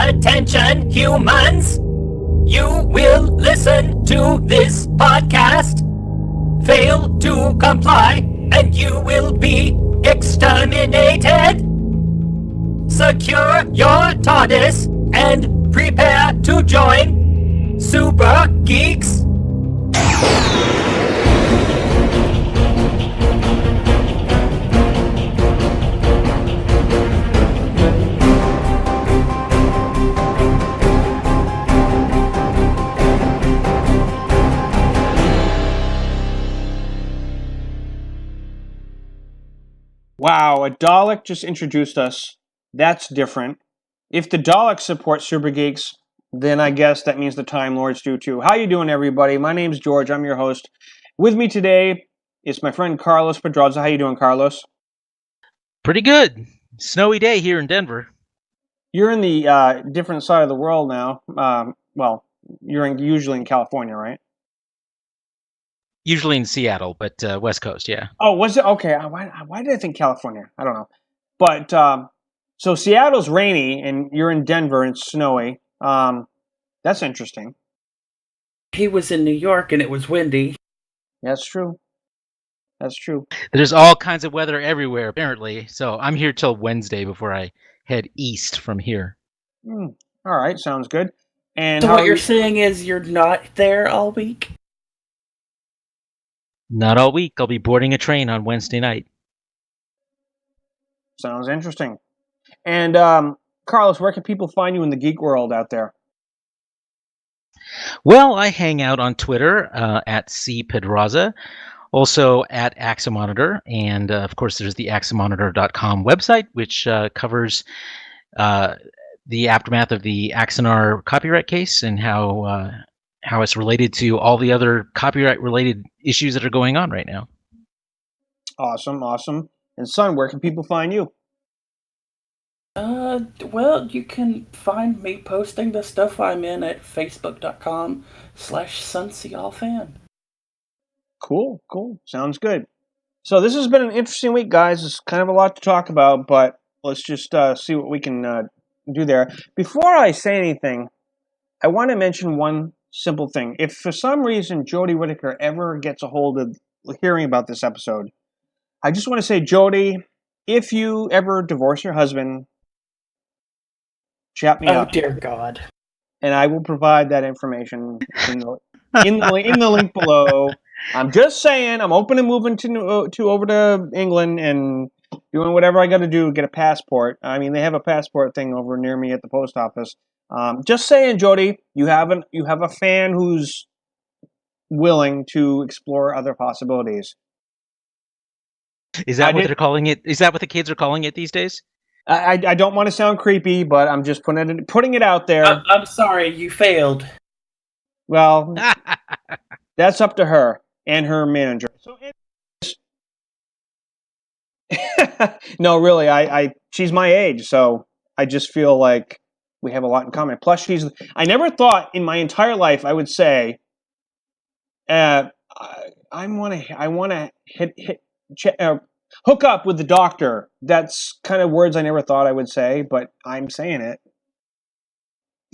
Attention, humans! You will listen to this podcast, fail to comply, and you will be exterminated. Secure your TARDIS and prepare to join Super Geeks. Wow, a Dalek just introduced us. That's different. If the Daleks support Super Geeks, then I guess that means the Time Lords do too. How you doing, everybody? My name's George. I'm your host. With me today is my friend Carlos Pedroza. How you doing, Carlos? Pretty good. Snowy day here in Denver. You're in the different side of the world now. Well, you're usually in California, right? Usually in Seattle, but West Coast, yeah. Oh, was it? Okay. Why did I think California? I don't know. But, so Seattle's rainy, and you're in Denver, and it's snowy. That's interesting. He was in New York, and it was windy. That's true. That's true. There's all kinds of weather everywhere, apparently. So I'm here till Wednesday before I head east from here. All right. Sounds good. And so what you're saying is you're not there all week? Not all week. I'll be boarding a train on Wednesday night. Sounds interesting. And Carlos, where can people find you in the geek world out there? Well, I hang out on Twitter at cpedroza, also at Axomonitor, and of course there's the axomonitor.com website, which covers the aftermath of the Axonar copyright case and how it's related to all the other copyright-related issues that are going on right now. Awesome. And son, where can people find you? Well, you can find me posting the stuff I'm in at facebook.com/sunseallfan. Cool. Sounds good. So this has been an interesting week, guys. It's kind of a lot to talk about, but let's just see what we can do there. Before I say anything, I want to mention one simple thing. If for some reason Jodie Whittaker ever gets a hold of hearing about this episode, I just want to say, Jodie, if you ever divorce your husband, chat me up. Oh, dear God. And I will provide that information in the link below. I'm just saying, I'm open to moving to over to England and doing whatever I got to do to get a passport. I mean, they have a passport thing over near me at the post office. Just saying, Jodie, you have a fan who's willing to explore other possibilities. Is that what they're calling it? Is that what the kids are calling it these days? I don't want to sound creepy, but I'm just putting it out there. I'm sorry, you failed. Well, that's up to her and her manager. So, no, really, she's my age, so I just feel like we have a lot in common. Plus, I never thought in my entire life I would say, I want to hook up with the doctor. That's kind of words I never thought I would say, but I'm saying it.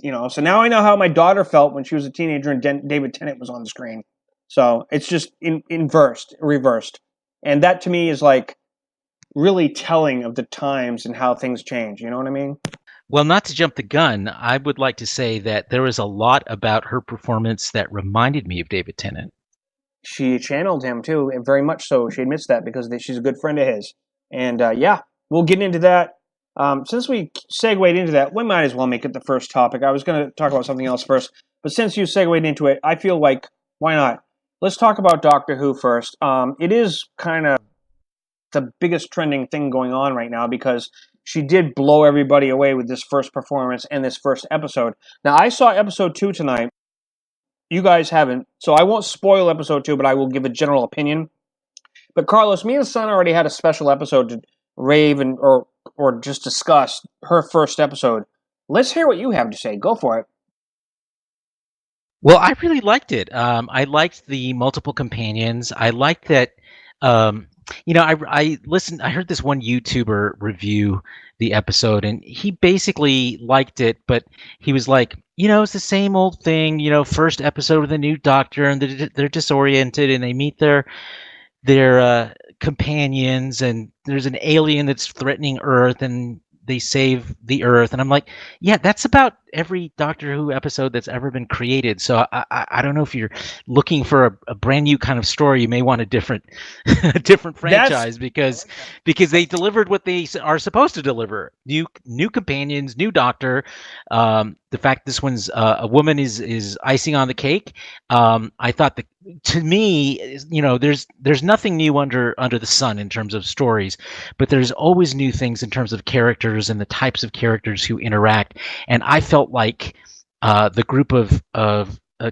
So now I know how my daughter felt when she was a teenager and David Tennant was on the screen. So it's just reversed. And that to me is like really telling of the times and how things change. You know what I mean? Well, not to jump the gun, I would like to say that there was a lot about her performance that reminded me of David Tennant. She channeled him too, and very much so. She admits that because she's a good friend of his. And we'll get into that. Since we segued into that, we might as well make it the first topic. I was going to talk about something else first, but since you segued into it, I feel like, why not? Let's talk about Doctor Who first. It is kind of the biggest trending thing going on right now because she did blow everybody away with this first performance and this first episode. Now, I saw episode 2 tonight. You guys haven't, so I won't spoil episode 2, but I will give a general opinion. But Carlos, me and Son already had a special episode to rave or just discuss her first episode. Let's hear what you have to say. Go for it. Well, I really liked it. I liked the multiple companions. I liked that I listened. I heard this one YouTuber review the episode, and he basically liked it, but he was like, it's the same old thing. First episode with a new doctor, and they're disoriented, and they meet their companions, and there's an alien that's threatening Earth, and they save the Earth. And I'm like, yeah, that's about every Doctor Who episode that's ever been created. So I don't know if you're looking for a brand new kind of story. You may want a different a different franchise because they delivered what they are supposed to deliver. New companions, new Doctor. The fact this one's a woman is icing on the cake. I thought that, to me, there's nothing new under the sun in terms of stories, but there's always new things in terms of characters and the types of characters who interact. And I felt like the group of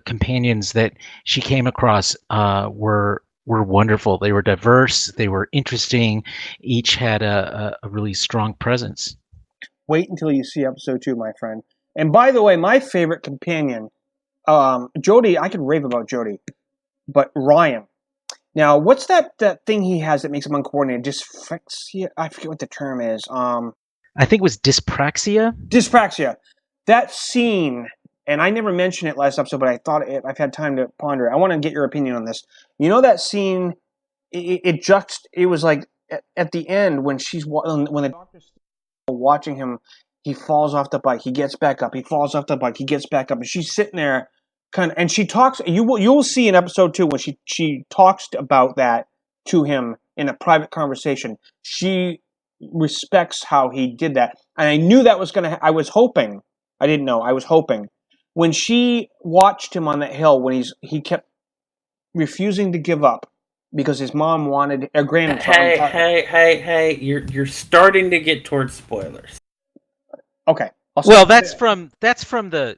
companions that she came across were wonderful. They were diverse. They were interesting. Each had a really strong presence. Wait until you see episode 2, my friend. And by the way, my favorite companion, Jodie, I could rave about Jodie, but Ryan. Now, what's that thing he has that makes him uncoordinated? Dyspraxia? I forget what the term is. I think it was dyspraxia. Dyspraxia. That scene, and I never mentioned it last episode, but I thought I've had time to ponder it. I want to get your opinion on this. That scene, it was like at the end when the doctor's watching him, he falls off the bike, he gets back up, he falls off the bike, he gets back up, and she's sitting there and she talks. You will see in episode 2 when she talks about that to him in a private conversation. She respects how he did that, and I knew that was gonna. I was hoping. I didn't know. I was hoping when she watched him on that hill when he kept refusing to give up because his mom wanted a granted. Hey! You're starting to get towards spoilers. Okay. Well, that's from the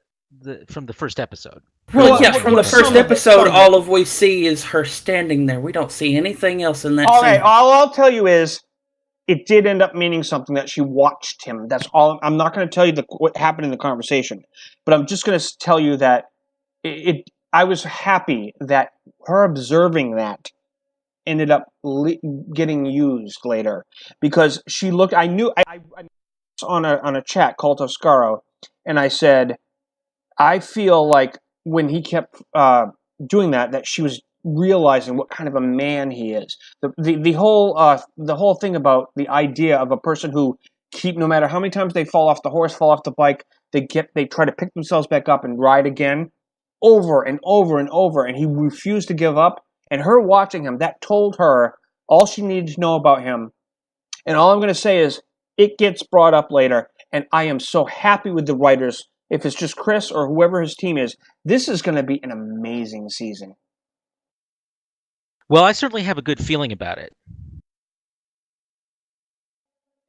first episode. Well, yeah, from the first episode, all of we see is her standing there. We don't see anything else in that scene. Okay, all I'll tell you is it did end up meaning something that she watched him. That's all. I'm not going to tell you what happened in the conversation, but I'm just going to tell you that I was happy that her observing that ended up getting used later because she looked. I knew I on a chat called Toscaro, and I said, I feel like when he kept doing that she was realizing what kind of a man he is. The whole thing about the idea of a person who no matter how many times they fall off the horse, fall off the bike, they try to pick themselves back up and ride again, over and over and over, and he refused to give up. And her watching him, that told her all she needed to know about him. And all I'm going to say is, it gets brought up later, and I am so happy with the writers. If it's just Chris or whoever his team is, this is going to be an amazing season. Well, I certainly have a good feeling about it.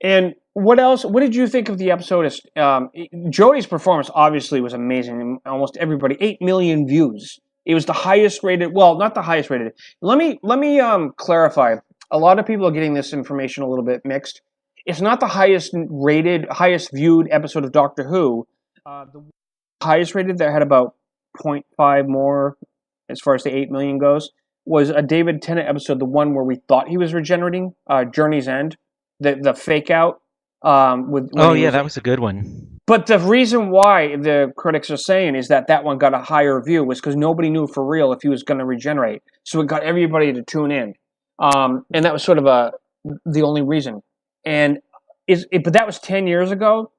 And what else? What did you think of the episode? Jodie's performance obviously was amazing. Almost everybody, 8 million views. It was the highest rated. Well, not the highest rated. Let me clarify. A lot of people are getting this information a little bit mixed. It's not the highest rated, highest viewed episode of Doctor Who. The highest rated that had about 0.5 more as far as the 8 million goes was a David Tennant episode, the one where we thought he was regenerating, Journey's End, the fake out. That was a good one. But the reason why the critics are saying is that one got a higher view was because nobody knew for real if he was going to regenerate. So it got everybody to tune in. And that was sort of the only reason. But that was 10 years ago.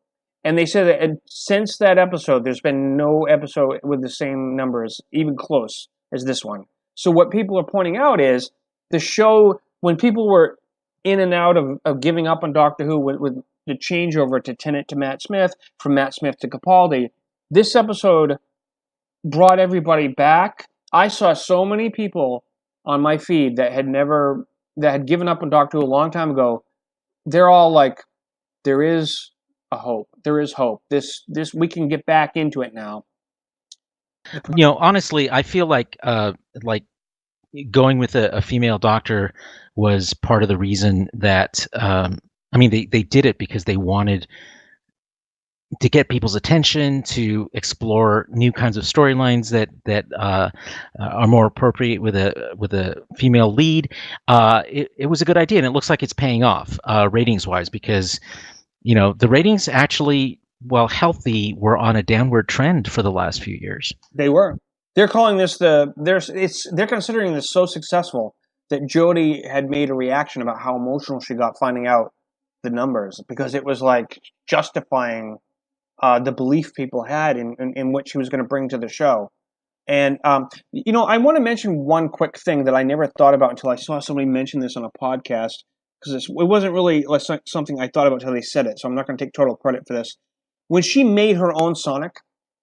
And they said that since that episode, there's been no episode with the same numbers, even close, as this one. So what people are pointing out is the show, when people were in and out of giving up on Doctor Who with the changeover to Tennant to Matt Smith, from Matt Smith to Capaldi, this episode brought everybody back. I saw so many people on my feed that had given up on Doctor Who a long time ago. They're all like, there is a hope. There is hope. This we can get back into it now. Honestly, I feel like going with a female doctor was part of the reason that they did it because they wanted to get people's attention, to explore new kinds of storylines that are more appropriate with a female lead. It was a good idea, and it looks like it's paying off ratings wise, because the ratings actually, while healthy, were on a downward trend for the last few years. They were. They're calling this they're considering this so successful that Jodie had made a reaction about how emotional she got finding out the numbers, because it was like justifying the belief people had in what she was going to bring to the show. And, I want to mention one quick thing that I never thought about until I saw somebody mention this on a podcast, because it wasn't really something I thought about until they said it, so I'm not going to take total credit for this. When she made her own Sonic,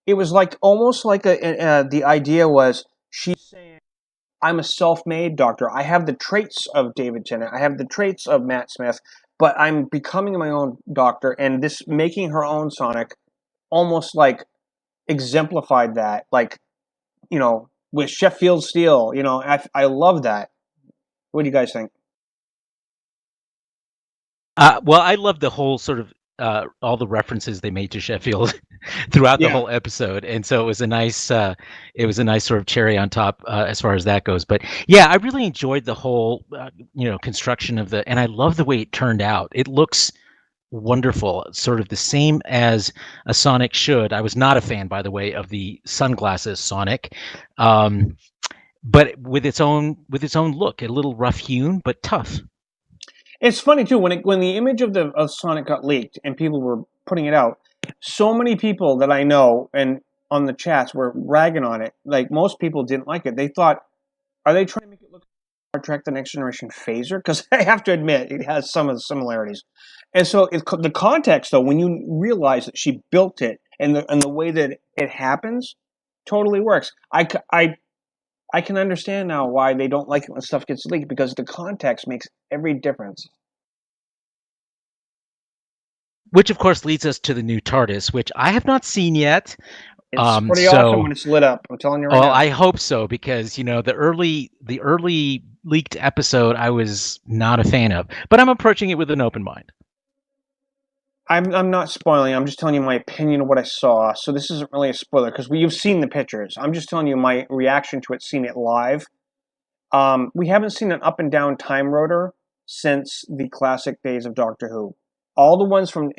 it was like almost like the idea was she's saying, I'm a self-made doctor. I have the traits of David Tennant. I have the traits of Matt Smith, but I'm becoming my own doctor, and this making her own Sonic almost like exemplified that, like, with Sheffield Steel. I love that. What do you guys think? Well, I love the whole sort of all the references they made to Sheffield throughout the whole episode, and so it was a nice sort of cherry on top as far as that goes. But yeah, I really enjoyed the whole construction of and I love the way it turned out. It looks wonderful, sort of the same as a Sonic should. I was not a fan, by the way, of the sunglasses Sonic, but with its own look, a little rough hewn but tough. It's funny too, when the image of Sonic got leaked and people were putting it out, so many people that I know and on the chats were ragging on it. Like, most people didn't like it. They thought, are they trying to make it look like Star Trek: The Next Generation Phaser? Because I have to admit, it has some of the similarities. And so the context, though, when you realize that she built it and the way that it happens, totally works. I can understand now why they don't like it when stuff gets leaked, because the context makes every difference. Which, of course, leads us to the new TARDIS, which I have not seen yet. It's pretty awesome when it's lit up. I'm telling you right now. Well, I hope so, because the early leaked episode I was not a fan of, but I'm approaching it with an open mind. I'm not spoiling. I'm just telling you my opinion of what I saw. So this isn't really a spoiler, because you've seen the pictures. I'm just telling you my reaction to it, seeing it live. We haven't seen an up and down time rotor since the classic days of Doctor Who. All the ones from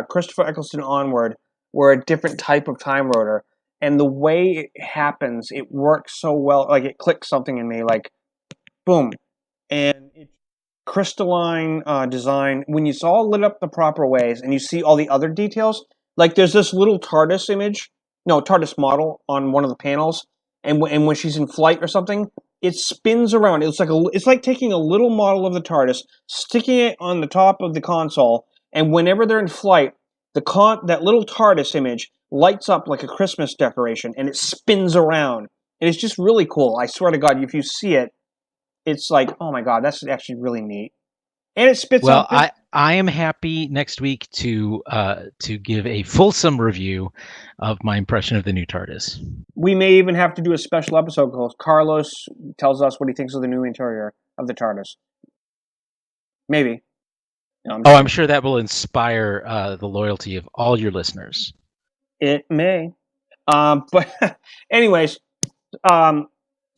Christopher Eccleston onward were a different type of time rotor, and the way it happens, it works so well. Like, it clicks something in me, like, boom, and it's crystalline design. When it's all lit up the proper ways, and you see all the other details, like there's this little TARDIS model on one of the panels, and when she's in flight or something, it spins around. It's like taking a little model of the TARDIS, sticking it on the top of the console, and whenever they're in flight, that little TARDIS image lights up like a Christmas decoration, and it spins around. And it's just really cool. I swear to God, if you see it, it's like, oh my God, that's actually really neat. And it spits out. Well, I am happy next week to give a fulsome review of my impression of the new TARDIS. We may even have to do a special episode because Carlos tells us what he thinks of the new interior of the TARDIS. Maybe. No, I'm sure that will inspire the loyalty of all your listeners. It may. But anyways,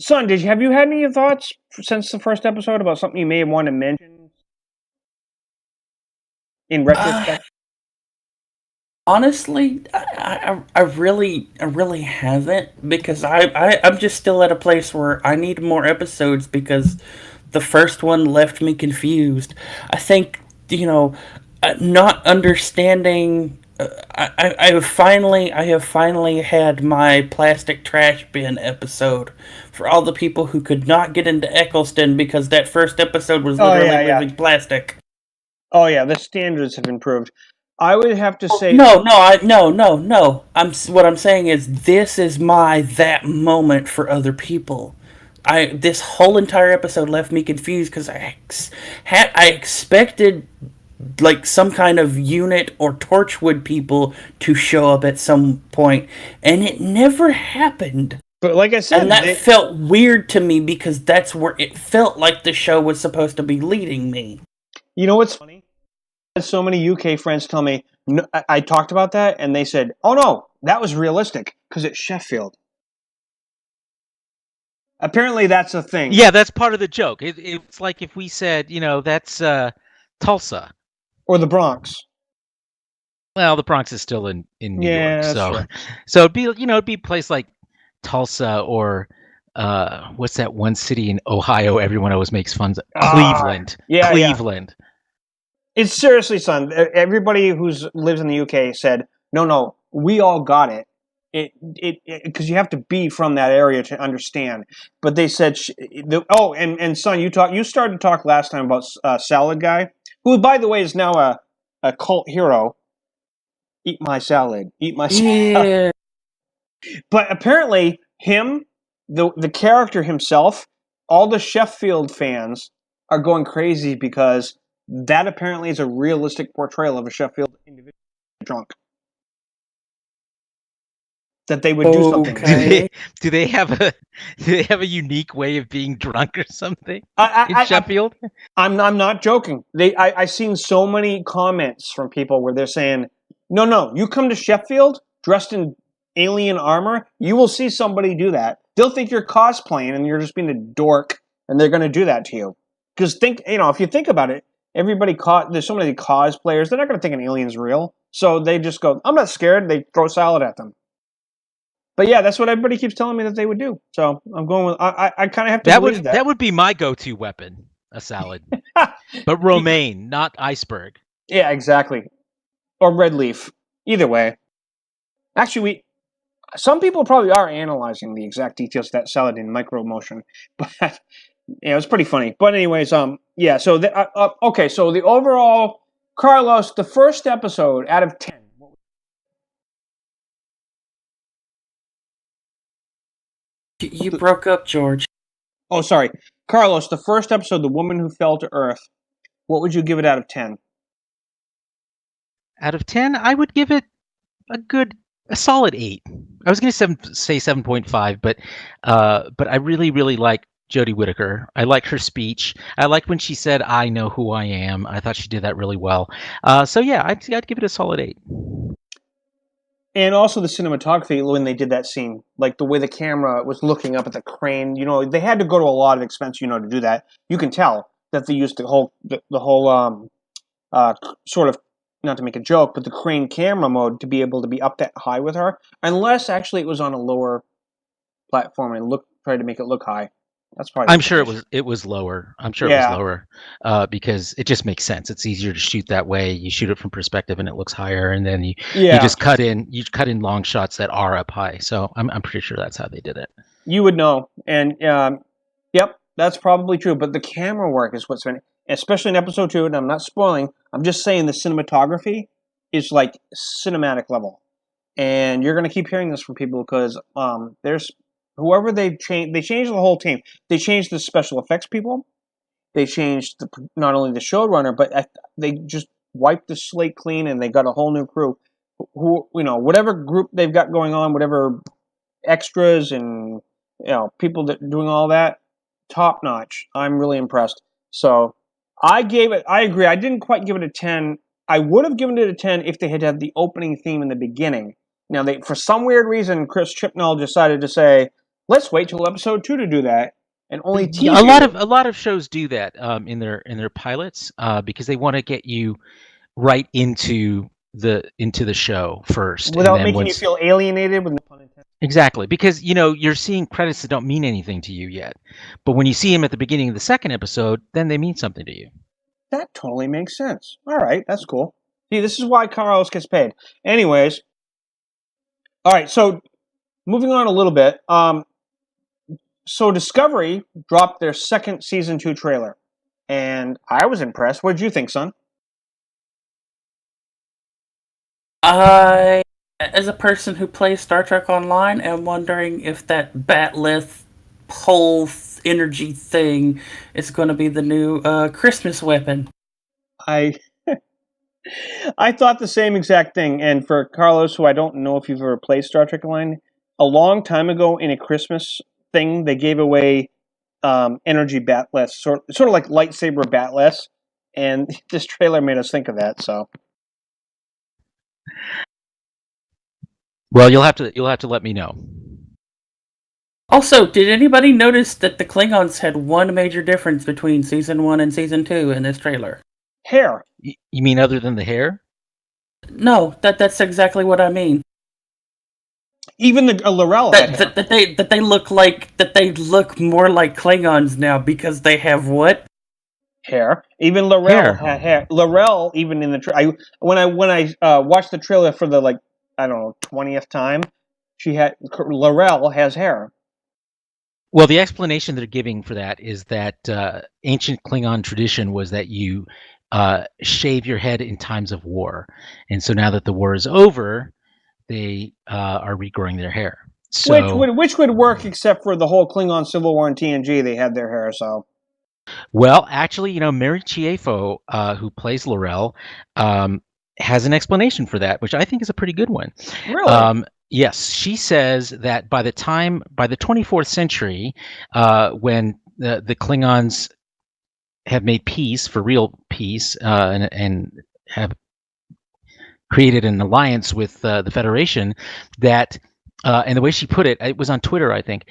Son, have you had any thoughts since the first episode about something you may want to mention in retrospect? Honestly, I really haven't, because I'm just still at a place where I need more episodes, because the first one left me confused. I think, not understanding. I have finally had my plastic trash bin episode for all the people who could not get into Eccleston because that first episode was literally living plastic. Oh yeah, the standards have improved. I would have to say no. What I'm saying is, this is that moment for other people. This whole entire episode left me confused because I expected like some kind of unit or Torchwood people to show up at some point, and it never happened. But like I said, and that felt weird to me, because that's where it felt like the show was supposed to be leading me. You know what's funny? had so many UK friends tell me, no, I talked about that, and they said, oh no, that was realistic, because it's Sheffield. Apparently that's a thing. Yeah, that's part of the joke. It's like if we said, that's Tulsa. Or the Bronx. Well, the Bronx is still in New Yeah, York, that's so true. so it'd be a place like Tulsa or what's that one city in Ohio everyone always makes fun of? Cleveland. Yeah. Cleveland. It's seriously, son. Everybody who lives in the UK said, no, we all got it. Because you have to be from that area to understand. But they said, and son, you started to talk last time about Salad Guy, who, by the way, is now a cult hero. Eat my salad. Eat my salad. Yeah. But apparently, the character himself, all the Sheffield fans are going crazy because that apparently is a realistic portrayal of a Sheffield individual drunk. That they would do something. Okay. Do they have a unique way of being drunk or something in Sheffield? I'm not joking. I've seen so many comments from people where they're saying, no, you come to Sheffield dressed in alien armor, you will see somebody do that. They'll think you're cosplaying and you're just being a dork, and they're going to do that to you. Because if you think about it, there's so many cosplayers, they're not going to think an alien's real. So they just go, I'm not scared. They throw salad at them. But yeah, that's what everybody keeps telling me that they would do. So I'm going with, I kind of have to believe that. That would be my go-to weapon, a salad. But romaine, not iceberg. Yeah, exactly. Or red leaf. Either way. Actually, some people probably are analyzing the exact details of that salad in micro motion. But yeah, it was pretty funny. But anyways, yeah, so okay, so the overall, Carlos, the first episode out of 10. You broke up, George. Oh, sorry. Carlos, the first episode, The Woman Who Fell to Earth, what would you give it out of 10? Out of 10, I would give it a solid 8. I was going to say 7.5, but I really, really like Jodie Whittaker. I like her speech. I like when she said, I know who I am. I thought she did that really well. So yeah, I'd give it a solid 8. And also the cinematography when they did that scene, like the way the camera was looking up at the crane. They had to go to a lot of expense, to do that. You can tell that they used the whole sort of, not to make a joke, but the crane camera mode to be able to be up that high with her. Unless actually it was on a lower platform and tried to make it look high. That's probably. I'm sure it was lower. I'm sure it was lower because it just makes sense. It's easier to shoot that way. You shoot it from perspective and it looks higher, and then you just cut in long shots that are up high. So I'm pretty sure that's how they did it. You would know, and yep, that's probably true. But the camera work is what's been, especially in episode 2. And I'm not spoiling. I'm just saying the cinematography is like cinematic level, and you're going to keep hearing this from people because there's. Whoever they changed the whole team. They changed the special effects people. They changed not only the showrunner, but they just wiped the slate clean and they got a whole new crew. Who whatever group they've got going on, whatever extras and people that doing all that, top notch. I'm really impressed. So I agree. I didn't quite give it a 10. I would have given it a 10 if they had the opening theme in the beginning. Now for some weird reason, Chris Chibnall decided to say, let's wait till episode 2 to do that, and only TV. A lot of shows do that in their pilots because they want to get you right into the show first, without making you feel alienated. With no pun intended. Exactly, because you're seeing credits that don't mean anything to you yet, but when you see them at the beginning of the second episode, then they mean something to you. That totally makes sense. All right, that's cool. See, this is why Carlos gets paid. Anyways, all right. So moving on a little bit. So Discovery dropped their second season 2 trailer, and I was impressed. What did you think, son? I, as a person who plays Star Trek Online, am wondering if that batleth whole energy thing is going to be the new Christmas weapon. I thought the same exact thing. And for Carlos, who I don't know if you've ever played Star Trek Online, a long time ago in a Christmas thing, they gave away energy batless, sort of like lightsaber batless, and this trailer made us think of that. So, Well, you'll have to let me know. Also, did anybody notice that the Klingons had one major difference between Season 1 and Season 2 in this trailer? hair. You mean other than the hair? No, that's exactly what I mean. Even the Laurel had hair. That they look more like Klingons now because they have what? Hair. Even Laurel Hair. had hair. Laurel, even in the when I watched the trailer for the 20th time, Laurel has hair. Well, the explanation they're giving for that is that ancient Klingon tradition was that you shave your head in times of war, and so now that the war is over, they are regrowing their hair. So, which would work, except for the whole Klingon Civil War in TNG, they had their hair. So, well, actually, Mary Chieffo, who plays Laurel, has an explanation for that, which I think is a pretty good one. Really? Yes, she says that by the 24th century, when the Klingons have made peace, for real peace, and have created an alliance with the Federation, that and the way she put it was on Twitter, I think.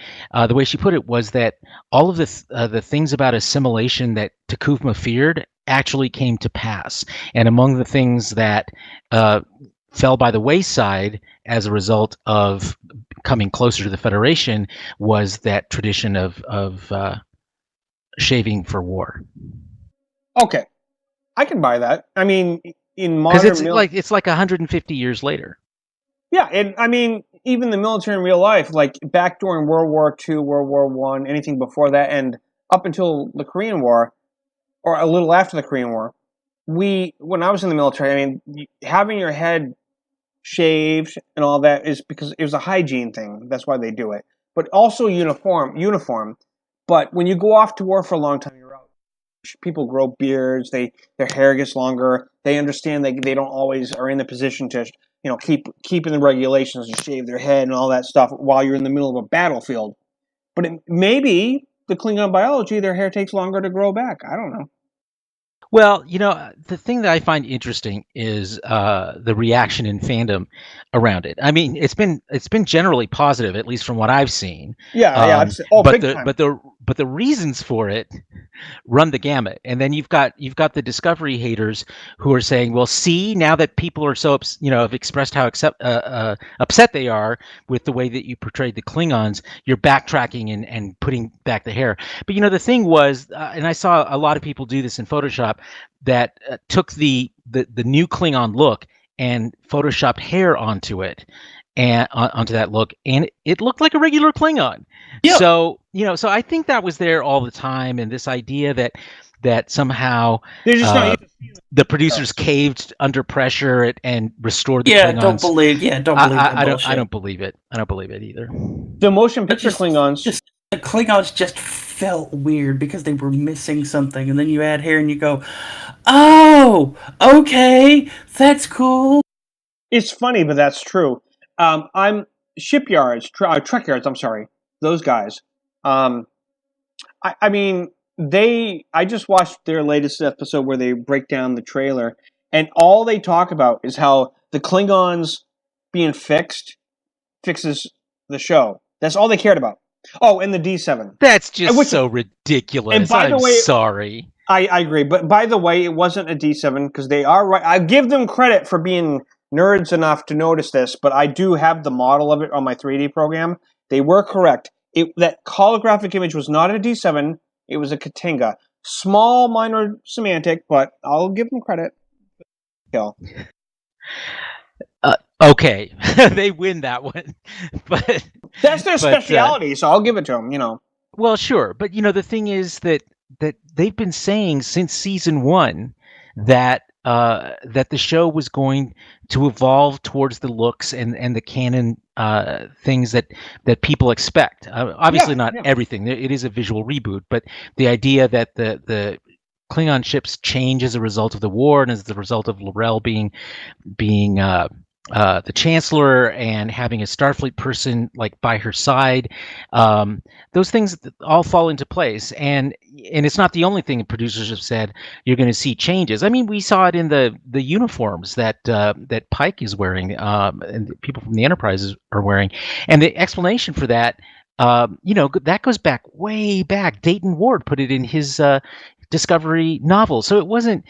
The way she put it was that all of the things about assimilation that T'Kuvma feared actually came to pass, and among the things that fell by the wayside as a result of coming closer to the Federation was that tradition of shaving for war. Okay, I can buy that. I mean, in modern because it's like 150 years later. Yeah, and I mean, even the military in real life, like back during World War II, World War I, anything before that, and up until the Korean War, or a little after the Korean War, when I was in the military, I mean, having your head shaved and all that is because it was a hygiene thing. That's why they do it. But also uniform. But when you go off to war for a long time, you're out. People grow beards. Their hair gets longer. They understand they don't always are in the position to keeping the regulations and shave their head and all that stuff while you're in the middle of a battlefield. But maybe the Klingon biology, their hair takes longer to grow back. I don't know. Well, the thing that I find interesting is the reaction in fandom around it. I mean, it's been generally positive, at least from what I've seen. Yeah. But the reasons for it run the gamut, and then you've got the Discovery haters who are saying, "Well, see, now that people are so have expressed how upset they are with the way that you portrayed the Klingons, you're backtracking and putting back the hair." But the thing was, and I saw a lot of people do this in Photoshop, that took the new Klingon look and photoshopped hair onto it, and onto that look, and it looked like a regular Klingon. Yeah. So so I think that was there all the time, and this idea that somehow the producers caved under pressure and restored the Klingons. Don't believe that bullshit. I don't believe it. I don't believe it either. The motion picture Klingons. The Klingons just felt weird because they were missing something, and then you add hair and you go, "Oh, okay, that's cool." It's funny, but that's true. I'm shipyards, truck yards. I'm sorry, those guys. I mean, I just watched their latest episode where they break down the trailer, and all they talk about is how the Klingons being fixes the show. That's all they cared about. Oh, and the D7. That's just so ridiculous. And by the way, sorry. I agree. But by the way, it wasn't a D7 because they are right. I give them credit for being nerds enough to notice this, but I do have the model of it on my 3D program. They were correct. That holographic image was not a D7. It was a Katinga. Small, minor semantic, but I'll give them credit. Okay, they win that one, but that's their specialty, so I'll give it to them. Well, sure, but the thing is that they've been saying since season 1 that the show was going to evolve towards the looks and the canon things that people expect. Obviously, not everything. It is a visual reboot, but the idea that the Klingon ships change as a result of the war and as a result of Laurel being the Chancellor and having a Starfleet person like by her side, those things all fall into place. And it's not the only thing producers have said. You're going to see changes. I mean, we saw it in the uniforms that that Pike is wearing, and people from the Enterprise are wearing, and the explanation for that. That goes back way back. Dayton Ward put it in his Discovery novel, so it wasn't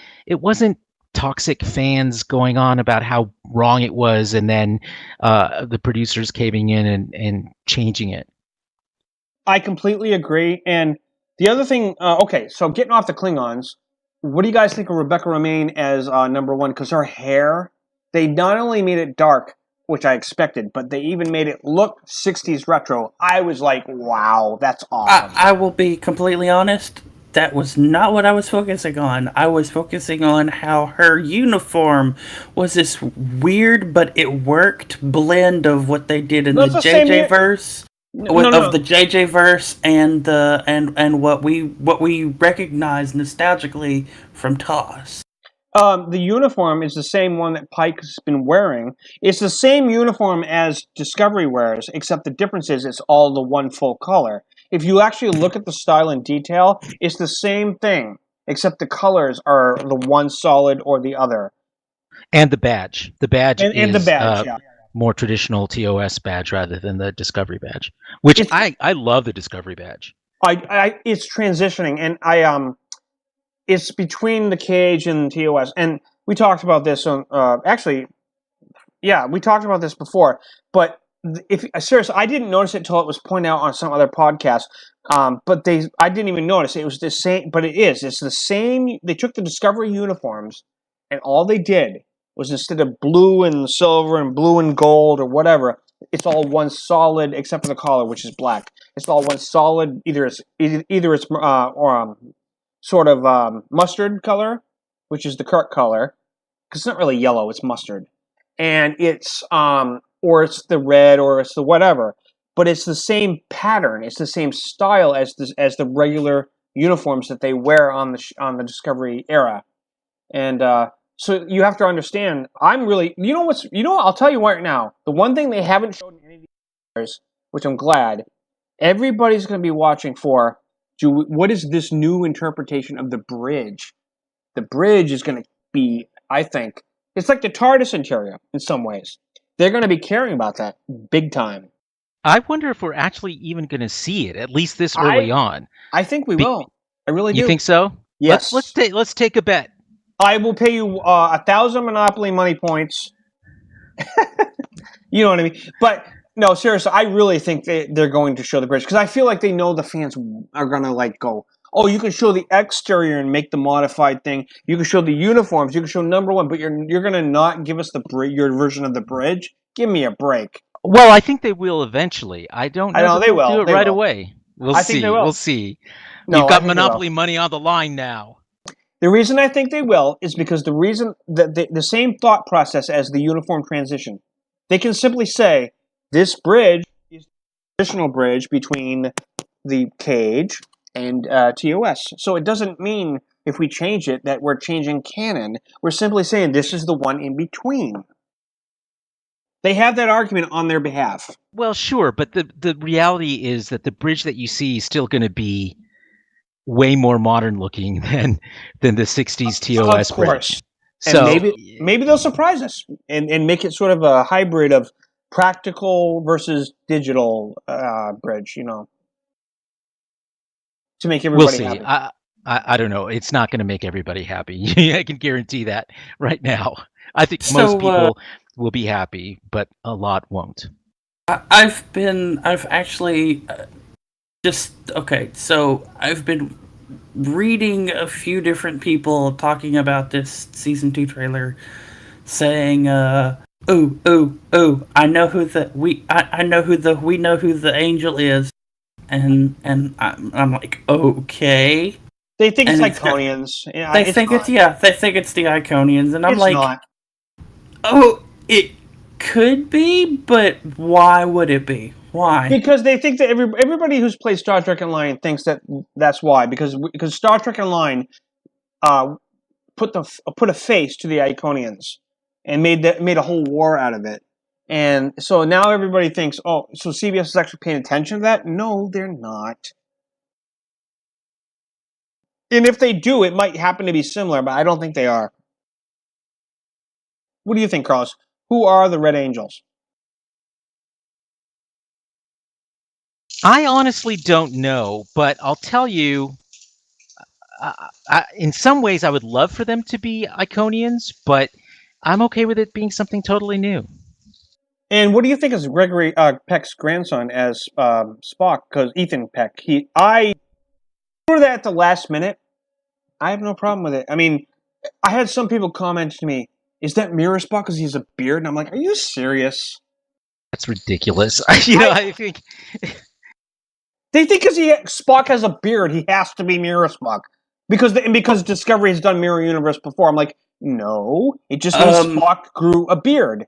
toxic fans going on about how wrong it was, and then the producers caving in and changing it. I completely agree. And the other thing, okay, so getting off the Klingons, what do you guys think of Rebecca Romaine as number one? Because her hair, they not only made it dark, which I expected, but they even made it look 60s retro. I was like, wow, that's awesome. I will be completely honest. That was not what I was focusing on. I was focusing on how her uniform was this weird, but it worked blend of what they did in the JJ verse, of the JJ verse, and what we recognize nostalgically from TOS. The uniform is the same one that Pike's been wearing. It's the same uniform as Discovery wears, except the difference is it's all the one full color. If you actually look at the style in detail, it's the same thing, except the colors are the one solid or the other. And the badge. The badge and is the badge, yeah. More traditional TOS badge rather than the Discovery badge, which I love the Discovery badge. It's transitioning, and it's between the cage and TOS. And we talked about this on, we talked about this before, but seriously, I didn't notice it until it was pointed out on some other podcast. But I didn't even notice it was the same. But it's the same. They took the Discovery uniforms, and all they did was, instead of blue and silver and blue and gold or whatever, it's all one solid, except for the collar, which is black. It's all one solid. Either it's sort of mustard color, which is the Kirk color, because it's not really yellow; it's mustard, and it's or it's the red, or it's the whatever. But it's the same pattern. It's the same style as the regular uniforms that they wear on the Discovery era. And so you have to understand. I'll tell you right now. The one thing they haven't shown in any of these years, which I'm glad, everybody's going to be watching for. What is this new interpretation of the bridge? The bridge is going to be, I think, it's like the TARDIS interior in some ways. They're going to be caring about that big time. I wonder if we're actually even going to see it, at least this early on. I think we will. I really do. You think so? Yes. Let's take a bet. I will pay you 1,000 Monopoly money points. You know what I mean? But no, seriously, I really think they're going to show the bridge, because I feel like they know the fans are going to go, oh, you can show the exterior and make the modified thing. You can show the uniforms. You can show number one, but you're going to not give us your version of the bridge? Give me a break. Well, I think they will eventually. I don't know. I know they will. Do it right away. We'll see. Think they will. We'll see. No, You've got Monopoly money on the line now. The reason I think they will is because the reason that the same thought process as the uniform transition. They can simply say, this bridge is the traditional bridge between the cage and TOS. So it doesn't mean, if we change it, that we're changing canon. We're simply saying this is the one in between. They have that argument on their behalf. Well, sure, but the reality is that the bridge that you see is still going to be way more modern looking than the 60s TOS bridge. So and maybe they'll surprise us and make it sort of a hybrid of practical versus digital bridge, to make everybody happy. I don't know. It's not going to make everybody happy. I can guarantee that right now. I think most people will be happy, but a lot won't. I've been reading a few different people talking about this season 2 trailer, saying, I know who the angel is, and I'm like, okay. They think it's Iconians. They think it's the Iconians, and I'm it's like, not. Oh, it could be, but why would it be? Why? Because they think that everybody who's played Star Trek Online thinks that's why. Because Star Trek Online put a face to the Iconians. and made a whole war out of it. And so now everybody thinks, oh, so CBS is actually paying attention to that? No, they're not. And if they do, it might happen to be similar, but I don't think they are. What do you think, Carlos? Who are the Red Angels? I honestly don't know, but I'll tell you, in some ways, I would love for them to be Iconians, but I'm okay with it being something totally new. And what do you think of Gregory Peck's grandson as Spock? Because Ethan Peck, I remember that at the last minute. I have no problem with it. I mean, I had some people comment to me, "Is that Mirror Spock because he has a beard?" And I'm like, "Are you serious?" That's ridiculous. I think they think because Spock has a beard, he has to be Mirror Spock because Discovery has done Mirror Universe before. I'm like, no, it just means Spock grew a beard.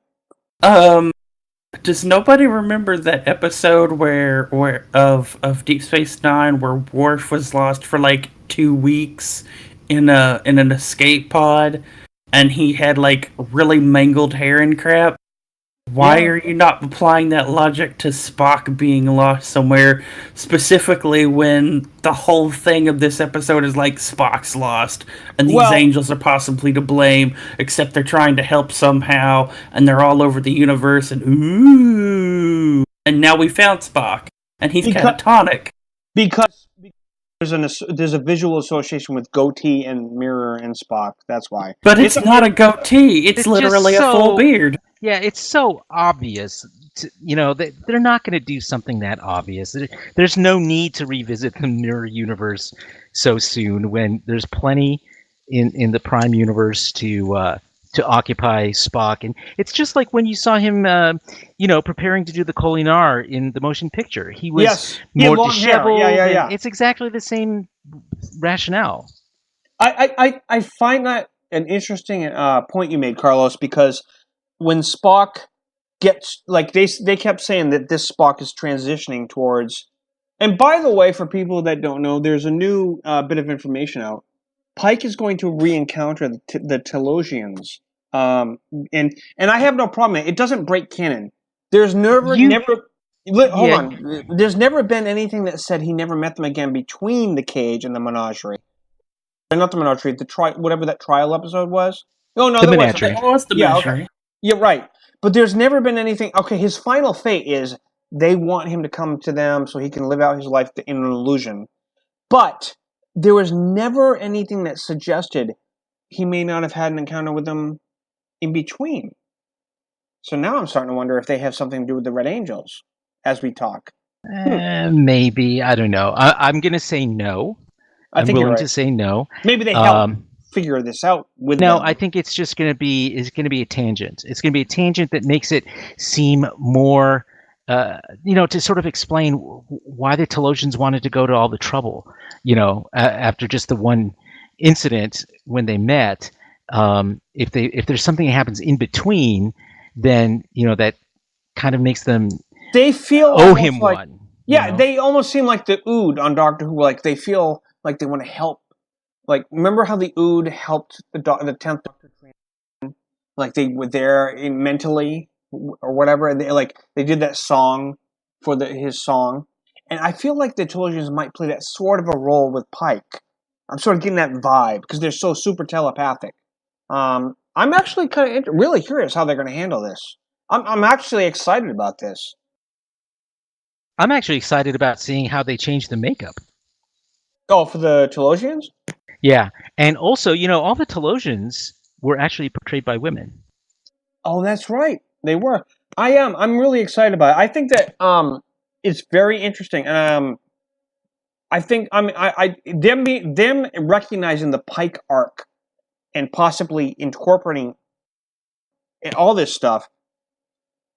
Does nobody remember that episode where of Deep Space Nine where Worf was lost for like 2 weeks in an escape pod, and he had like really mangled hair and crap? Why are you not applying that logic to Spock being lost somewhere, specifically when the whole thing of this episode is like Spock's lost, and these angels are possibly to blame, except they're trying to help somehow, and they're all over the universe, and ooh, and now we found Spock, and he's catatonic. Because there's a visual association with goatee and mirror and Spock. That's why. But it's not a goatee. It's literally a full beard. Yeah, it's so obvious. They're not going to do something that obvious. There's no need to revisit the Mirror Universe so soon when there's plenty in the Prime Universe to occupy Spock. And it's just like when you saw him, preparing to do the Kolinar in the motion picture. He was more disheveled. Yeah. It's exactly the same rationale. I find that an interesting point you made, Carlos, because when Spock gets, like, they kept saying that this Spock is transitioning towards, and by the way, for people that don't know, there's a new bit of information out. Pike is going to re-encounter the Telosians, and I have no problem. It doesn't break canon. There's never. Hold on. There's never been anything that said he never met them again between the cage and the menagerie. Not the menagerie. Whatever that trial episode was. Oh no, the menagerie. Oh, it's the menagerie. Okay. Yeah, right. But there's never been anything. Okay, his final fate is they want him to come to them so he can live out his life in an illusion. But there was never anything that suggested he may not have had an encounter with them in between. So now I'm starting to wonder if they have something to do with the Red Angels as we talk. Maybe. I don't know. I'm going to say no. I'm willing to say no. Maybe they help figure this out with them. I think it's just going to be a tangent. It's going to be a tangent that makes it seem more, to sort of explain why the Telosians wanted to go to all the trouble, after just the one incident when they met. If there's something that happens in between, then that kind of makes them owe him like, one. Yeah, they almost seem like the Ood on Doctor Who. Like they feel like they want to help. Like, remember how the Ood helped the 10th Doctor train? Like, they were there mentally, or whatever, and they did that song for his song. And I feel like the Telosians might play that sort of a role with Pike. I'm sort of getting that vibe, because they're so super telepathic. I'm actually kind of really curious how they're going to handle this. I'm actually excited about this. I'm actually excited about seeing how they change the makeup. Oh, for the Telosians? Yeah, and also, all the Telosians were actually portrayed by women. Oh, that's right. They were. I'm really excited about it. I think that it's very interesting. I think them recognizing the Pike arc and possibly incorporating all this stuff.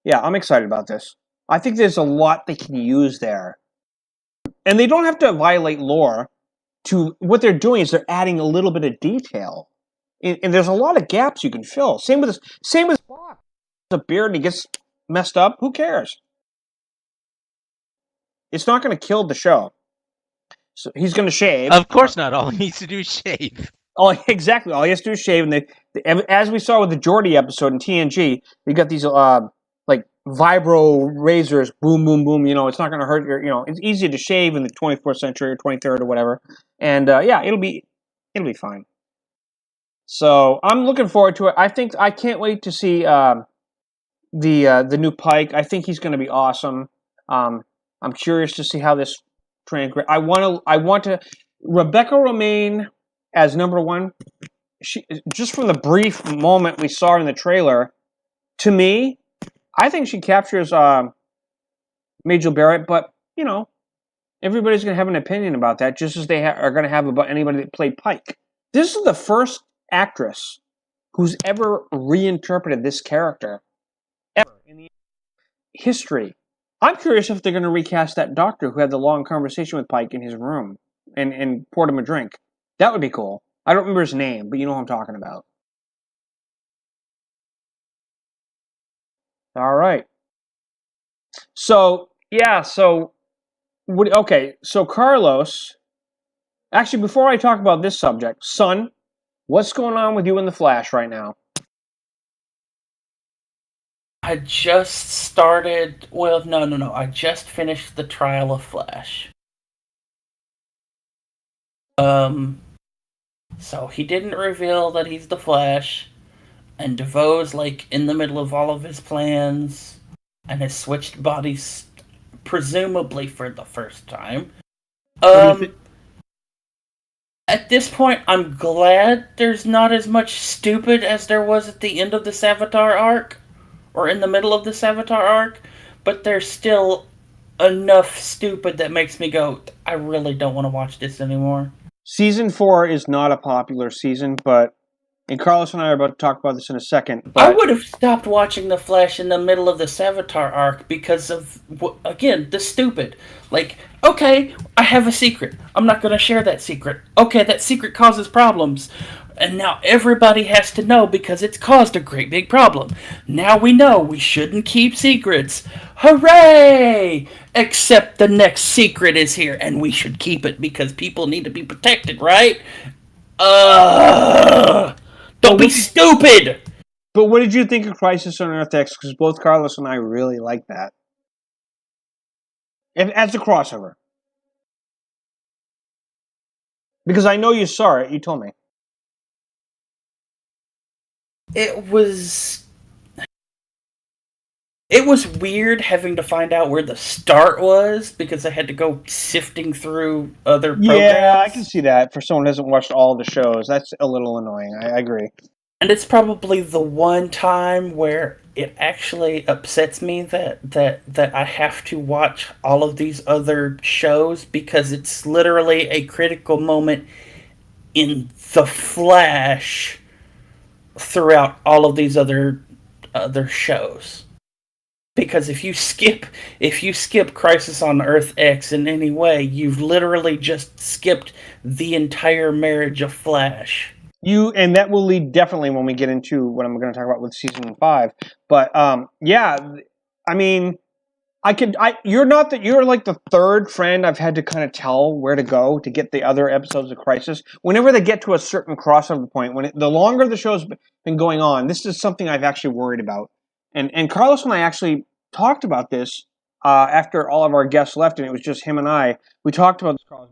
Yeah, I'm excited about this. I think there's a lot they can use there, and they don't have to violate lore. What they're doing is they're adding a little bit of detail, and there's a lot of gaps you can fill. Same with Spock. A beard and he gets messed up. Who cares? It's not going to kill the show. So he's going to shave. Of course not. All he needs to do is shave. Exactly. All he has to do is shave, and as we saw with the Jodie episode in TNG, you got these like vibro razors, boom, boom, boom. It's not going to hurt your. It's easy to shave in the 24th century or 23rd or whatever, and yeah, it'll be fine. So I'm looking forward to it. I can't wait to see the new Pike. I think he's going to be awesome. I'm curious to see how this transcript. I want to Rebecca Romaine as number one. She, just from the brief moment we saw her in the trailer, to me, I think she captures Majel Barrett. But everybody's going to have an opinion about that, just as they are going to have about anybody that played Pike. This is the first actress who's ever reinterpreted this character ever in the history. I'm curious if they're going to recast that doctor who had the long conversation with Pike in his room and poured him a drink. That would be cool. I don't remember his name, but you know who I'm talking about. All right. So, yeah, so Carlos, actually, before I talk about this subject, son, what's going on with you in the Flash right now? I just started. Well, no. I just finished the trial of Flash. So he didn't reveal that he's the Flash, and DeVoe's like in the middle of all of his plans, and has switched bodies, presumably for the first time. At this point, I'm glad there's not as much stupid as there was at the end of the Savitar arc, or in the middle of the Savitar arc, but there's still enough stupid that makes me go, I really don't want to watch this anymore. Season 4 is not a popular season, and Carlos and I are about to talk about this in a second. But I would have stopped watching The Flash in the middle of the Savitar arc because of, again, the stupid. Like, okay, I have a secret. I'm not going to share that secret. Okay, that secret causes problems. And now everybody has to know because it's caused a great big problem. Now we know we shouldn't keep secrets. Hooray! Except the next secret is here and we should keep it because people need to be protected, right? Don't be stupid! But what did you think of Crisis on Earth X? Because both Carlos and I really like that. As a crossover. Because I know you saw it, you told me. It was weird having to find out where the start was because I had to go sifting through other programs. Yeah, I can see that. For someone who hasn't watched all the shows, that's a little annoying. I agree. And it's probably the one time where it actually upsets me that I have to watch all of these other shows because it's literally a critical moment in The Flash throughout all of these other shows. Because if you skip Crisis on Earth X in any way, you've literally just skipped the entire marriage of Flash. And that will lead definitely when we get into what I'm going to talk about with season 5. But yeah, I mean, you're like the third friend I've had to kind of tell where to go to get the other episodes of Crisis. Whenever they get to a certain crossover point, the longer the show's been going on, this is something I've actually worried about. And Carlos and I actually talked about this after all of our guests left, and it was just him and I. We talked about this, Carlos.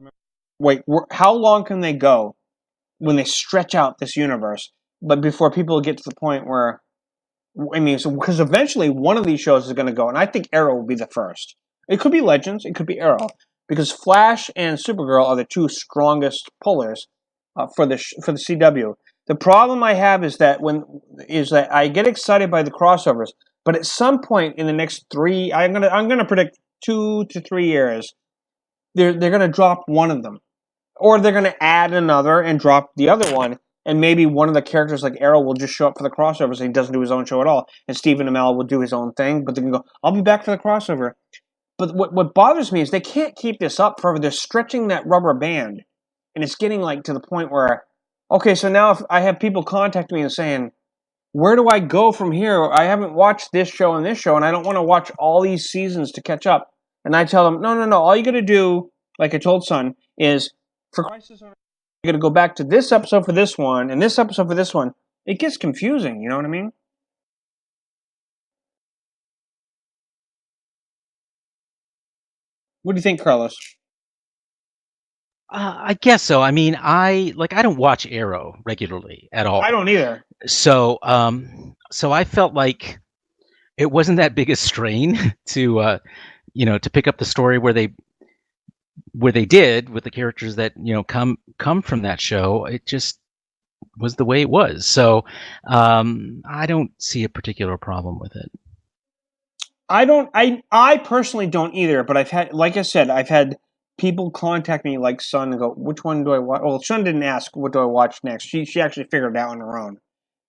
Wait, how long can they go when they stretch out this universe? But before people get to the point where, I mean, because eventually one of these shows is going to go, and I think Arrow will be the first. It could be Legends, it could be Arrow, because Flash and Supergirl are the two strongest pullers for the CW. The problem I have is that I get excited by the crossovers, but at some point in the next I'm gonna predict 2 to 3 years, they're gonna drop one of them, or they're gonna add another and drop the other one, and maybe one of the characters like Arrow will just show up for the crossovers and he doesn't do his own show at all, and Stephen Amell will do his own thing, but they can go, I'll be back for the crossover. But what bothers me is they can't keep this up forever. They're stretching that rubber band, and it's getting like to the point where, okay, so now if I have people contact me and saying, where do I go from here? I haven't watched this show and this show, and I don't want to watch all these seasons to catch up. And I tell them, no. All you got to do, like I told Son, is for Crisis on Earth, going to go back to this episode for this one, and this episode for this one. It gets confusing, you know what I mean? What do you think, Carlos? I guess so. I mean, I don't watch Arrow regularly at all. I don't either. So, so I felt like it wasn't that big a strain to, to pick up the story where they did with the characters that come from that show. It just was the way it was. So, I don't see a particular problem with it. I personally don't either, but I've had people contact me like Sun and go, which one do I watch? Well, Sun didn't ask, what do I watch next? She actually figured it out on her own.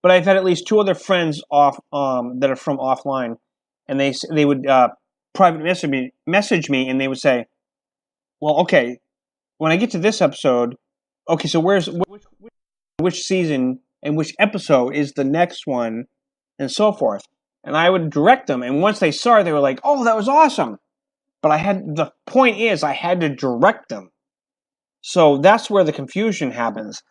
But I've had at least 2 other friends that are from offline, and they would private message me, and they would say, well, okay, when I get to this episode, okay, so which season and which episode is the next one, and so forth. And I would direct them, and once they saw it, they were like, oh, that was awesome. But the point is, I had to direct them. So that's where the confusion happens.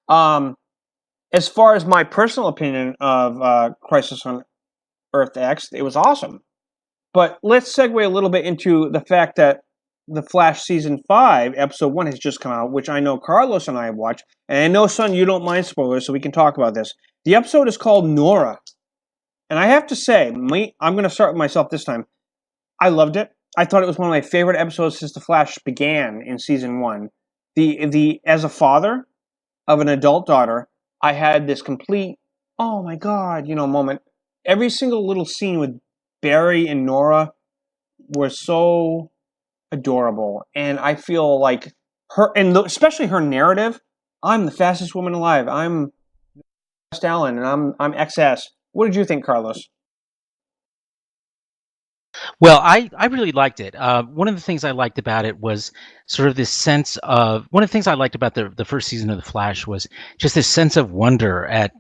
As far as my personal opinion of Crisis on Earth X, it was awesome. But let's segue a little bit into the fact that The Flash Season 5, Episode 1 has just come out, which I know Carlos and I have watched. And I know, Son, you don't mind spoilers, so we can talk about this. The episode is called Nora. And I have to say, I'm going to start with myself this time. I loved it. I thought it was one of my favorite episodes since The Flash began in Season 1. As a father of an adult daughter, I had this complete, oh my God, moment. Every single little scene with Barry and Nora was so adorable. And I feel like her, and especially her narrative, I'm the fastest woman alive. I'm Allen, and I'm XS. What did you think, Carlos? Well, I really liked it. One of the things I liked about it was sort of this sense of one of the things I liked about the first season of The Flash was just this sense of wonder at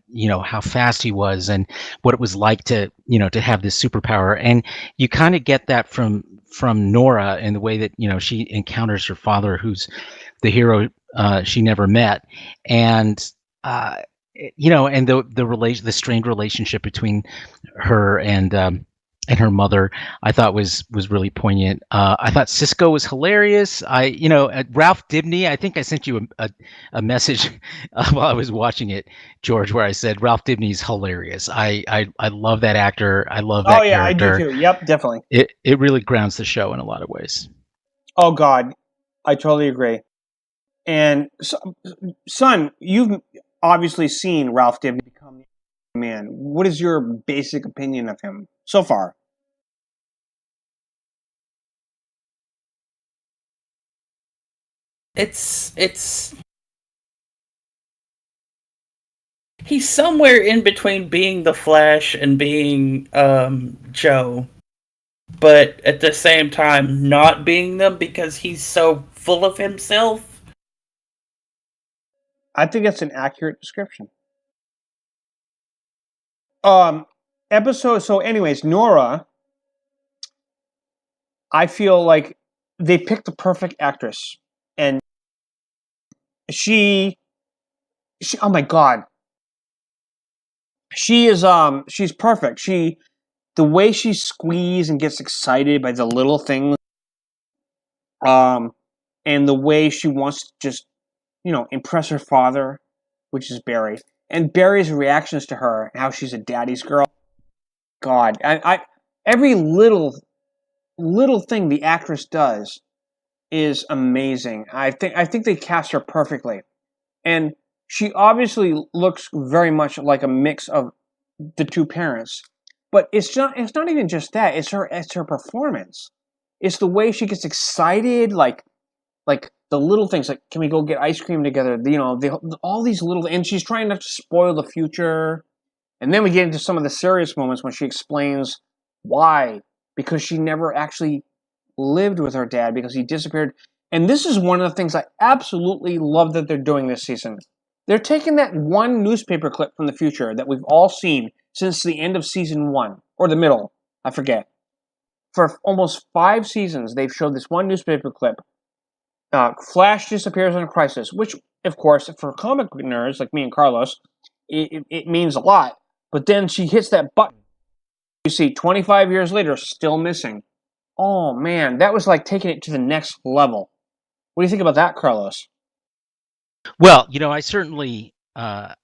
how fast he was and what it was like to to have this superpower. And you kind of get that from Nora in the way that she encounters her father, who's the hero she never met, and and the strained relationship between her and her mother, I thought was really poignant. I thought Cisco was hilarious. Ralph Dibny, I think I sent you a message while I was watching it, George, where I said Ralph Dibny's hilarious. I love that actor. I love that character. I do too. Yep, definitely. It really grounds the show in a lot of ways. Oh God, I totally agree. And Son, you've obviously seen Ralph Dibny become the man. What is your basic opinion of him so far? It's he's somewhere in between being the Flash and being Joe, but at the same time not being them because he's so full of himself. I think that's an accurate description. So anyways, Nora, I feel like they picked the perfect actress, and she oh my God, she's perfect. The way she squeezes and gets excited by the little things, and the way she wants to just impress her father, which is Barry, and Barry's reactions to her, and how she's a daddy's girl. God, I every little thing the actress does is amazing. I think they cast her perfectly, and she obviously looks very much like a mix of the two parents. But it's not even just that. It's her performance. It's the way she gets excited, like the little things, like, can we go get ice cream together? All these little, and she's trying not to spoil the future. And then we get into some of the serious moments when she explains why, because she never actually lived with her dad because he disappeared. And this is one of the things I absolutely love that they're doing this season. They're taking that one newspaper clip from the future that we've all seen since the end of season 1, or the middle, I forget. For almost 5 seasons, they've showed this one newspaper clip. Flash disappears in a crisis, which of course, for comic nerds like me and Carlos, it means a lot. But then she hits that button. You see, 25 years later, still missing. Oh, man, that was like taking it to the next level. What do you think about that, Carlos? Well, I certainly, I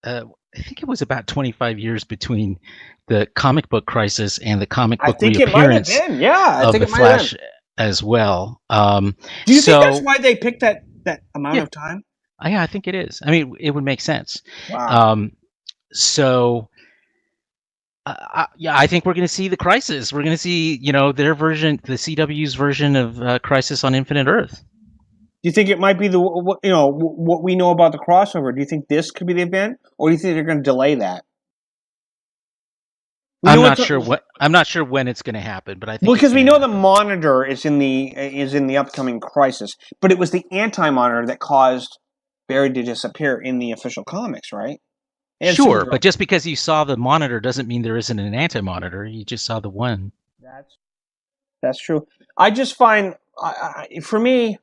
think it was about 25 years between the comic book crisis and the comic book reappearance of the Flash as well. Do you think that's why they picked that amount of time? Yeah, I think it is. I mean, it would make sense. Wow. I think we're going to see the Crisis. We're going to see, their version, the CW's version of Crisis on Infinite Earth. Do you think it might be what we know about the crossover? Do you think this could be the event, or do you think they're going to delay that? I'm not sure when it's going to happen, but I think because we know the Monitor is in the upcoming Crisis, but it was the Anti-Monitor that caused Barry to disappear in the official comics, right? And sure, but just because you saw the Monitor doesn't mean there isn't an Anti-Monitor. You just saw the one. That's true. I just find, for me,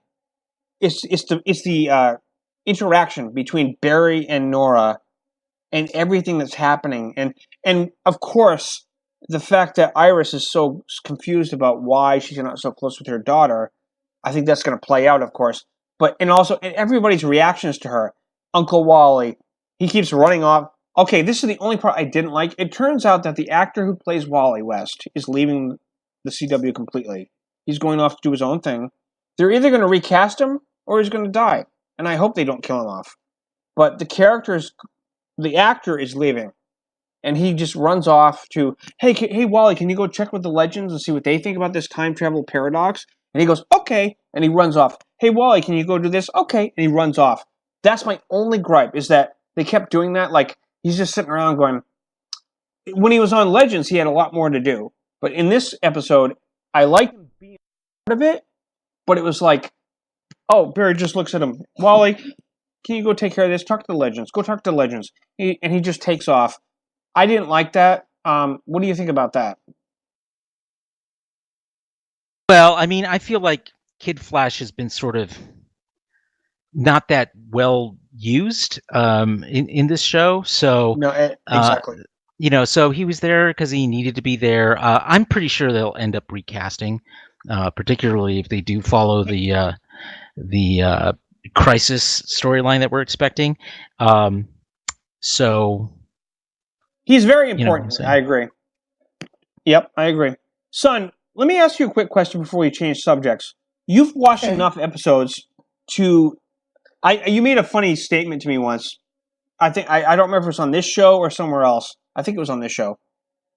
it's the interaction between Barry and Nora, and everything that's happening, and of course the fact that Iris is so confused about why she's not so close with her daughter. I think that's going to play out, of course. But and everybody's reactions to her. Uncle Wally, he keeps running off. Okay, this is the only part I didn't like. It turns out that the actor who plays Wally West is leaving the CW completely. He's going off to do his own thing. They're either going to recast him or he's going to die. And I hope they don't kill him off. But the actor is leaving. And he just runs off to, hey, Wally, can you go check with the Legends and see what they think about this time travel paradox? And he goes, okay. And he runs off. Hey, Wally, can you go do this? Okay. And he runs off. That's my only gripe, is that they kept doing that. Like, he's just sitting around going, when he was on Legends, he had a lot more to do. But in this episode, I liked him being part of it, but it was like, oh, Barry just looks at him. Wally, can you go take care of this? Talk to the Legends. Go talk to the Legends. And he just takes off. I didn't like that. What do you think about that? Well, I mean, I feel like Kid Flash has been sort of not that well used in this show. So no, exactly. So he was there because he needed to be there. I'm pretty sure they'll end up recasting, particularly if they do follow the Crisis storyline that we're expecting. So he's very important. I agree. Yep, I agree. Son, let me ask you a quick question before we change subjects. You've watched enough episodes to. You made a funny statement to me once. I think I don't remember if it was on this show or somewhere else. I think it was on this show.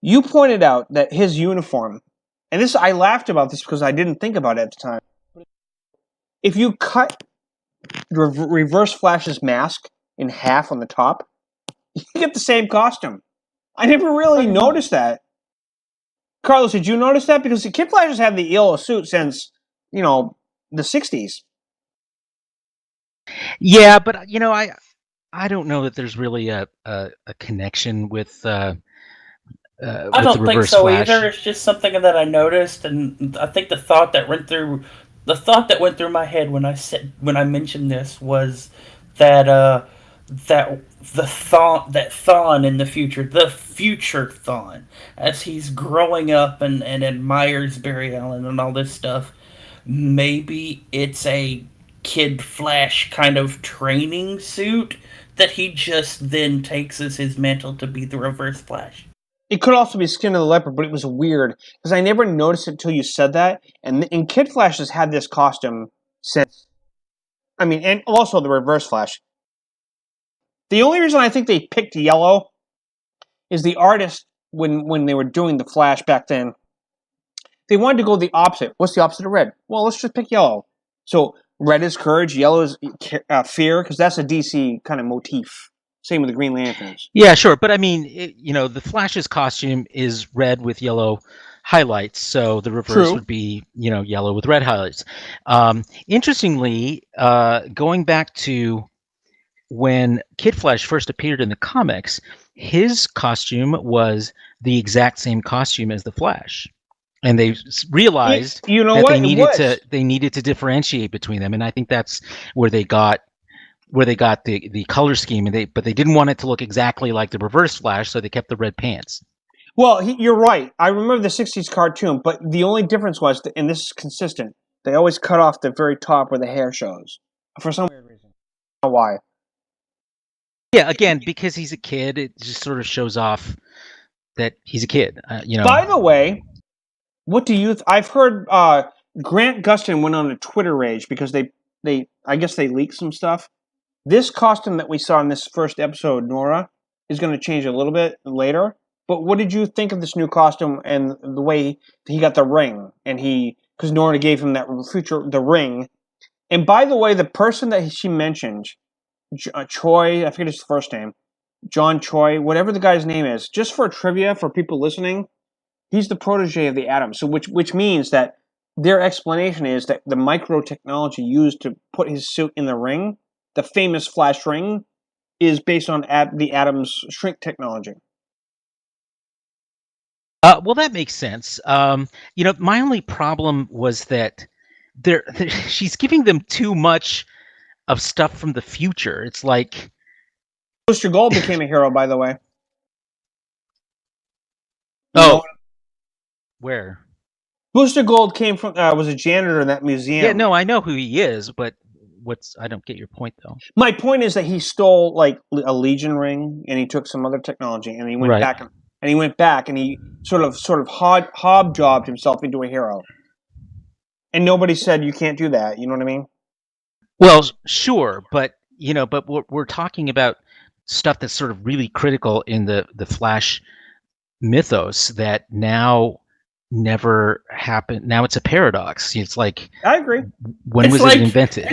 You pointed out that his uniform, and this I laughed about this because I didn't think about it at the time. If you cut Reverse Flash's mask in half on the top, you get the same costume. I never really noticed that. Carlos, did you notice that? Because the Kid Flash has had the yellow suit since, the 60s. Yeah, but I don't know that there's really a connection with I don't think so Flash. Either. It's just something that I noticed, and I think the thought that went through my head when I mentioned this was that that Thawne in the future, the future Thawne, as he's growing up and admires Barry Allen and all this stuff, maybe it's a Kid Flash kind of training suit that he just then takes as his mantle to be the Reverse Flash. It could also be Skin of the Leopard, but it was weird because I never noticed it until you said that. And Kid Flash has had this costume since. I mean, and also the Reverse Flash. The only reason I think they picked yellow is the artist, when they were doing the Flash back then, they wanted to go the opposite. What's the opposite of red? Well, let's just pick yellow. So red is courage, yellow is fear, because that's a DC kind of motif. Same with the Green Lanterns. Yeah, sure. But I mean, the Flash's costume is red with yellow highlights. So the reverse would be, yellow with red highlights. Interestingly, going back to when Kid Flash first appeared in the comics, his costume was the exact same costume as the Flash. And they realized that they needed to differentiate between them. And I think that's where they got where they got the color scheme, but they didn't want it to look exactly like the Reverse Flash, so they kept the red pants. Well, you're right. I remember the 60s cartoon, but the only difference was, and this is consistent, they always cut off the very top where the hair shows. For some weird reason. I don't know why. Yeah, again, because he's a kid, it just sort of shows off that he's a kid. By the way, what do you... I've heard Grant Gustin went on a Twitter rage because I guess they leaked some stuff. This costume that we saw in this first episode, Nora, is going to change a little bit later. But what did you think of this new costume and the way he got the ring? And because Nora gave him the ring. And by the way, the person that she mentioned, Choi, I forget his first name, John Choi, whatever the guy's name is, just for trivia for people listening, he's the protege of the Atom. So which means that their explanation is that the micro technology used to put his suit in the ring, the famous Flash ring, is based on the Atom's shrink technology. Well, that makes sense. My only problem was that she's giving them too much of stuff from the future. It's like Booster Gold became a hero, by the way. Where? Booster Gold came from was a janitor in that museum. Yeah, no, I know who he is, but I don't get your point though. My point is that he stole like a Legion ring, and he took some other technology, and he went back. And he went back, and he sort of hobjobbed himself into a hero. And nobody said you can't do that. You know what I mean? Well, sure, but we're talking about stuff that's sort of really critical in the Flash mythos that now never happened. Now it's a paradox. It's like, I agree. When was it invented?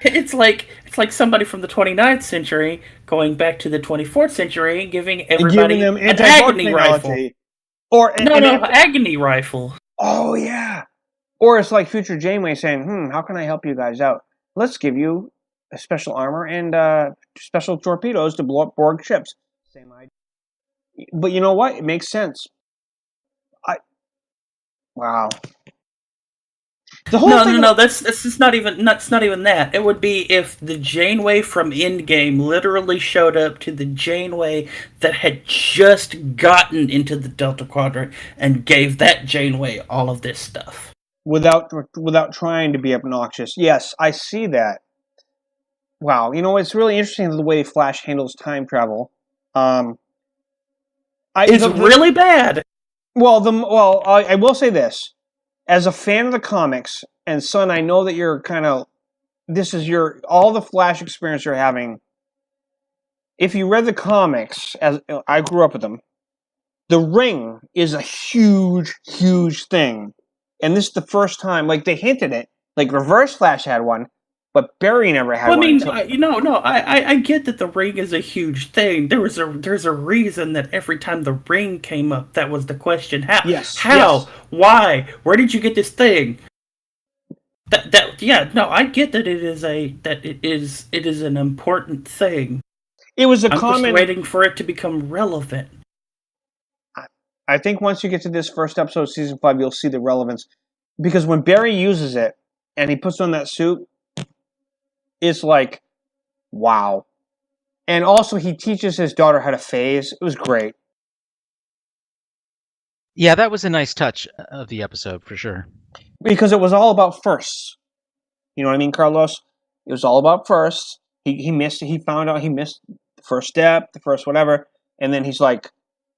It's like somebody from the 29th century going back to the 24th century and giving everybody them an agony rifle. Agony rifle. Oh yeah. Or it's like Future Janeway saying, how can I help you guys out? Let's give you a special armor and special torpedoes to blow up Borg ships. Same idea. But you know what? It makes sense. Wow. The whole thing. No. That's just not even that. It would be if the Janeway from Endgame literally showed up to the Janeway that had just gotten into the Delta Quadrant and gave that Janeway all of this stuff without trying to be obnoxious. Yes, I see that. Wow, it's really interesting the way Flash handles time travel. It's really bad. I will say this. As a fan of the comics, and son, I know that you're all the Flash experience you're having. If you read the comics, as I grew up with them, the ring is a huge, huge thing. And this is the first time, like they hinted it, like Reverse Flash had one, but Barry never had one. I get that the ring is a huge thing. There's a reason that every time the ring came up, that was the question. How? Yes. How? Yes. Why? Where did you get this thing? I get that it is an important thing. It was I'm just waiting for it to become relevant. I think once you get to this first episode of season 5, you'll see the relevance. Because when Barry uses it and he puts on that suit, it's like, wow. And also, he teaches his daughter how to phase. It was great. Yeah, that was a nice touch of the episode, for sure. Because it was all about firsts. You know what I mean, Carlos? It was all about firsts. He found out he missed the first step, the first whatever. And then he's like,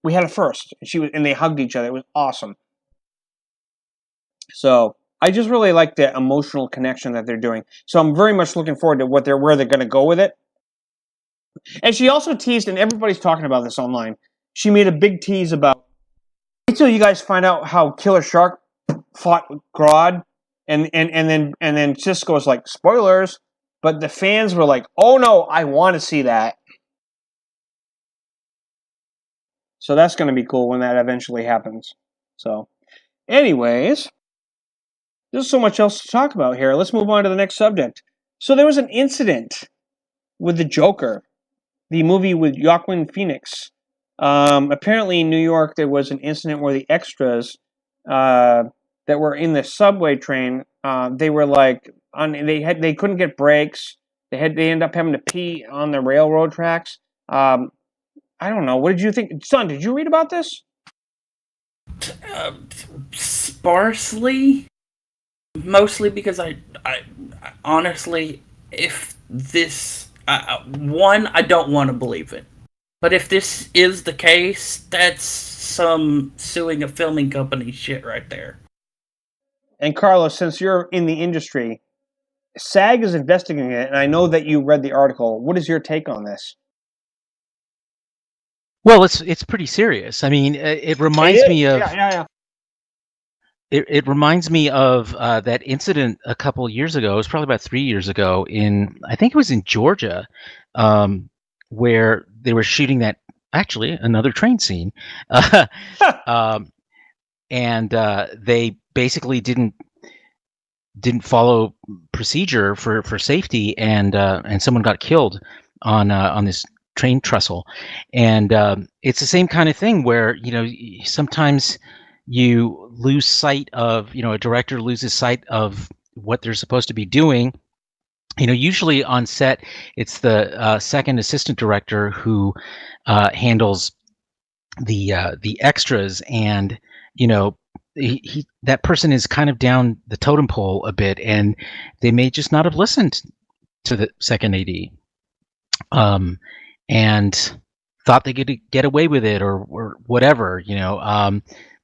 we had a first. And they hugged each other. It was awesome. So I just really like the emotional connection that they're doing. So I'm very much looking forward to where they're going to go with it. And she also teased, and everybody's talking about this online, she made a big tease about, wait till you guys find out how Killer Shark fought Grodd, and then Cisco's like, spoilers, but the fans were like, oh no, I want to see that. So that's going to be cool when that eventually happens. So, anyways, there's so much else to talk about here. Let's move on to the next subject. So there was an incident with the Joker, the movie with Joaquin Phoenix. Apparently in New York there was an incident where the extras that were in the subway train, they were like they couldn't get breaks, They end up having to pee on the railroad tracks. I don't know. What did you think, son? Did you read about this? Sparsely, mostly because I honestly, if this one, I don't want to believe it. But if this is the case, that's some suing a filming company shit right there. And Carlos, since you're in the industry, SAG is investigating it, and I know that you read the article. What is your take on this? Well, it's pretty serious. I mean, it reminds me of It reminds me of that incident a couple years ago. It was probably about 3 years ago I think it was in Georgia, where they were shooting actually another train scene, and they basically didn't follow procedure for safety, and someone got killed on this train trestle, and it's the same kind of thing where sometimes you lose sight of, a director loses sight of what they're supposed to be doing. Usually on set, it's the second assistant director who handles the extras, and that person is kind of down the totem pole a bit, and they may just not have listened to the second AD, and thought they could get away with it or whatever,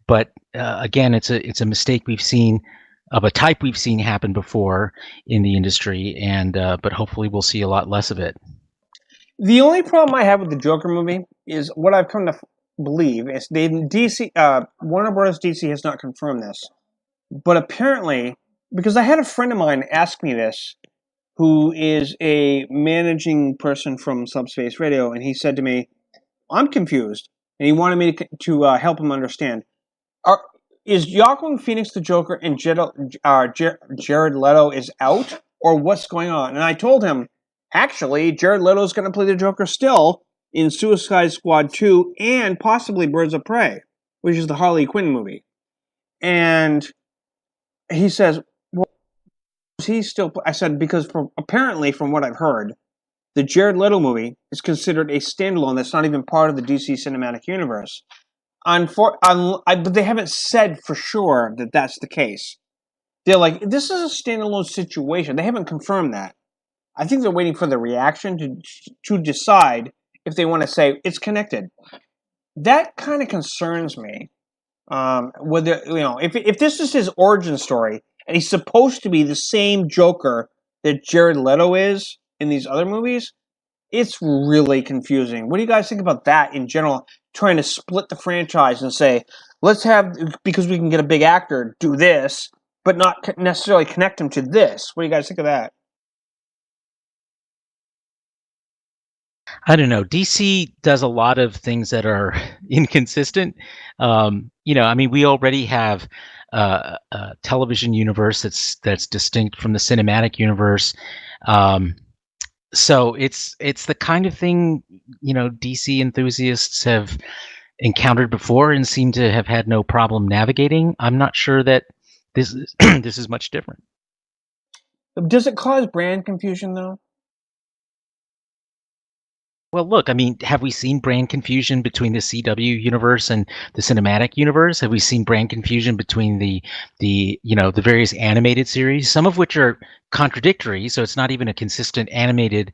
But again, it's a mistake we've seen of a type we've seen happen before in the industry, and but hopefully we'll see a lot less of it. The only problem I have with the Joker movie is what I've come to believe is Warner Bros. DC has not confirmed this, but apparently, because I had a friend of mine ask me this, who is a managing person from Subspace Radio, and he said to me, "I'm confused," and he wanted me to help him understand. Is Joaquin Phoenix the Joker and Jared Leto is out, or what's going on? And I told him, actually, Jared Leto is going to play the Joker still in Suicide Squad 2 and possibly Birds of Prey, which is the Harley Quinn movie. And he says, well, is he still... I said, because apparently, from what I've heard, the Jared Leto movie is considered a standalone that's not even part of the DC Cinematic Universe. But they haven't said for sure that that's the case. They're like, this is a standalone situation. They haven't confirmed that. I think they're waiting for the reaction to decide if they want to say it's connected. That kind of concerns me. Whether if this is his origin story and he's supposed to be the same Joker that Jared Leto is in these other movies, it's really confusing. What do you guys think about that in general? Trying to split the franchise and say, let's have, because we can get a big actor, do this, but not necessarily connect him to this. What do you guys think of that? I don't know. DC does a lot of things that are inconsistent. We already have a television universe that's distinct from the cinematic universe. So it's the kind of thing, DC enthusiasts have encountered before and seem to have had no problem navigating. I'm not sure that this is this is much different. Does it cause brand confusion, though? Well, look, have we seen brand confusion between the CW universe and the cinematic universe? Have we seen brand confusion between the various animated series, some of which are contradictory, so it's not even a consistent animated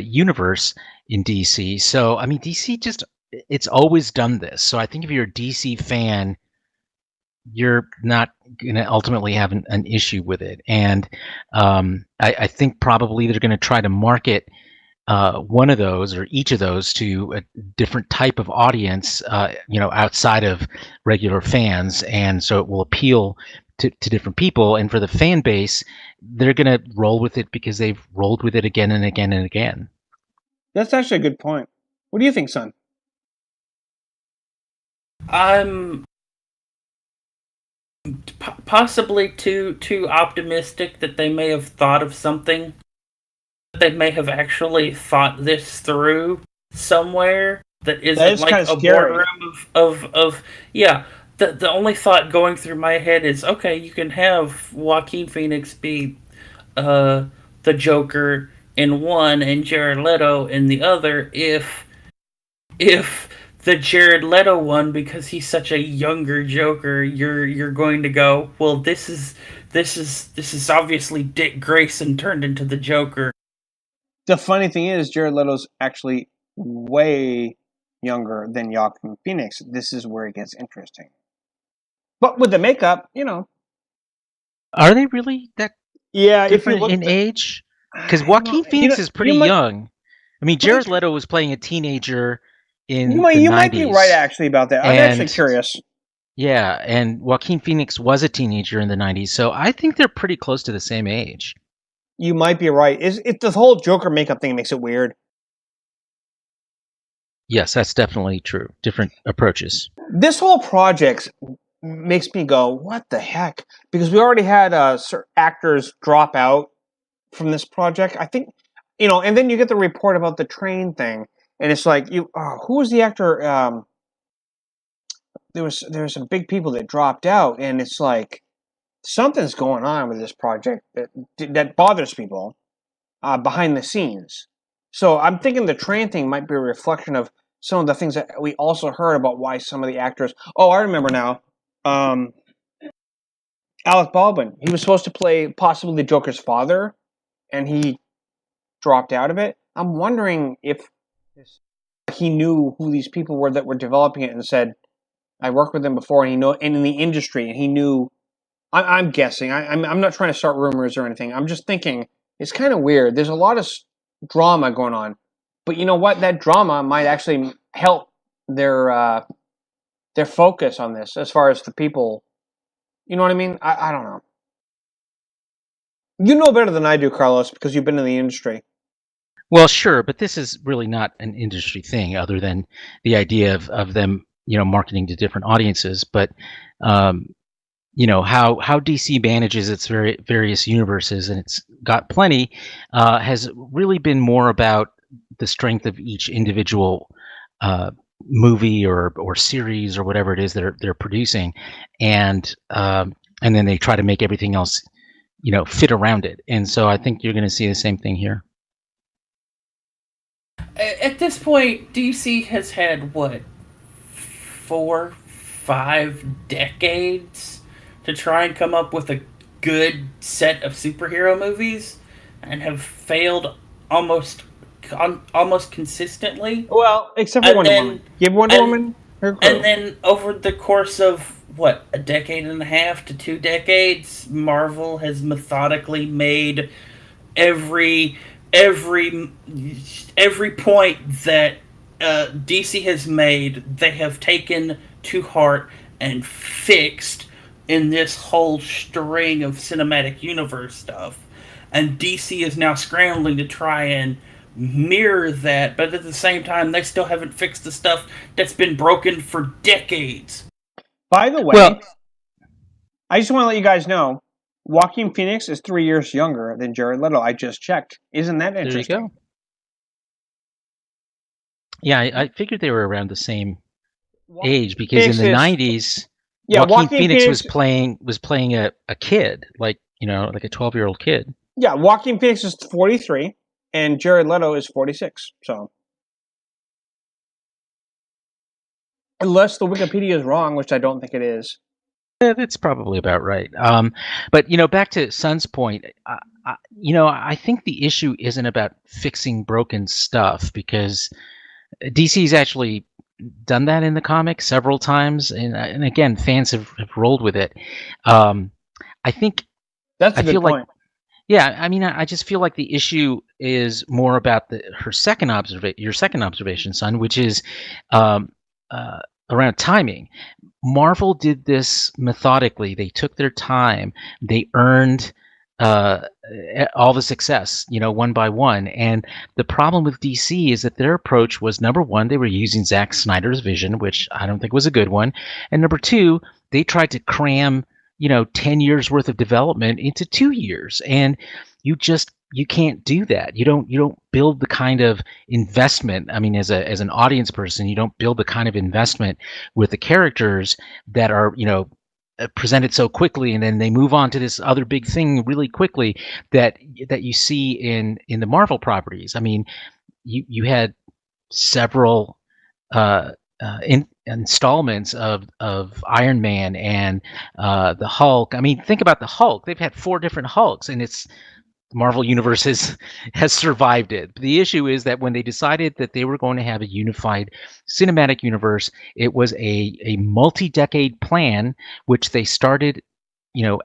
universe in DC. So, DC it's always done this. So I think if you're a DC fan, you're not going to ultimately have an issue with it. And I think probably they're going to try to market one of those or each of those to a different type of audience, outside of regular fans, and so it will appeal to different people. And for the fan base, they're going to roll with it because they've rolled with it again and again and again. That's actually a good point. What do you think, son? I'm possibly too optimistic that they may have thought of something. They may have actually thought this through somewhere that isn't like a boardroom of The only thought going through my head is, okay, you can have Joaquin Phoenix be the Joker in one and Jared Leto in the other if the Jared Leto one, because he's such a younger Joker, you're going to go, well, this is obviously Dick Grayson turned into the Joker. The funny thing is, Jared Leto's actually way younger than Joaquin Phoenix. This is where it gets interesting. But with the makeup, Are they really that yeah, different in age? Because Joaquin Phoenix is pretty young. I mean, Jared Leto was playing a teenager in the 90s. You might be right, actually, about that. I'm actually curious. Yeah, and Joaquin Phoenix was a teenager in the 90s, so I think they're pretty close to the same age. You might be right. It's the whole Joker makeup thing makes it weird. Yes, that's definitely true. Different approaches. This whole project makes me go, what the heck? Because we already had actors drop out from this project. I think, and then you get the report about the train thing, and it's like, who was the actor? There was some big people that dropped out, and it's like something's going on with this project that bothers people behind the scenes. So I'm thinking the train thing might be a reflection of some of the things that we also heard about why some of the actors. Oh, I remember now. Alec Baldwin. He was supposed to play possibly the Joker's father, and he dropped out of it. I'm wondering if he knew who these people were that were developing it and said, I worked with them before, and and in the industry, and he knew. I'm guessing. I'm not trying to start rumors or anything. I'm just thinking it's kind of weird. There's a lot of drama going on, but you know what? That drama might actually help their focus on this as far as the people. You know what I mean? I don't know. You know better than I do, Carlos, because you've been in the industry. Well, sure, but this is really not an industry thing, other than the idea of them, marketing to different audiences. But how DC manages its various universes, and it's got plenty, has really been more about the strength of each individual movie or series or whatever it is that they're producing, and then they try to make everything else, fit around it. And so I think you're going to see the same thing here. At this point, DC has had, 4-5 decades to try and come up with a good set of superhero movies, and have failed almost consistently. Well, except for Wonder Woman. Give Wonder Woman her crew. And then over the course of, a decade and a half to 2 decades, Marvel has methodically made every point that DC has made, they have taken to heart and fixed in this whole string of cinematic universe stuff. And DC is now scrambling to try and mirror that, but at the same time, they still haven't fixed the stuff that's been broken for decades. By the way, I just want to let you guys know, Joaquin Phoenix is 3 years younger than Jared Leto. I just checked. Isn't that interesting? There you go. Yeah, I figured they were around the same age, because in the 90s, Joaquin Phoenix was playing a kid, like a 12-year-old kid. Yeah, Joaquin Phoenix is 43, and Jared Leto is 46. So, unless the Wikipedia is wrong, which I don't think it is. Yeah, that's probably about right. But back to Sun's point, I think the issue isn't about fixing broken stuff, because DC's actually done that in the comics several times, and again, fans have rolled with it. I think that's a good point. I just feel like the issue is more about your second observation, Son, which is around timing. Marvel did this methodically. They took their time. They earned all the success, one by one. And the problem with DC is that their approach was, number one, they were using Zack Snyder's vision, which I don't think was a good one. And number two, they tried to cram, 10 years worth of development into 2 years. And you can't do that. You don't build the kind of investment. I mean, as an audience person, you don't build the kind of investment with the characters that are, presented so quickly, and then they move on to this other big thing really quickly that you see in the Marvel properties. I mean, you had several installments of Iron Man and the Hulk. I mean, think about the Hulk. They've had 4 different Hulks, and it's Marvel Universe has survived it. The issue is that when they decided that they were going to have a unified cinematic universe, it was a multi-decade plan which they started,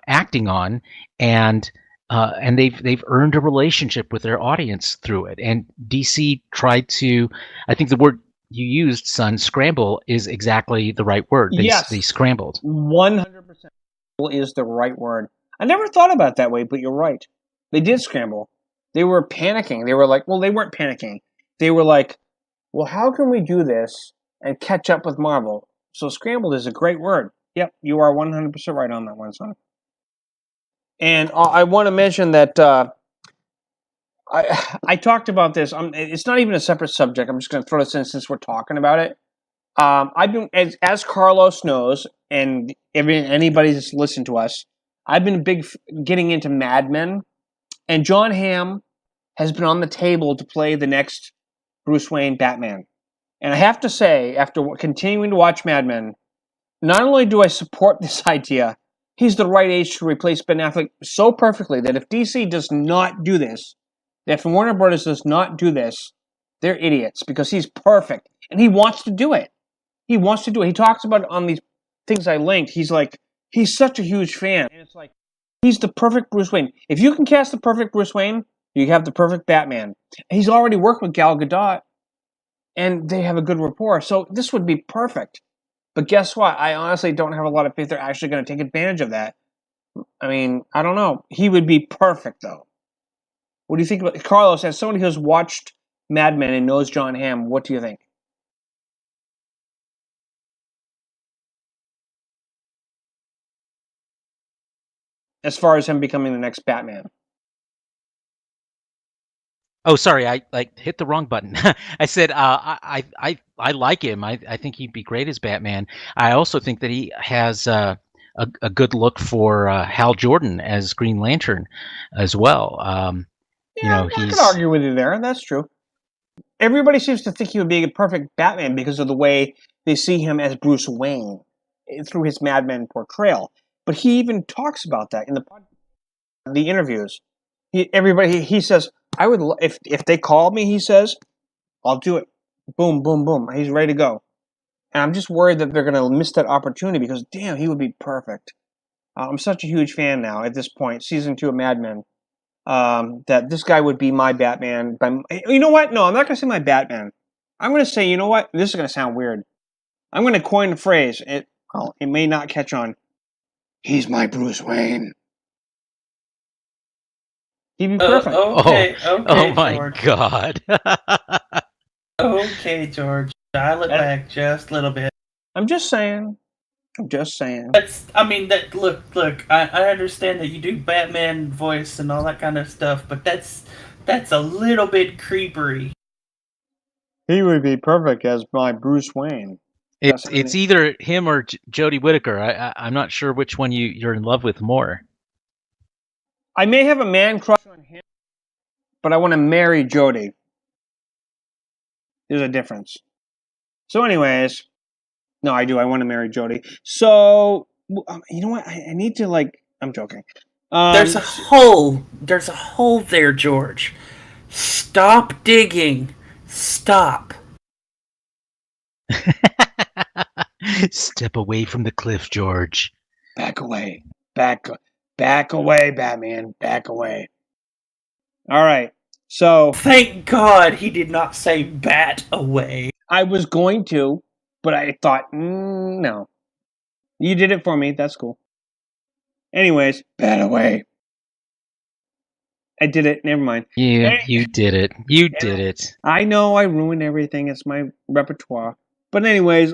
acting on, and they've earned a relationship with their audience through it. And DC tried to, I think the word you used, son, scramble, is exactly the right word. They scrambled. 100% is the right word. I never thought about it that way, but you're right. They did scramble. They were panicking. They were like, well, they weren't panicking. They were like, well, how can we do this and catch up with Marvel? So scrambled is a great word. Yep, you are 100% right on that one, son. And I want to mention that I talked about this. It's not even a separate subject. I'm just going to throw this in since we're talking about it. I've been, as Carlos knows, and anybody that's listened to us, I've been getting into Mad Men. And John Hamm has been on the table to play the next Bruce Wayne Batman. And I have to say, after continuing to watch Mad Men, not only do I support this idea, he's the right age to replace Ben Affleck so perfectly that if DC does not do this, if Warner Brothers does not do this, they're idiots because he's perfect. And he wants to do it. He wants to do it. He talks about it on these things I linked. He's like, he's such a huge fan. And it's like, he's the perfect Bruce Wayne. If you can cast the perfect Bruce Wayne, you have the perfect Batman. He's already worked with Gal Gadot, and they have a good rapport. So this would be perfect. But guess what? I honestly don't have a lot of faith they're actually going to take advantage of that. I mean, I don't know. He would be perfect, though. What do you think about Carlos? As somebody who's watched Mad Men and knows John Hamm, what do you think? As far as him becoming the next Batman. Oh, sorry, I hit the wrong button. I said I like him. I think he'd be great as Batman. I also think that he has a good look for Hal Jordan as Green Lantern as well. I could argue with you there. That's true. Everybody seems to think he would be a perfect Batman because of the way they see him as Bruce Wayne through his Mad Men portrayal. But he even talks about that in the interviews. He says, I would if they called me, he says, I'll do it. Boom, boom, boom. He's ready to go. And I'm just worried that they're going to miss that opportunity because, damn, he would be perfect. I'm such a huge fan now at this point, season 2 of Mad Men, that this guy would be my Batman. You know what? No, I'm not going to say my Batman. I'm going to say, you know what? This is going to sound weird. I'm going to coin the phrase. It may not catch on. He's my Bruce Wayne. He'd be perfect. Okay, oh my George. God. Okay, George. Dial it back just a little bit. I'm just saying. Look. I understand that you do Batman voice and all that kind of stuff, but that's a little bit creepery. He would be perfect as my Bruce Wayne. It's either him or Jodie Whittaker. I'm not sure which one you're in love with more. I may have a man crush on him, but I want to marry Jodie. There's a difference. So anyways, no, I do. I want to marry Jodie. So, you know what? I need to, I'm joking. There's a hole. There's a hole there, George. Stop digging. Stop. Step away from the cliff, George. Back away. Back away, Batman. Back away. All right. So... Thank God he did not say bat away. I was going to, but I thought, no. You did it for me. That's cool. Anyways, bat away. I did it. Never mind. Yeah, you did it. You did it. I know I ruined everything. It's my repertoire. But anyways,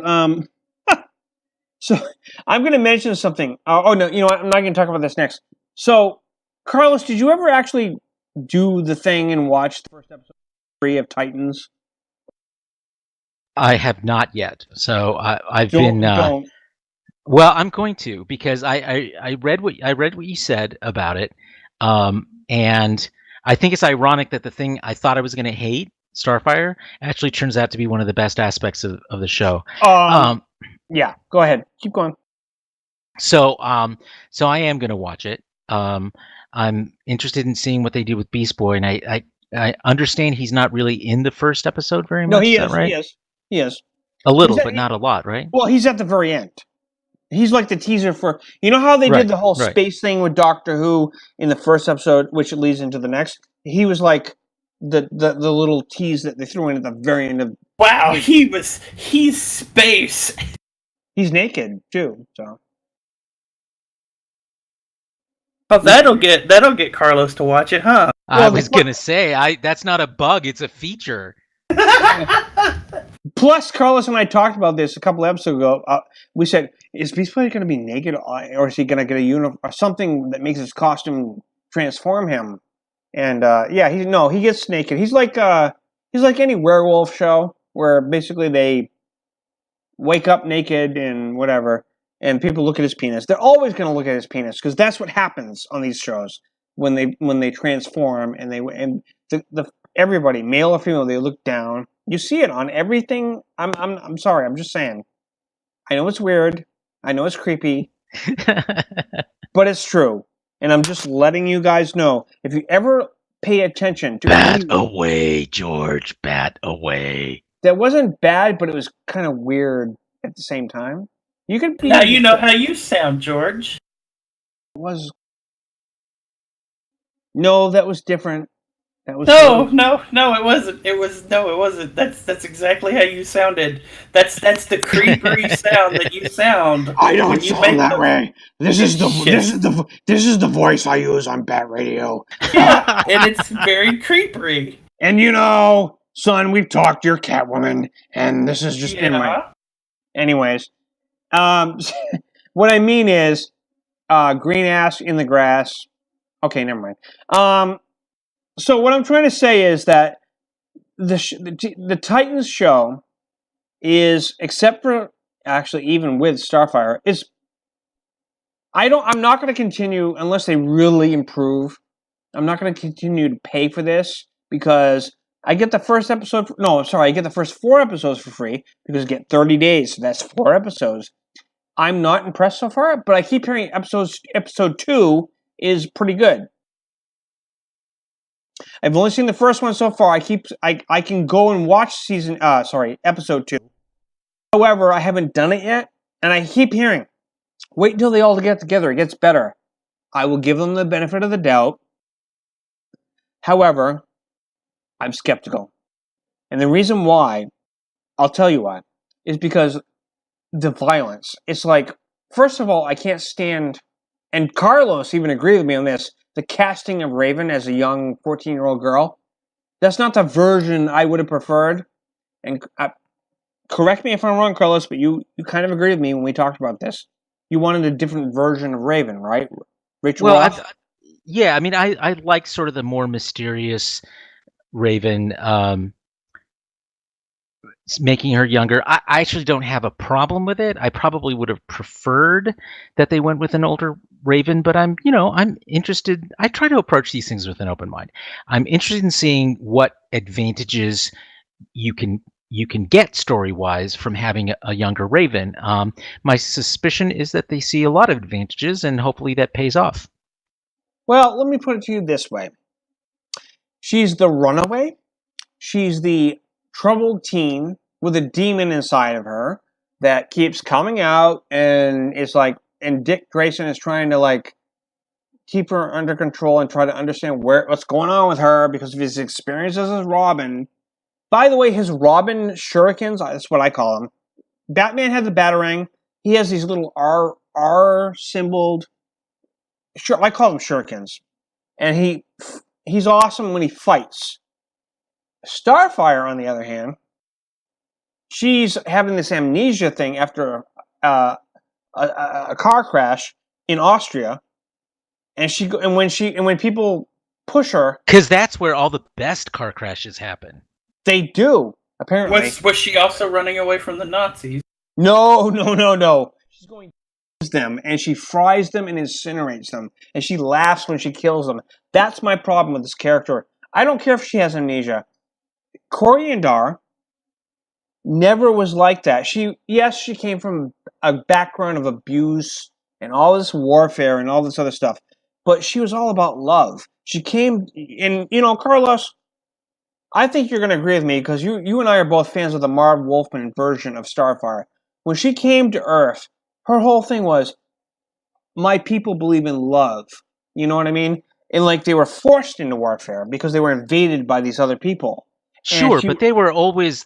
so I'm going to mention something. Oh, no, you know what? I'm not going to talk about this next. So, Carlos, did you ever actually do the thing and watch the first episode 3 of Titans? I have not yet. So I've Don't. Well, I'm going to because I read what you said about it, and I think it's ironic that the thing I thought I was going to hate, Starfire, actually turns out to be one of the best aspects of the show. Yeah, go ahead. Keep going. So I am going to watch it. I'm interested in seeing what they do with Beast Boy, and I understand he's not really in the first episode very No, much. he Is is. that right? He is. A little, He's but not a lot, right? Well, he's at the very end. He's like the teaser for. You know how they did the whole space thing with Doctor Who in the first episode, which leads into the next. He was like the little tease that they threw in at the very end of. Wow, he's space. He's naked too, so. Oh, that'll get Carlos to watch it, huh? I was gonna say, that's not a bug; it's a feature. Plus, Carlos and I talked about this a couple episodes ago. We said, is Beast Boy going to be naked, or is he going to get a uniform or something that makes his costume transform him? And he gets naked. He's like any werewolf show where basically they wake up naked and whatever, and people look at his penis. They're always going to look at his penis because that's what happens on these shows when they transform and the everybody, male or female, they look down. You see it on everything. I'm sorry. I'm just saying. I know it's weird. I know it's creepy, but it's true. And I'm just letting you guys know. If you ever pay attention to bat away, George. Bat away. That wasn't bad, but it was kind of weird at the same time. You could be. Now you know how you sound, George. No, that was different. That was no, it wasn't. It wasn't. That's exactly how you sounded. That's the creepery sound that you sound. I don't sound that way. This is the voice I use on Bat Radio. Yeah, and it's very creepery. And son, we've talked to your Catwoman, and this is just Anyways, what I mean is, green ass in the grass. Okay, never mind. So what I'm trying to say is that the Titans show is, except for actually even with Starfire, I'm not going to continue unless they really improve. I'm not going to continue to pay for this because I get the first episode. I get the first 4 episodes for free because I get 30 days. So that's 4 episodes. I'm not impressed so far, but I keep hearing episode 2 is pretty good. I've only seen the first one so far. I can go and watch episode 2. However, I haven't done it yet, and I keep hearing, wait until they all get together. It gets better. I will give them the benefit of the doubt. However, I'm skeptical. And the reason why, I'll tell you why, is because the violence. It's like, first of all, I can't stand, and Carlos even agreed with me on this, the casting of Raven as a young 14-year-old girl. That's not the version I would have preferred. And correct me if I'm wrong, Carlos, but you kind of agreed with me when we talked about this. You wanted a different version of Raven, right? Rachel Ross? Yeah, I mean, I like sort of the more mysterious Raven, making her younger. I actually don't have a problem with it. I probably would have preferred that they went with an older Raven, but I'm interested. I try to approach these things with an open mind. I'm interested in seeing what advantages you can get story-wise from having a younger Raven. My suspicion is that they see a lot of advantages, and hopefully that pays off. Well, let me put it to you this way. She's the runaway. She's the troubled teen with a demon inside of her that keeps coming out, and it's like, and Dick Grayson is trying to like keep her under control and try to understand what's going on with her because of his experiences as Robin. By the way, his Robin shurikens, that's what I call them. Batman has the Batarang. He has these little R symboled, I call them shurikens. And he's awesome when he fights. Starfire, on the other hand, she's having this amnesia thing after a car crash in Austria, and when people push her, because that's where all the best car crashes happen. They do, apparently. Was she also running away from the Nazis? No. She's going them, and she fries them and incinerates them, and she laughs when she kills them. That's my problem with this character. I don't care if she has amnesia. Coriandar never was like that. She came from a background of abuse and all this warfare and all this other stuff, but she was all about love. She came, and Carlos, I think you're going to agree with me because you and I are both fans of the Marv Wolfman version of Starfire. When she came to Earth, her whole thing was, my people believe in love. You know what I mean? And like they were forced into warfare because they were invaded by these other people. Sure, but they were always,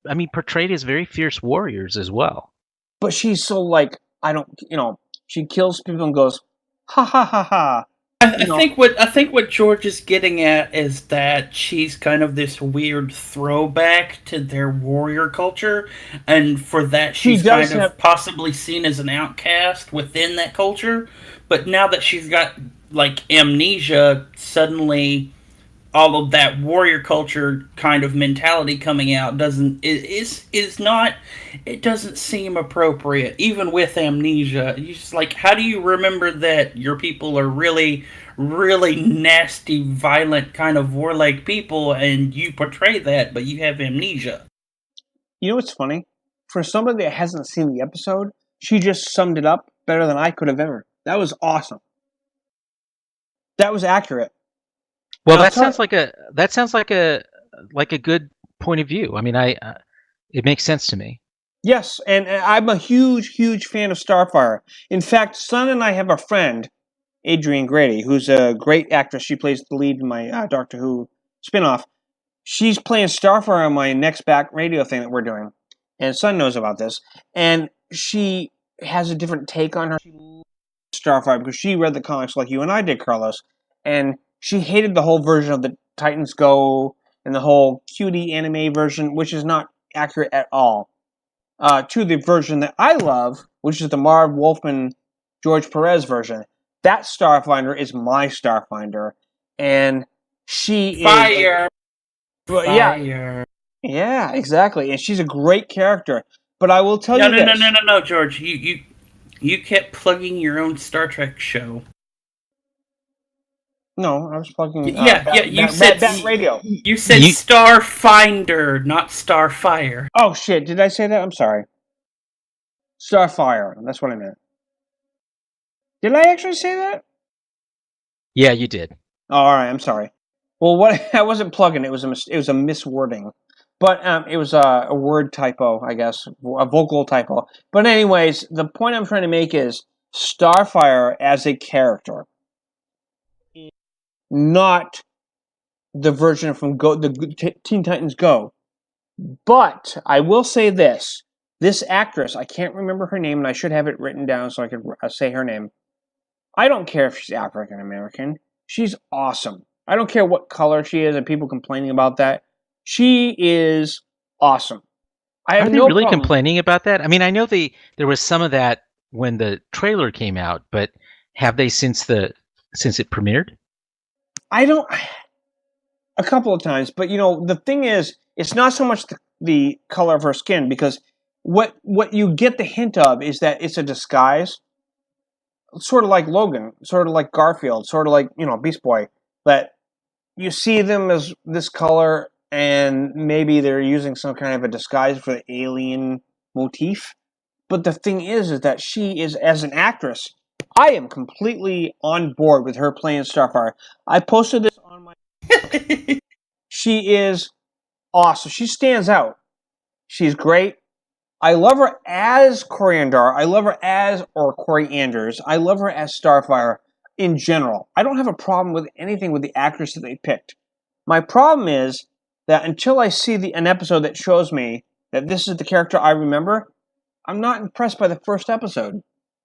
I mean, portrayed as very fierce warriors as well. But she's so like, she kills people and goes, ha ha ha ha. I think what George is getting at is that she's kind of this weird throwback to their warrior culture, and for that she's kind of possibly seen as an outcast within that culture. But now that she's got like amnesia, suddenly all of that warrior culture kind of mentality coming out doesn't seem appropriate, even with amnesia. You just like, how do you remember that your people are really, really nasty, violent, kind of warlike people, and you portray that, but you have amnesia? You know what's funny? For somebody that hasn't seen the episode, she just summed it up better than I could have ever. That was awesome. That was accurate. Well, that sounds like a good point of view. I mean, it makes sense to me. Yes, and I'm a huge, huge fan of Starfire. In fact, Son and I have a friend, Adrienne Grady, who's a great actress. She plays the lead in my Doctor Who spinoff. She's playing Starfire on my next back radio thing that we're doing, and Son knows about this. And she has a different take on her Starfire because she read the comics like you and I did, Carlos, and she hated the whole version of the Titans Go and the whole cutie anime version, which is not accurate at all, to the version that I love, which is the Marv Wolfman, George Perez version. That Starfinder is my Starfinder, and she Fire! Well, Fire! Yeah, exactly, and she's a great character. But I will tell you this. No, George. You kept plugging your own Star Trek show. No, I was plugging. You said that radio. You said Starfinder, not Starfire. Oh shit! Did I say that? I'm sorry. Starfire. That's what I meant. Did I actually say that? Yeah, you did. Oh, all right. I'm sorry. Well, I wasn't plugging. It was a miswording, but it was a word typo, I guess, a vocal typo. But anyways, the point I'm trying to make is Starfire as a character. Not the version from the Teen Titans Go. But I will say this. This actress, I can't remember her name, and I should have it written down so I could say her name. I don't care if she's African American. She's awesome. I don't care what color she is and people complaining about that. She is awesome. Are they really complaining about that? I mean, I know there was some of that when the trailer came out, but have they since it premiered? A couple of times, but the thing is, it's not so much the color of her skin, because what you get the hint of is that it's a disguise, sort of like Logan, sort of like Garfield, sort of like Beast Boy, that you see them as this color, and maybe they're using some kind of a disguise for the alien motif. But the thing is that she is, as an actress, I am completely on board with her playing Starfire. I posted this on my... She is awesome. She stands out. She's great. I love her as Coriandar. I love her as, or Corey Anders. I love her as Starfire in general. I don't have a problem with anything with the actress that they picked. My problem is that until I see an episode that shows me that this is the character I remember, I'm not impressed by the first episode.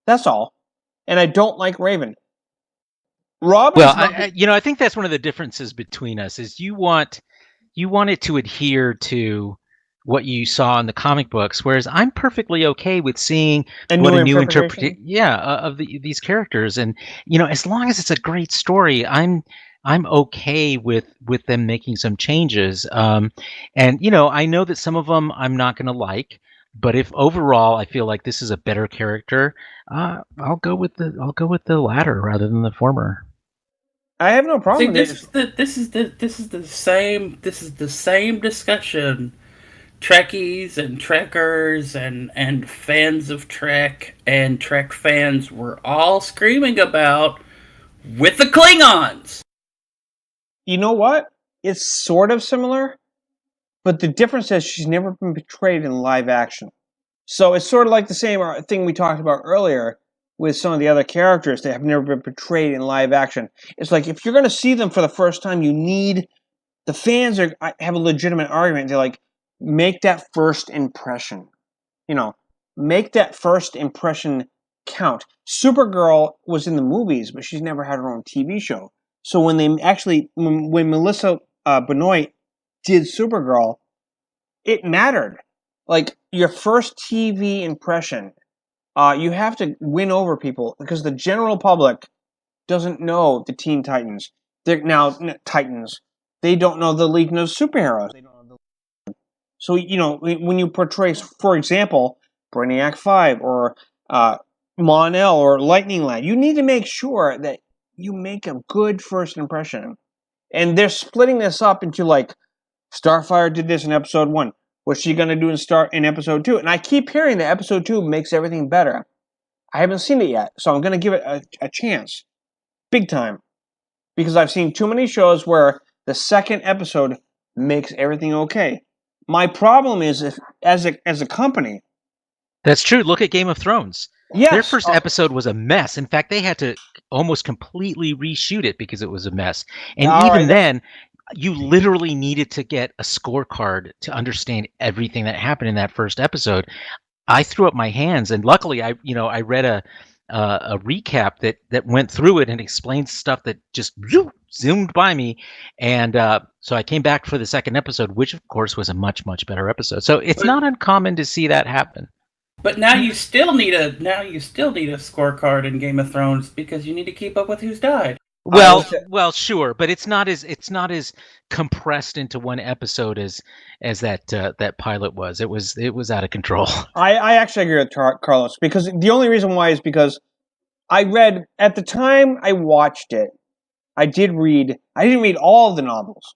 That's all. And I don't like Raven. Rob? Well, I think that's one of the differences between us is you want it to adhere to what you saw in the comic books, whereas I'm perfectly okay with seeing a new interpretation of these characters. And as long as it's a great story, I'm okay with them making some changes. And I know that some of them I'm not going to like. But if overall I feel like this is a better character, I'll go with the latter rather than the former. I have no See, problem with it. this is the same discussion Trekkies and Trekkers and fans of Trek and Trek fans were all screaming about with the Klingons. You know what? It's sort of similar, but the difference is she's never been portrayed in live action. So it's sort of like the same thing we talked about earlier with some of the other characters that have never been portrayed in live action. It's like if you're going to see them for the first time, you need the fans have a legitimate argument. They're like, make that first impression. Make that first impression count. Supergirl was in the movies, but she's never had her own TV show. So when when Melissa Benoist did Supergirl, it mattered. Like your first TV impression, you have to win over people because the general public doesn't know the Teen Titans. They're now Titans. They don't know the Legion of Superheroes. So when you portray, for example, Brainiac 5 or Mon-El or Lightning Lad, you need to make sure that you make a good first impression. And they're splitting this up into like, Starfire did this in episode 1. What's she going to do in episode 2? And I keep hearing that episode 2 makes everything better. I haven't seen it yet, so I'm going to give it a chance. Big time. Because I've seen too many shows where the second episode makes everything okay. My problem is, if as a company... That's true. Look at Game of Thrones. Yes. Their first episode was a mess. In fact, they had to almost completely reshoot it because it was a mess. And even then, you literally needed to get a scorecard to understand everything that happened in that first episode. I threw up my hands, and luckily, I read a recap that went through it and explained stuff that just zoomed by me, and so I came back for the second episode, which of course was a much, much better episode. So it's not uncommon to see that happen. But now you still need a scorecard in Game of Thrones because you need to keep up with who's died. Well, sure, but it's not as compressed into one episode as that pilot was. It was out of control. I actually agree with Carlos, because the only reason why is because I read at the time I watched it. I didn't read all of the novels.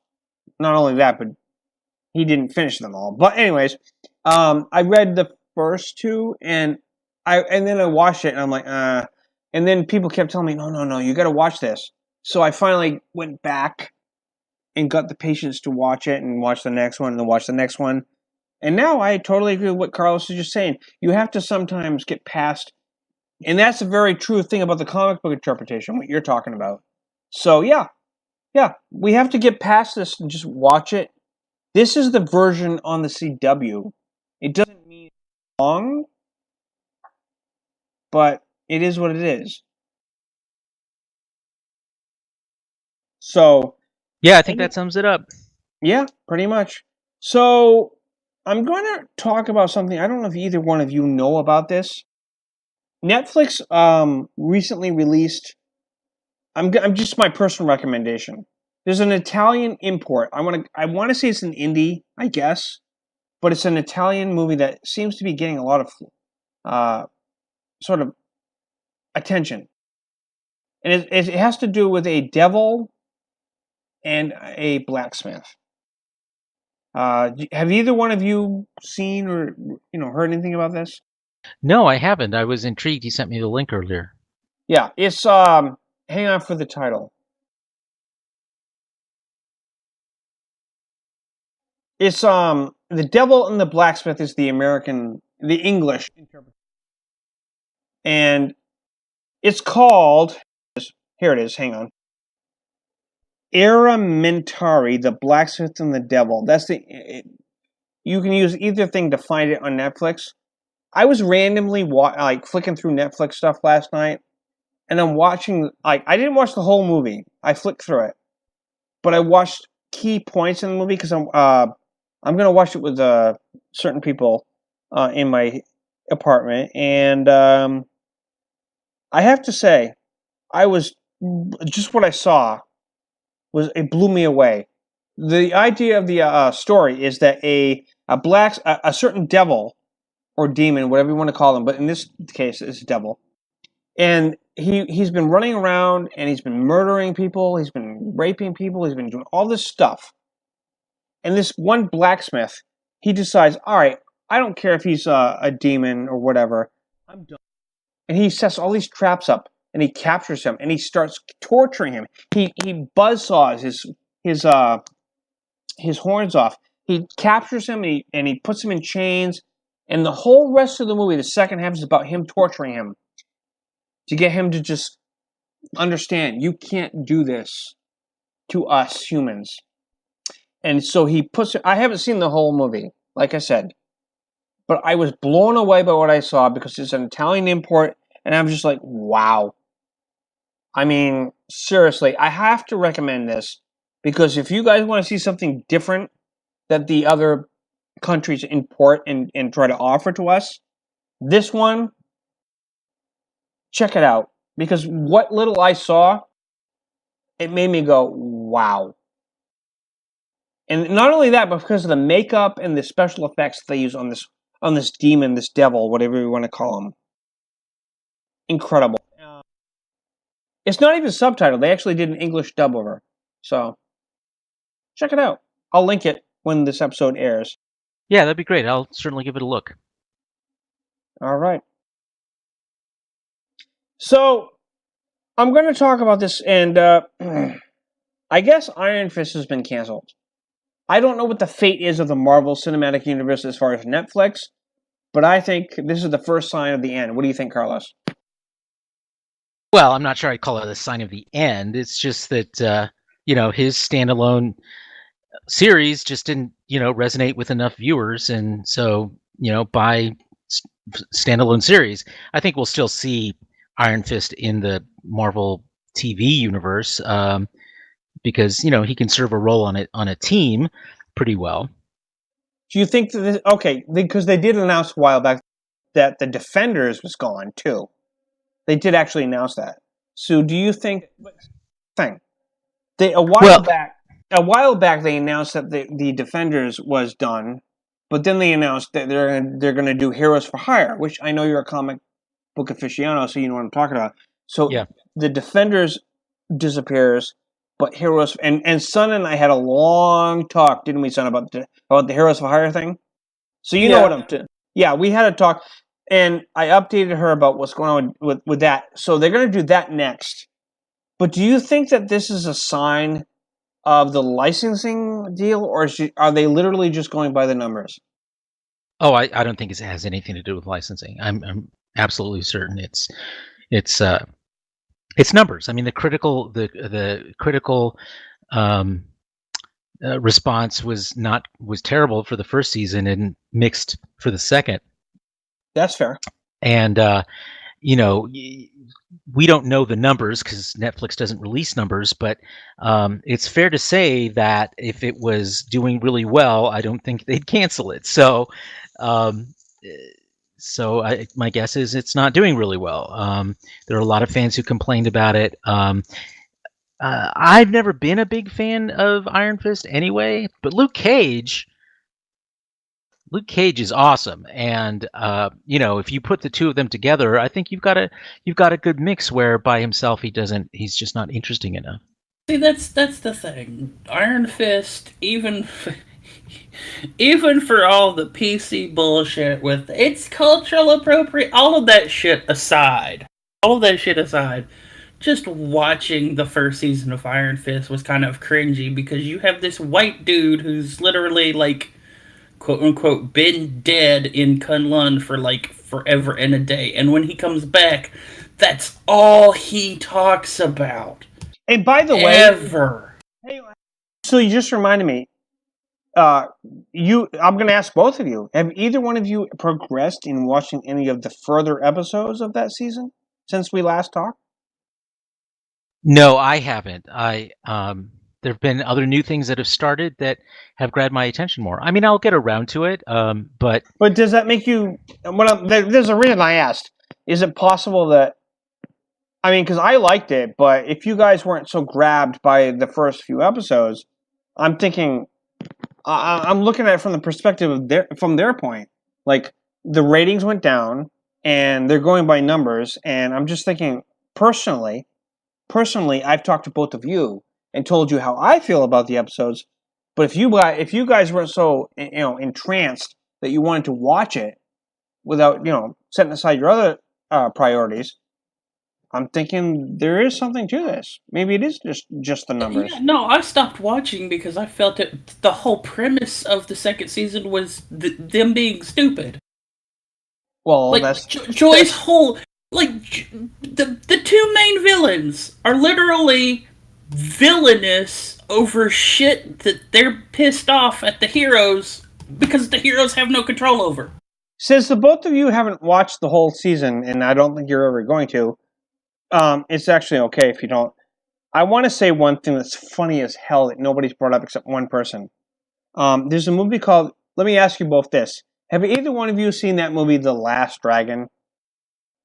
Not only that, but he didn't finish them all. But anyways, I read the first 2, and then I watched it, and I'm like, and then people kept telling me, no, you got to watch this. So I finally went back and got the patience to watch it and watch the next one and then watch the next one. And now I totally agree with what Carlos is just saying. You have to sometimes get past, and that's a very true thing about the comic book interpretation, what you're talking about. So yeah, we have to get past this and just watch it. This is the version on the CW. It doesn't mean long, but it is what it is. So, yeah, I think that sums it up. Yeah, pretty much. So, I'm going to talk about something. I don't know if either one of you know about this. Netflix recently released. I'm just my personal recommendation. There's an Italian import. I want to say it's an indie, I guess, but it's an Italian movie that seems to be getting a lot of sort of attention, and it has to do with a devil and a blacksmith. Have either one of you seen or heard anything about this? No, I haven't. I was intrigued. You sent me the link earlier. Yeah, it's hang on for the title. It's The Devil and the Blacksmith is the English interpretation. And it's called, here it is, hang on. Aramentari, the Blacksmith and the Devil. You can use either thing to find it on Netflix. I was randomly flicking through Netflix stuff last night, and I'm watching, I didn't watch the whole movie. I flicked through it. But I watched key points in the movie because I'm going to watch it with certain people in my apartment, and I have to say, just what I saw it blew me away. The idea of the story is that a certain devil or demon, whatever you want to call him, but in this case, it's a devil. And he's been running around, and he's been murdering people, he's been raping people, he's been doing all this stuff. And this one blacksmith, he decides, all right, I don't care if he's a demon or whatever, I'm done. And he sets all these traps up, and he captures him, and he starts torturing him. He buzzsaws his horns off. He captures him, and he puts him in chains. And the whole rest of the movie, the second half, is about him torturing him to get him to just understand, you can't do this to us humans. And so he puts it. I haven't seen the whole movie, like I said, but I was blown away by what I saw because it's an Italian import, and I'm just like, wow. I mean, seriously, I have to recommend this because if you guys want to see something different that the other countries import and try to offer to us, this one, check it out. Because what little I saw, it made me go, wow. And not only that, but because of the makeup and the special effects they use on this demon, this devil, whatever you want to call him. Incredible. It's not even subtitled. They actually did an English dub over. So, check it out. I'll link it when this episode airs. Yeah, that'd be great. I'll certainly give it a look. All right. So, I'm going to talk about this, and I guess Iron Fist has been canceled. I don't know what the fate is of the Marvel Cinematic Universe as far as Netflix, but I think this is the first sign of the end. What do you think, Carlos? Well, I'm not sure I'd call it a sign of the end. It's just that, his standalone series just didn't, resonate with enough viewers. And so, by standalone series, I think we'll still see Iron Fist in the Marvel TV universe because, he can serve a role on a team pretty well. Do you think that because they did announce a while back that the Defenders was gone too. They did actually announce that. So do you think a while back they announced that the Defenders was done, but then they announced that they're going to do Heroes for Hire, which I know you're a comic book aficionado, so you know what I'm talking about. So yeah. The Defenders disappears, but Heroes and Son and I had a long talk, didn't we, Son, about the Heroes for Hire thing? So you know what I'm doing. Yeah, we had a talk, and I updated her about what's going on with that. So they're going to do that next. But do you think that this is a sign of the licensing deal, or are they literally just going by the numbers? Oh, I don't think it has anything to do with licensing. I'm absolutely certain it's numbers. I mean, the critical response was terrible for the first season and mixed for the second. That's fair. And we don't know the numbers because Netflix doesn't release numbers, but it's fair to say that if it was doing really well, I don't think they'd cancel it. So my guess is it's not doing really well. There are a lot of fans who complained about it. I've never been a big fan of Iron Fist anyway, but Luke Cage is awesome, and if you put the two of them together, I think you've got a good mix where by himself he's just not interesting enough. See, that's the thing. Iron Fist, even for all the PC bullshit with it's cultural appropriate, all of that shit aside, just watching the first season of Iron Fist was kind of cringy because you have this white dude who's literally like, quote unquote, been dead in Kunlun for like forever and a day, and when he comes back, that's all he talks about. And by the way, so you just reminded me. I'm going to ask both of you. Have either one of you progressed in watching any of the further episodes of that season since we last talked? No, I haven't. There have been other new things that have started that have grabbed my attention more. I mean, I'll get around to it, but does that make you? There's a reason I asked. Is it possible that? I mean, because I liked it, but if you guys weren't so grabbed by the first few episodes, I'm thinking, I'm looking at it from the perspective of from their point. Like, the ratings went down, and they're going by numbers. And I'm just thinking, personally, I've talked to both of you and told you how I feel about the episodes. But if you guys weren't so entranced that you wanted to watch it without setting aside your other priorities, I'm thinking there is something to this. Maybe it is just the numbers. Yeah, no, I stopped watching because I felt that the whole premise of the second season was them being stupid. Well, Like that's Joy's whole the two main villains are literally villainous over shit that they're pissed off at the heroes because the heroes have no control over. Since the both of you haven't watched the whole season, and I don't think you're ever going to, it's actually okay if you don't. I want to say one thing that's funny as hell that nobody's brought up except one person. There's a movie called. Let me ask you both this: have either one of you seen that movie, The Last Dragon?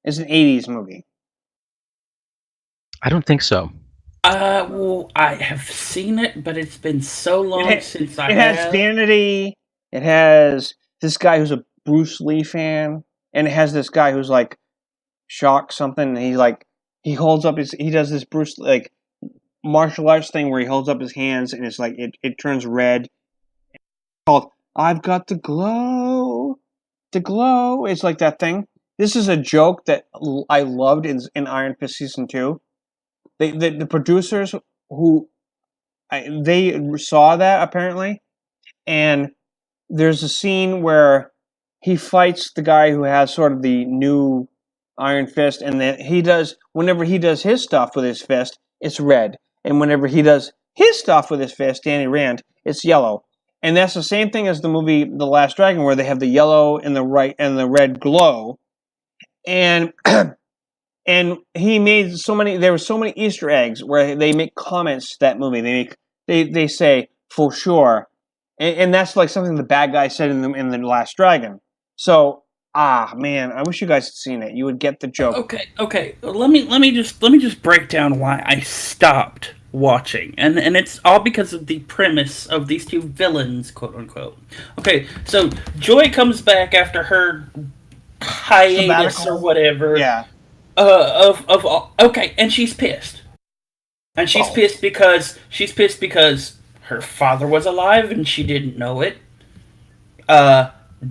It's an '80s movie. I don't think so. Well, I have seen it, but it's been so long since I have. It has Vanity. It has this guy who's a Bruce Lee fan, and it has this guy who's like Shock something. And he holds up he does this Bruce martial arts thing where he holds up his hands and it's like it turns red. It's called I've Got the Glow. The Glow. It's like that thing. This is a joke that I loved in Iron Fist season 2. The producers they saw that apparently, and there's a scene where he fights the guy who has sort of the new Iron Fist, and then whenever he does his stuff with his fist, it's red, and whenever he does his stuff with his fist, Danny Rand, it's yellow. And that's the same thing as the movie The Last Dragon, where they have the yellow and the red glow, and and he made there were so many Easter eggs where they make comments to that movie. They say for sure, and that's like something the bad guy said in the Last Dragon. So man, I wish you guys had seen it. You would get the joke. Okay. Let me just break down why I stopped watching, and it's all because of the premise of these two villains, quote unquote. Okay, so Joy comes back after her hiatus Sabbatical. or whatever. Yeah. Okay, and she's pissed. And she's pissed because her father was alive and she didn't know it.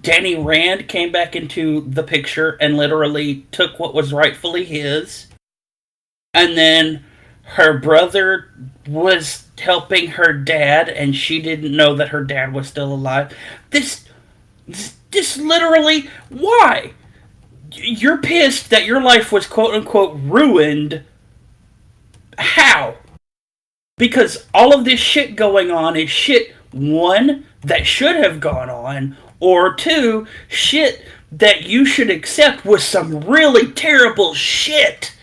Danny Rand came back into the picture and literally took what was rightfully his. And then her brother was helping her dad and she didn't know that her dad was still alive. This literally, why? You're pissed that your life was quote-unquote ruined. How? Because all of this shit going on is shit, one, that should have gone on, or two, shit that you should accept was some really terrible shit.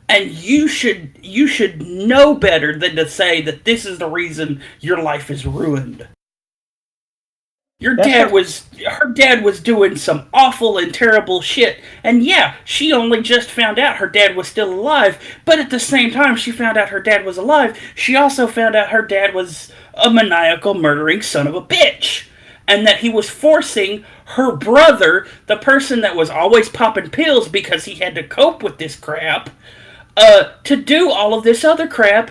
And you should know better than to say that this is the reason your life is ruined. Her dad was doing some awful and terrible shit. And yeah, she only just found out her dad was still alive. But at the same time she found out her dad was alive, she also found out her dad was a maniacal murdering son of a bitch. And that he was forcing her brother, the person that was always popping pills because he had to cope with this crap, to do all of this other crap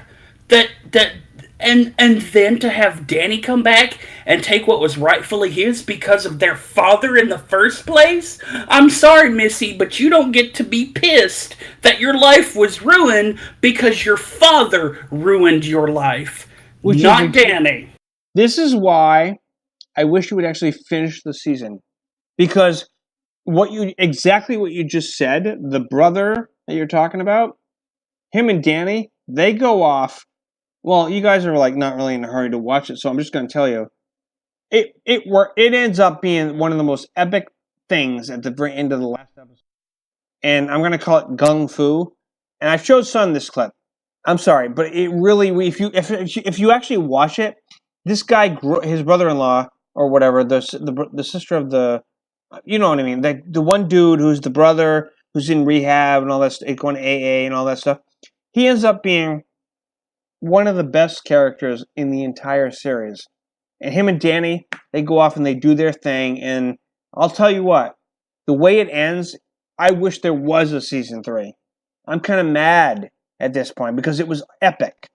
and then to have Danny come back and take what was rightfully his because of their father in the first place? I'm sorry, Missy, but you don't get to be pissed that your life was ruined because your father ruined your life. Not Danny. This is why I wish you would actually finish the season. Because exactly what you just said, the brother that you're talking about, him and Danny, they go off. Well, you guys are like not really in a hurry to watch it, so I'm just going to tell you, it ends up being one of the most epic things at the very end of the last episode, and I'm going to call it Gung Fu. And I showed Son this clip. I'm sorry, but it really, if you actually watch it, this guy, his brother-in-law or whatever, the sister of the, you know what I mean, the one dude who's the brother who's in rehab and all that, going to AA and all that stuff, he ends up being one of the best characters in the entire series. And him and Danny, they go off and they do their thing. And I'll tell you what, the way it ends, I wish there was a season 3. I'm kind of mad at this point because it was epic.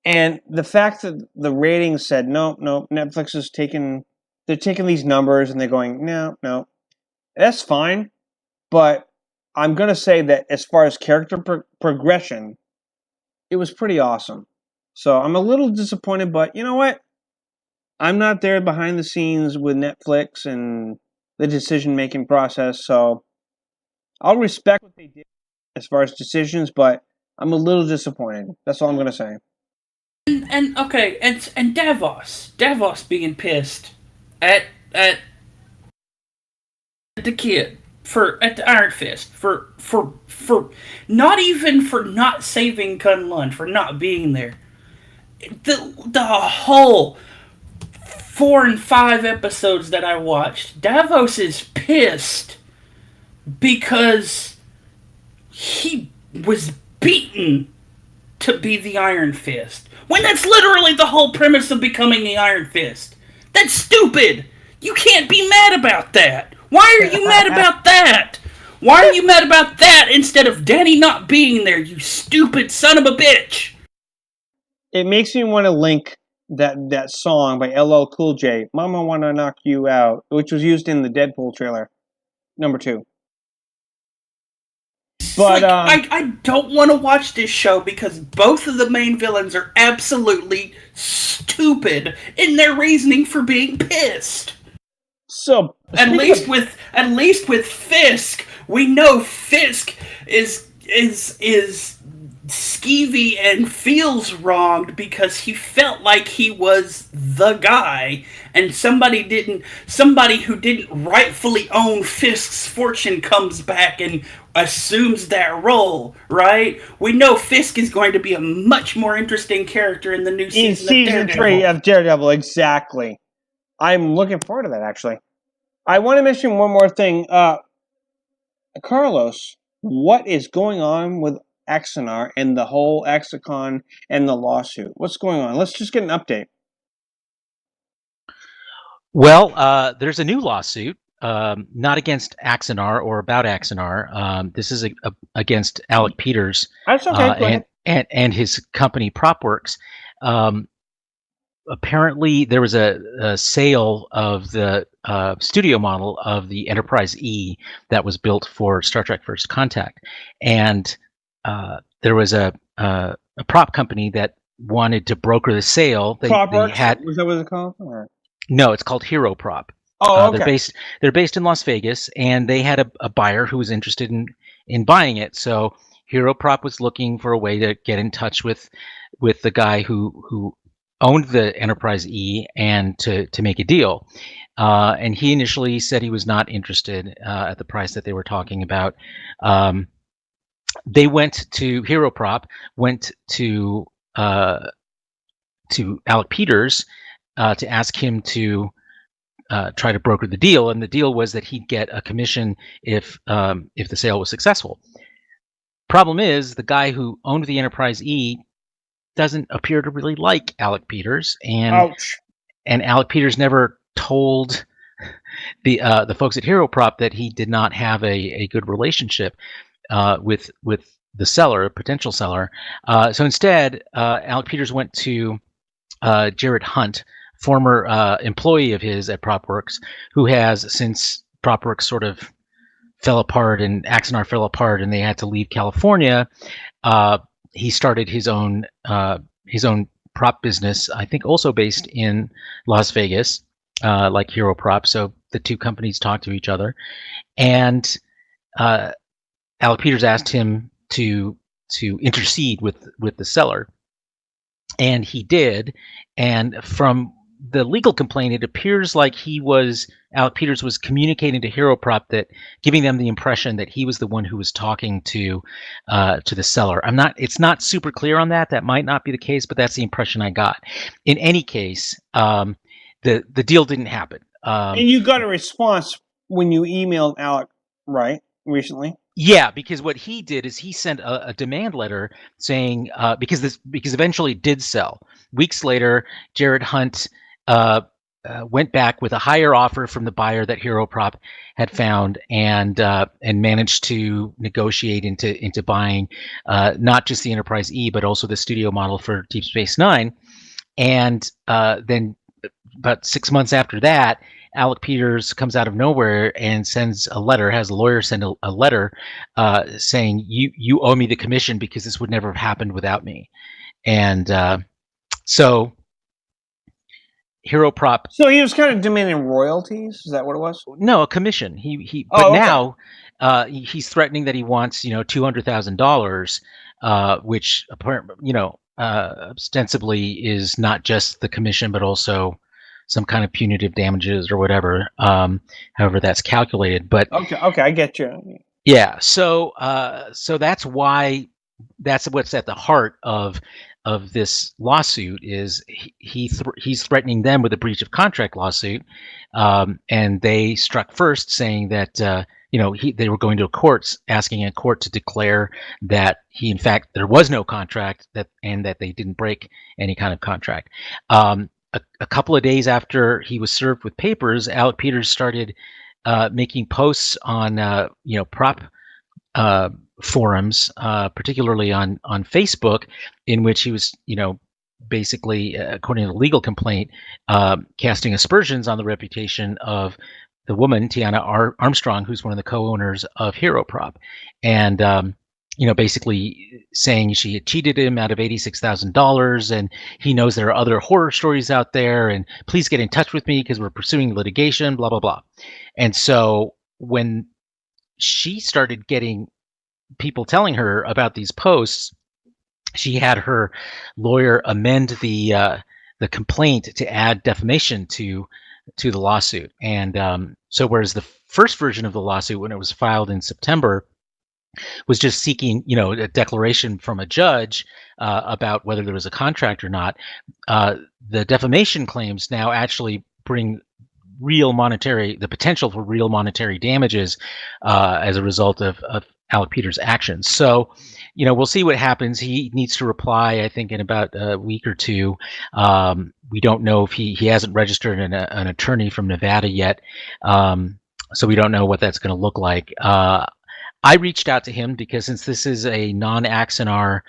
And the fact that the ratings said, no, Netflix is they're taking these numbers and they're going, no, that's fine. But I'm going to say that as far as character progression, it was pretty awesome. So I'm a little disappointed, but you know what? I'm not there behind the scenes with Netflix and the decision-making process, so I'll respect what they did as far as decisions, but I'm a little disappointed. That's all I'm going to say. And Davos being pissed at the kid at the Iron Fist for not even for not saving Kunlun, for not being there. The whole 4 and 5 episodes that I watched, Davos is pissed because he was beaten to be the Iron Fist. When that's literally the whole premise of becoming the Iron Fist. That's stupid! You can't be mad about that! Why are you mad about that? Why are you mad about that instead of Danny not being there, you stupid son of a bitch? It makes me want to link that song by LL Cool J, Mama Wanna Knock You Out, which was used in the Deadpool trailer, number 2. But I don't want to watch this show because both of the main villains are absolutely stupid in their reasoning for being pissed. So at least with Fisk, we know Fisk is skeevy and feels wronged because he felt like he was the guy, and somebody who didn't rightfully own Fisk's fortune comes back and assumes that role, right? We know Fisk is going to be a much more interesting character in the new season of 3 of Daredevil, exactly. I'm looking forward to that, actually. I want to mention one more thing. Carlos, what is going on with Axanar and the whole Axicon and the lawsuit? What's going on? Let's just get an update. Well, there's a new lawsuit, not against Axanar or about Axanar. This is against Alec Peters. That's okay. And his company PropWorks. Apparently, there was a sale of the studio model of the Enterprise E that was built for Star Trek First Contact, and there was a prop company that wanted to broker the sale. They had, was that what it's called? Or? No, it's called Hero Prop. Oh, okay. They're based in Las Vegas, and they had a buyer who was interested in buying it. So Hero Prop was looking for a way to get in touch with the guy who owned the Enterprise E and to make a deal. And he initially said he was not interested at the price that they were talking about. They went to Hero Prop, went to Alec Peters to ask him to try to broker the deal, and the deal was that he'd get a commission if the sale was successful. Problem is, the guy who owned the Enterprise E doesn't appear to really like Alec Peters, and Ouch. And Alec Peters never told the folks at Hero Prop that he did not have a good relationship with the seller, potential seller. So instead, Alec Peters went to Jared Hunt, former employee of his at PropWorks, who has, since PropWorks sort of fell apart and Axanar fell apart and they had to leave California, he started his own prop business, I think also based in Las Vegas, like Hero Prop. So the two companies talk to each other. And Alec Peters asked him to intercede with the seller. And he did. And from the legal complaint, it appears like Alec Peters was communicating to Hero Prop, that giving them the impression that he was the one who was talking to the seller. It's not super clear on that. That might not be the case, but that's the impression I got. In any case, the deal didn't happen. And you got a response when you emailed Alec, right? Recently? Yeah, because what he did is he sent a demand letter saying because eventually it did sell. Weeks later, Jared Hunt went back with a higher offer from the buyer that Hero Prop had found, and managed to negotiate into buying not just the Enterprise E, but also the studio model for Deep Space Nine. And then about 6 months after that, Alec Peters comes out of nowhere and sends a letter, has a lawyer send a letter saying, you owe me the commission because this would never have happened without me. And so Hero Prop. So he was kind of demanding royalties. Is that what it was? No, a commission. He. Oh, But okay. now he's threatening that he wants $200,000, which ostensibly is not just the commission, but also some kind of punitive damages or whatever. However that's calculated. But okay, I get you. yeah. So that's why. That's what's at the heart of this lawsuit is he's threatening them with a breach of contract lawsuit, and they struck first, saying that they were going to a court, asking a court to declare that in fact there was no contract, and that they didn't break any kind of contract. A couple of days after he was served with papers, Alec Peters started making posts on prop forums, particularly on Facebook, in which he was, basically, according to the legal complaint, casting aspersions on the reputation of the woman, Tiana Armstrong, who's one of the co-owners of Hero Prop, and basically saying she had cheated him out of $86,000, and he knows there are other horror stories out there, and please get in touch with me because we're pursuing litigation, blah blah blah. And so when she started getting people telling her about these posts, she had her lawyer amend the complaint to add defamation to the lawsuit. And so whereas the first version of the lawsuit, when it was filed in September, was just seeking a declaration from a judge about whether there was a contract or not, the defamation claims now actually bring the potential for real monetary damages as a result of Alec Peters' actions. So, we'll see what happens. He needs to reply, I think, in about a week or two. We don't know if he hasn't registered an attorney from Nevada yet, so we don't know what that's going to look like. I reached out to him because since this is a non-Axonar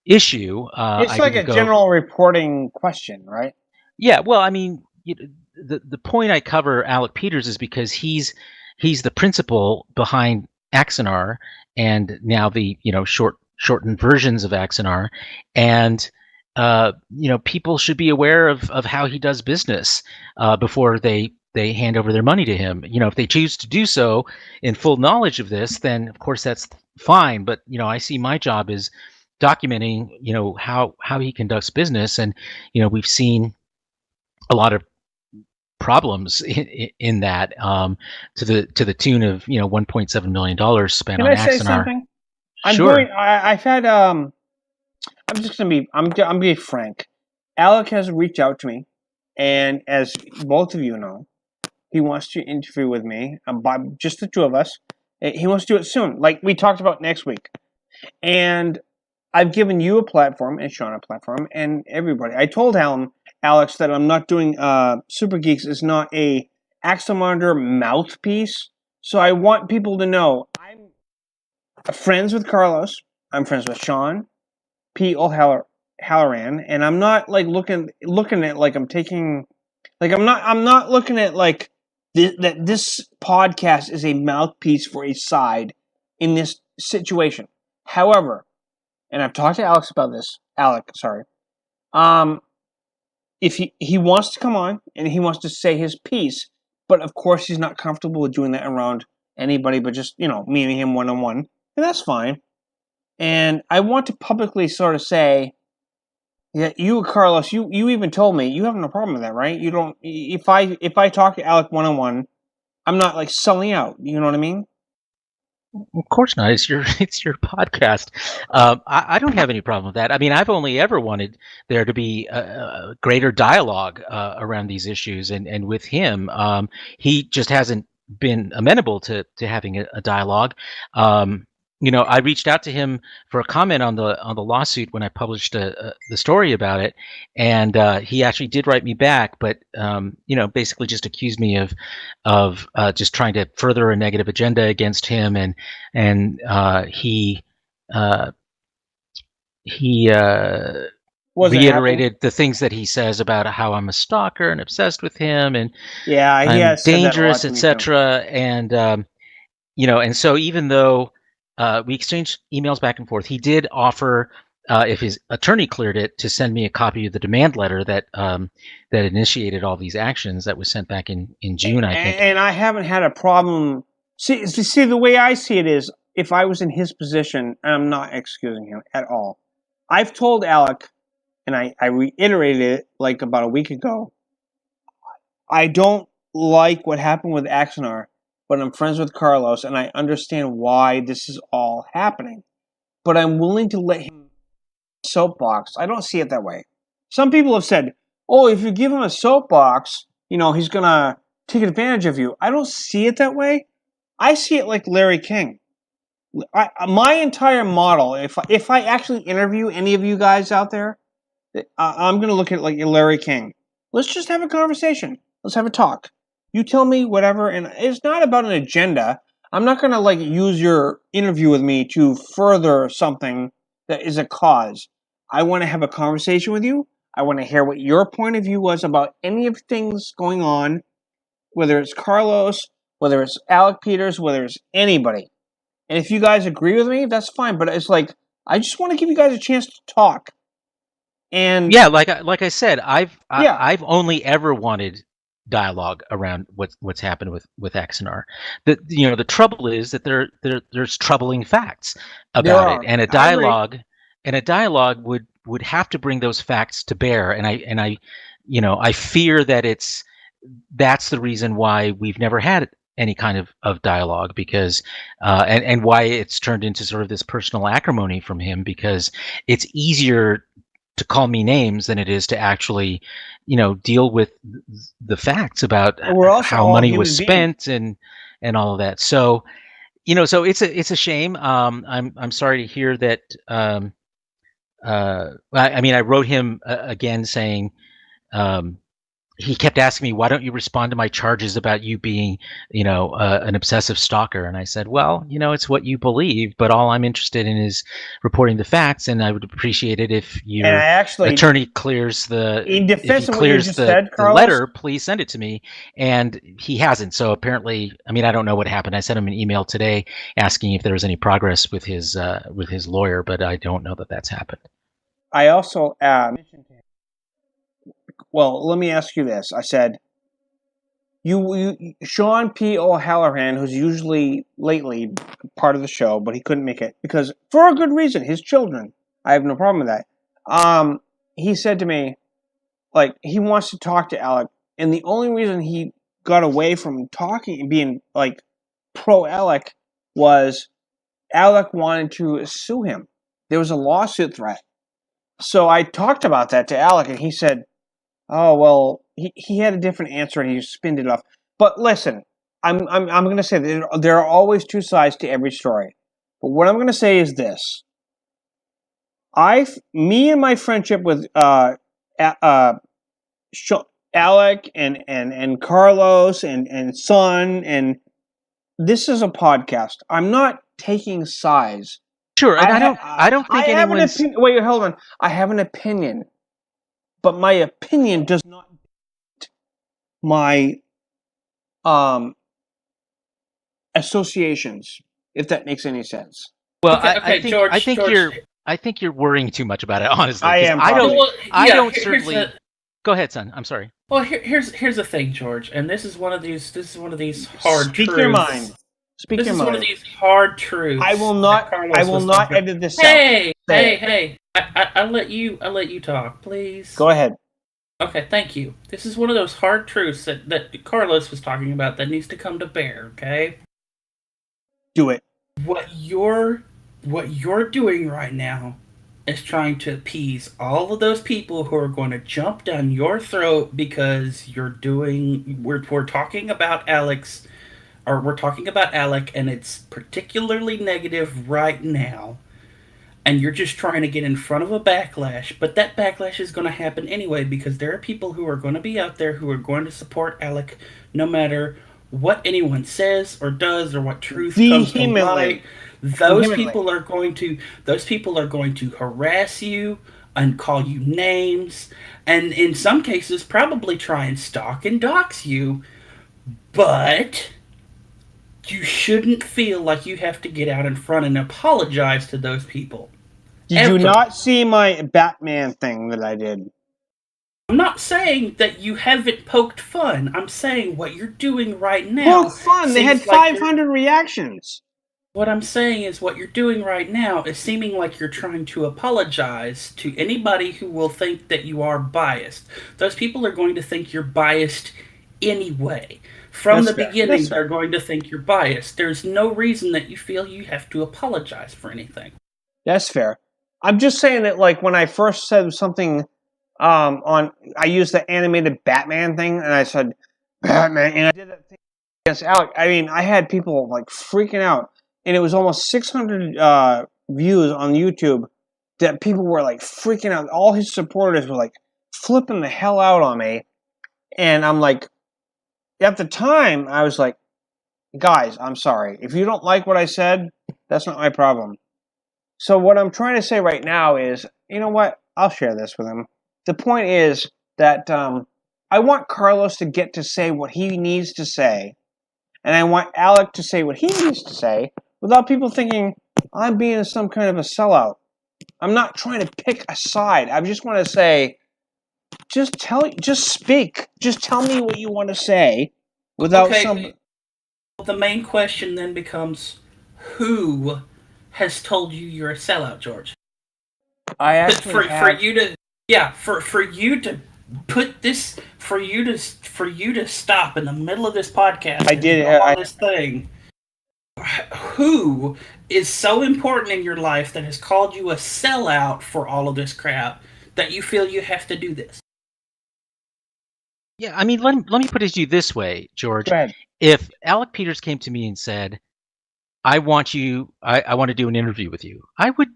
issue, it's like a general reporting question, right? Yeah. Well, I mean, the point I cover Alec Peters is because he's the principal behind Axonar, and now the shortened versions of Axonar, and people should be aware of how he does business before they hand over their money to him. If they choose to do so in full knowledge of this, then of course that's fine. But I see my job is documenting how he conducts business, and we've seen a lot of problems in that, to the tune of $1.7 million spent on Axonar. Can I say something? Sure. I've had I'm gonna be frank. Alec has reached out to me, and as both of you know, he wants to interview with me, by just the two of us. He wants to do it soon, like we talked about next week. And I've given you a platform and Sean a platform and everybody. I told Alex that I'm not doing Super Geeks is not a Axonar mouthpiece. So I want people to know I'm friends with Carlos. I'm friends with Sean, P. O'Halloran, and I'm not like looking at like I'm taking, like I'm not looking at like that this podcast is a mouthpiece for a side in this situation. However, and I've talked to Alec about this. If he wants to come on and he wants to say his piece, but of course he's not comfortable with doing that around anybody but just, me and him one-on-one, and that's fine. And I want to publicly sort of say that you, Carlos, you even told me you have no problem with that, right? You don't. If I talk to Alec one-on-one, I'm not like selling out. You know what I mean? Of course not. It's your podcast. I don't have any problem with that. I mean, I've only ever wanted there to be a greater dialogue around these issues, and with him, he just hasn't been amenable to having a dialogue. I reached out to him for a comment on the lawsuit when I published the story about it, and he actually did write me back, but basically just accused me of just trying to further a negative agenda against him, and he Wasn't reiterated the things that he says about how I'm a stalker and obsessed with him, and he I'm has said that a lot dangerous, to me, too. etc. And and so even though we exchanged emails back and forth, he did offer, if his attorney cleared it, to send me a copy of the demand letter that initiated all these actions that was sent back in June, I think. And I haven't had a problem. See, the way I see it is, if I was in his position, and I'm not excusing him at all, I've told Alec, and I reiterated it like about a week ago, I don't like what happened with Axanar, but I'm friends with Carlos, and I understand why this is all happening. But I'm willing to let him soapbox. I don't see it that way. Some people have said, oh, if you give him a soapbox, he's going to take advantage of you. I don't see it that way. I see it like Larry King. My entire model, if I actually interview any of you guys out there, I'm going to look at it like Larry King. Let's just have a conversation. Let's have a talk. You tell me whatever, and it's not about an agenda. I'm not going to use your interview with me to further something that is a cause. I want to have a conversation with you. I want to hear what your point of view was about any of things going on, whether it's Carlos, whether it's Alec Peters, whether it's anybody. And if you guys agree with me, that's fine. But it's I just want to give you guys a chance to talk. And yeah, like I said, I've only ever wanted dialogue around what's happened with Axanar. The trouble is that there's troubling facts about it, and a dialogue would have to bring those facts to bear. And I fear that that's the reason why we've never had any kind of dialogue, because and why it's turned into sort of this personal acrimony from him, because it's easier to call me names than it is to actually, deal with the facts about how money was spent and all of that. So, so it's a shame. I'm sorry to hear that. I wrote him again saying, he kept asking me, why don't you respond to my charges about you being, an obsessive stalker? And I said, well, it's what you believe, but all I'm interested in is reporting the facts, and I would appreciate it if your attorney clears the letter, please send it to me. And he hasn't. So apparently, I don't know what happened. I sent him an email today asking if there was any progress with his lawyer, but I don't know that that's happened. I also mentioned to him, well, let me ask you this. I said, Sean P. O'Halloran, who's usually lately part of the show, but he couldn't make it because, for a good reason, his children. I have no problem with that. He said to me, he wants to talk to Alec, and the only reason he got away from talking and being pro Alec was Alec wanted to sue him. There was a lawsuit threat. So I talked about that to Alec, and he said, oh, well, he had a different answer, and he spinned it off. But listen, I'm going to say that there are always two sides to every story. But what I'm going to say is this. Me and my friendship with Alec and Carlos and Son, and this is a podcast. I'm not taking sides. Sure, and I don't think anyone's... Wait, hold on. I have an opinion. But my opinion does not my associations, if that makes any sense. Well, okay, George, I think you're worrying too much about it, honestly. I am. Go ahead, son. I'm sorry. Well, here's the thing, George, and this is one of these hard truths. Speak your mind. This is one of these hard truths. I will not edit this out. Hey! I'll let you talk, please. Go ahead. Okay, thank you. This is one of those hard truths that Carlos was talking about that needs to come to bear. Okay. Do it. What you're doing right now is trying to appease all of those people who are going to jump down your throat because we're talking about Alex or we're talking about Alec, and it's particularly negative right now, and you're just trying to get in front of a backlash, but that backlash is going to happen anyway because there are people who are going to be out there who are going to support Alec no matter what anyone says or does or what truth comes to light. Those people are going to harass you and call you names, and in some cases probably try and stalk and dox you, but you shouldn't feel like you have to get out in front and apologize to those people. Did you not see my Batman thing that I did? I'm not saying that you haven't poked fun. I'm saying what you're doing right now. Poked fun? They had 500 reactions. What I'm saying is what you're doing right now is seeming like you're trying to apologize to anybody who will think that you are biased. Those people are going to think you're biased anyway. From the beginning, they're going to think you're biased. There's no reason that you feel you have to apologize for anything. That's fair. I'm just saying that, like, when I first said something I used the animated Batman thing, and I said, Batman, and I did that thing against Alec. I mean, I had people, like, freaking out, and it was almost 600 views on YouTube that people were, like, freaking out. All his supporters were, like, flipping the hell out on me, and I'm like, at the time, I was like, guys, I'm sorry. If you don't like what I said, that's not my problem. So what I'm trying to say right now is, you know what? I'll share this with him. The point is that I want Carlos to get to say what he needs to say, and I want Alec to say what he needs to say without people thinking I'm being some kind of a sellout. I'm not trying to pick a side. I just want to say, just speak. Just tell me what you want to say without The main question then becomes, who has told you you're a sellout, George? I actually for you to put this, for you to stop in the middle of this podcast. I did this thing. Who is so important in your life that has called you a sellout for all of this crap that you feel you have to do this? Yeah, I mean, let me put it to you this way, George. Go ahead. If Alec Peters came to me and said, I want to do an interview with you, I would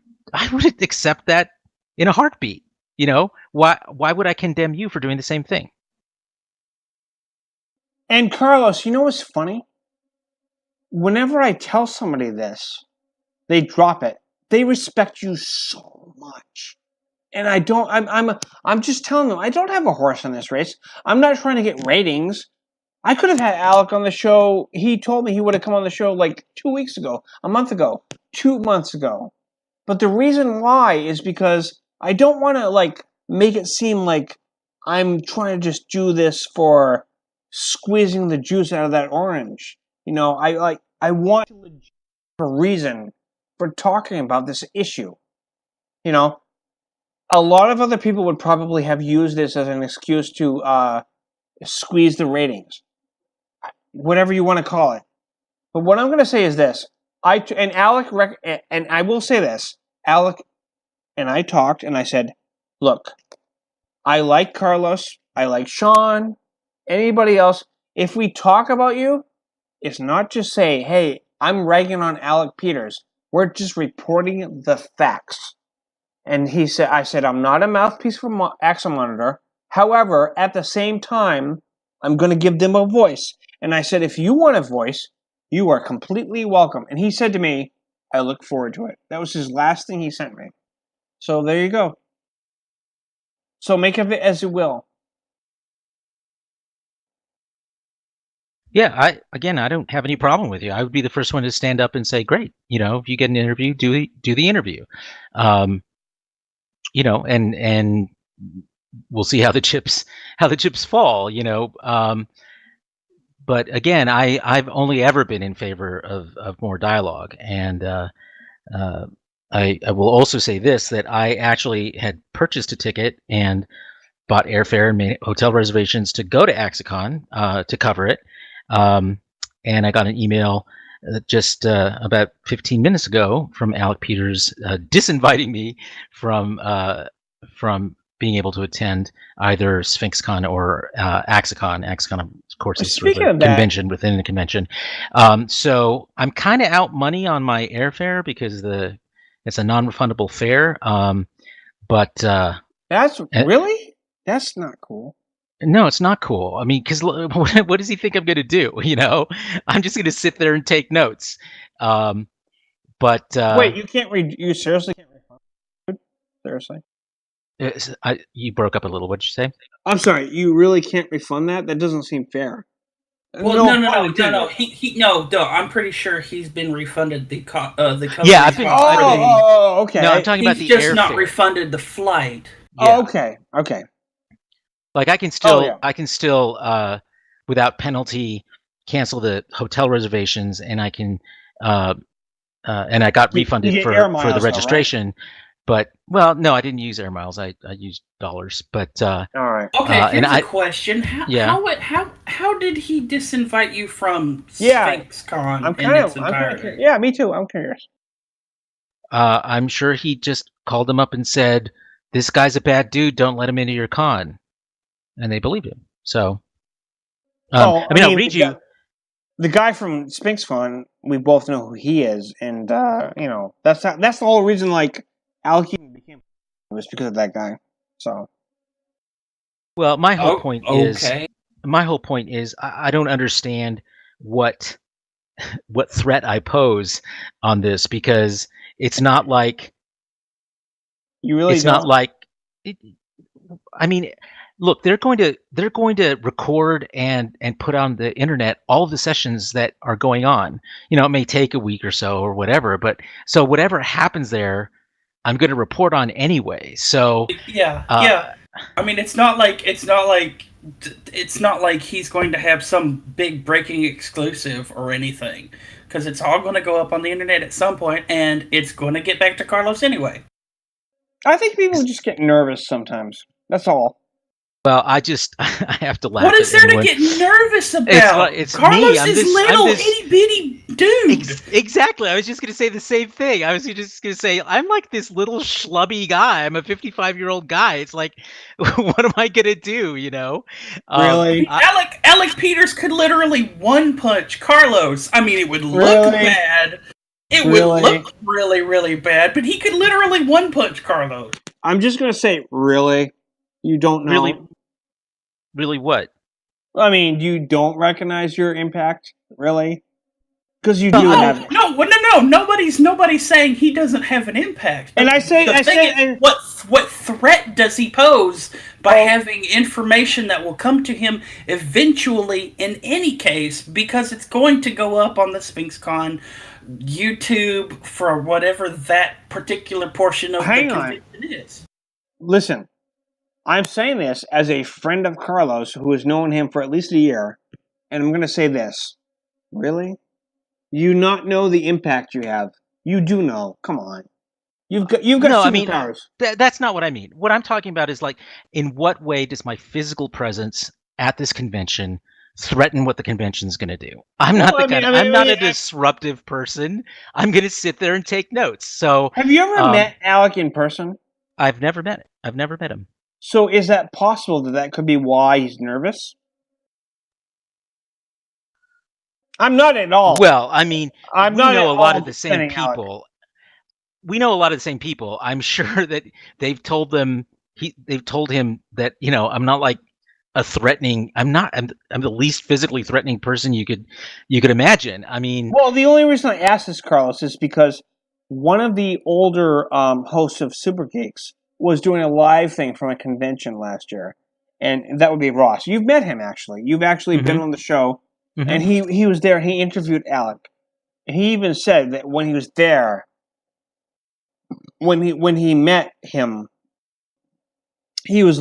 accept that in a heartbeat. You know, why would I condemn you for doing the same thing? And Carlos, you know what's funny? Whenever I tell somebody this, they drop it. They respect you so much. And I don't, I'm just telling them, I don't have a horse in this race. I'm not trying to get ratings. I could have had Alec on the show. He told me he would have come on the show like 2 weeks ago, a month ago, 2 months ago. But the reason why is because I don't want to, like, make it seem like I'm trying to just do this for squeezing the juice out of that orange. You know, I want a reason for talking about this issue. You know, a lot of other people would probably have used this as an excuse to squeeze the ratings, whatever you want to call it. But what I'm going to say is this: and I will say this: Alec and I talked, and I said, "Look, I like Carlos, I like Sean, anybody else. If we talk about you, it's not just say, hey, I'm ragging on Alec Peters. We're just reporting the facts." And I said, I'm not a mouthpiece for Axomonitor. However, at the same time, I'm going to give them a voice. And I said, if you want a voice, you are completely welcome. And he said to me, I look forward to it. That was his last thing he sent me. So there you go. So make of it as you will. Yeah, I don't have any problem with you. I would be the first one to stand up and say, great, you know, if you get an interview, do the interview. You know, and we'll see how the chips fall, you know. But again, I've only ever been in favor of more dialogue, and I will also say this, that I actually had purchased a ticket and bought airfare and made hotel reservations to go to Axicon to cover it, and I got an email just about 15 minutes ago from Alec Peters disinviting me from being able to attend either SphinxCon or AxeCon. AxeCon, of course, is sort of Speaking a of that- convention within the convention. So I'm kind of out money on my airfare because it's a non-refundable fare. That's not cool. No, it's not cool. I mean, because what does he think I'm going to do? I'm just going to sit there and take notes. Wait, you can't read? You seriously can't refund? Seriously? You broke up a little. What'd you say? I'm sorry. You really can't refund that? That doesn't seem fair. Well, no. No. I'm pretty sure he's been refunded the company. Yeah, I've been. Okay. No, I'm talking about the He's just airfare. not refunded the flight. Yeah. Oh, okay. Like I can still, without penalty, cancel the hotel reservations, and I can, and I got refunded for the registration. But no, I didn't use air miles. I used dollars. But all right. Okay, here's a question. How did he disinvite you from SphinxCon? I'm kind of curious. Yeah, me too. I'm curious. I'm sure he just called him up and said, "This guy's a bad dude. Don't let him into your con," and they believed him. So, I'll read you. The guy from SphinxCon, we both know who he is, and that's the whole reason. Like, Alec even became was because of that guy. So, well, my whole point is I don't understand what threat I pose on this, because it's not like you really. It's not like. I mean, look, they're going to record and put on the internet all the sessions that are going on. It may take a week or so or whatever, but so whatever happens there, I'm going to report on anyway. So yeah. I mean, it's not like he's going to have some big breaking exclusive or anything, because it's all going to go up on the internet at some point, and it's going to get back to Carlos anyway. I think people just get nervous sometimes. That's all. Well, I have to laugh. What is there to get nervous about? It's Carlos me. is little, itty bitty dude. Exactly. I was just going to say the same thing. I was just going to say, I'm like this little schlubby guy. I'm a 55-year-old guy. It's like, what am I going to do? Really? Alec Peters could literally one punch Carlos. I mean, it would look bad. It would look really, really bad, but he could literally one punch Carlos. I'm just going to say, really? You don't know? Really what? I mean, you don't recognize your impact? Really? Because you do have it. No. Nobody's saying he doesn't have an impact. And what threat does he pose by having information that will come to him eventually in any case, because it's going to go up on the SphinxCon YouTube for whatever that particular portion of the convention is. Listen, I'm saying this as a friend of Carlos who has known him for at least a year, and I'm going to say this. Really? You not know the impact you have? You do know. Come on. You've got superpowers. That's not what I mean. What I'm talking about is, like, in what way does my physical presence at this convention threaten what the convention's going to do? I'm not a disruptive person. I'm going to sit there and take notes. So, have you ever met Alec in person? I've never met him. So is that possible that could be why he's nervous? I'm not at all. Well, I mean, we know a lot of the same people. I'm sure that they've told him that, I'm not like a threatening. I'm the least physically threatening person you could imagine. I mean, well, the only reason I asked this, Carlos, is because one of the older hosts of Super Geeks was doing a live thing from a convention last year, and that would be Ross. You've met him, actually. You've actually been on the show, and he was there. He interviewed Alec, and he even said that when he was there, when he met him, he was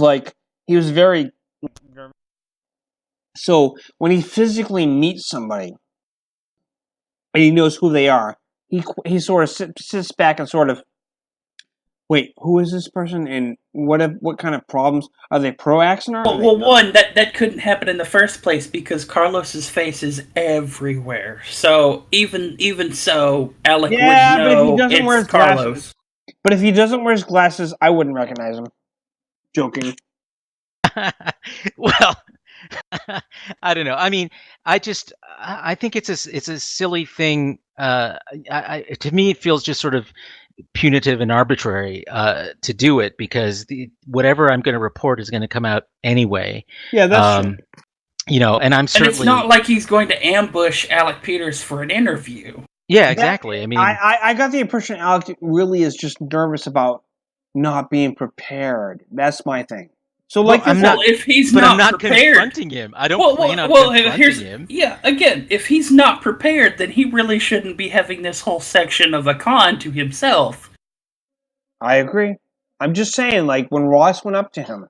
very. So when he physically meets somebody, and he knows who they are, he sort of sits back and sort of, wait, who is this person, and what kind of problems are they pro-axing? Well, one, that couldn't happen in the first place because Carlos's face is everywhere. So even so, Alec would know it's Carlos. But if he doesn't wear his glasses, I wouldn't recognize him. Joking. Well, I don't know. I mean, I think it's a silly thing. To me, it feels just sort of punitive and arbitrary to do it because whatever I'm going to report is going to come out anyway. Yeah, that's true. And I'm And certainly. it's not like he's going to ambush Alec Peters for an interview. Yeah, exactly. I mean, I got the impression Alec really is just nervous about not being prepared. That's my thing. So, well, like, I'm not. If he's But not I'm not prepared, confronting him. I don't plan on confronting him. Yeah, again, if he's not prepared, then he really shouldn't be having this whole section of a con to himself. I agree. I'm just saying, like, when Ross went up to him,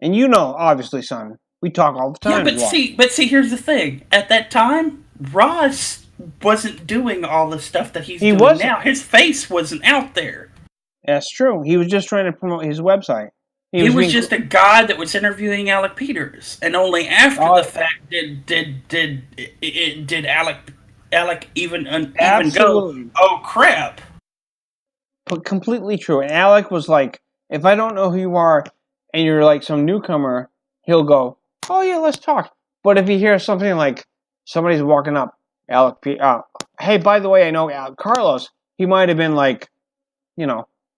and obviously, son, we talk all the time. Yeah, but see, here's the thing. At that time, Ross wasn't doing all the stuff that he's doing now. His face wasn't out there. That's true. He was just trying to promote his website. He was just a guy that was interviewing Alec Peters, and only after the fact did Alec even go, oh crap. But completely true. And Alec was like, if I don't know who you are, and you're like some newcomer, he'll go, oh yeah, let's talk. But if he hears something like somebody's walking up, Alec, hey, by the way, I know Carlos, he might have been like,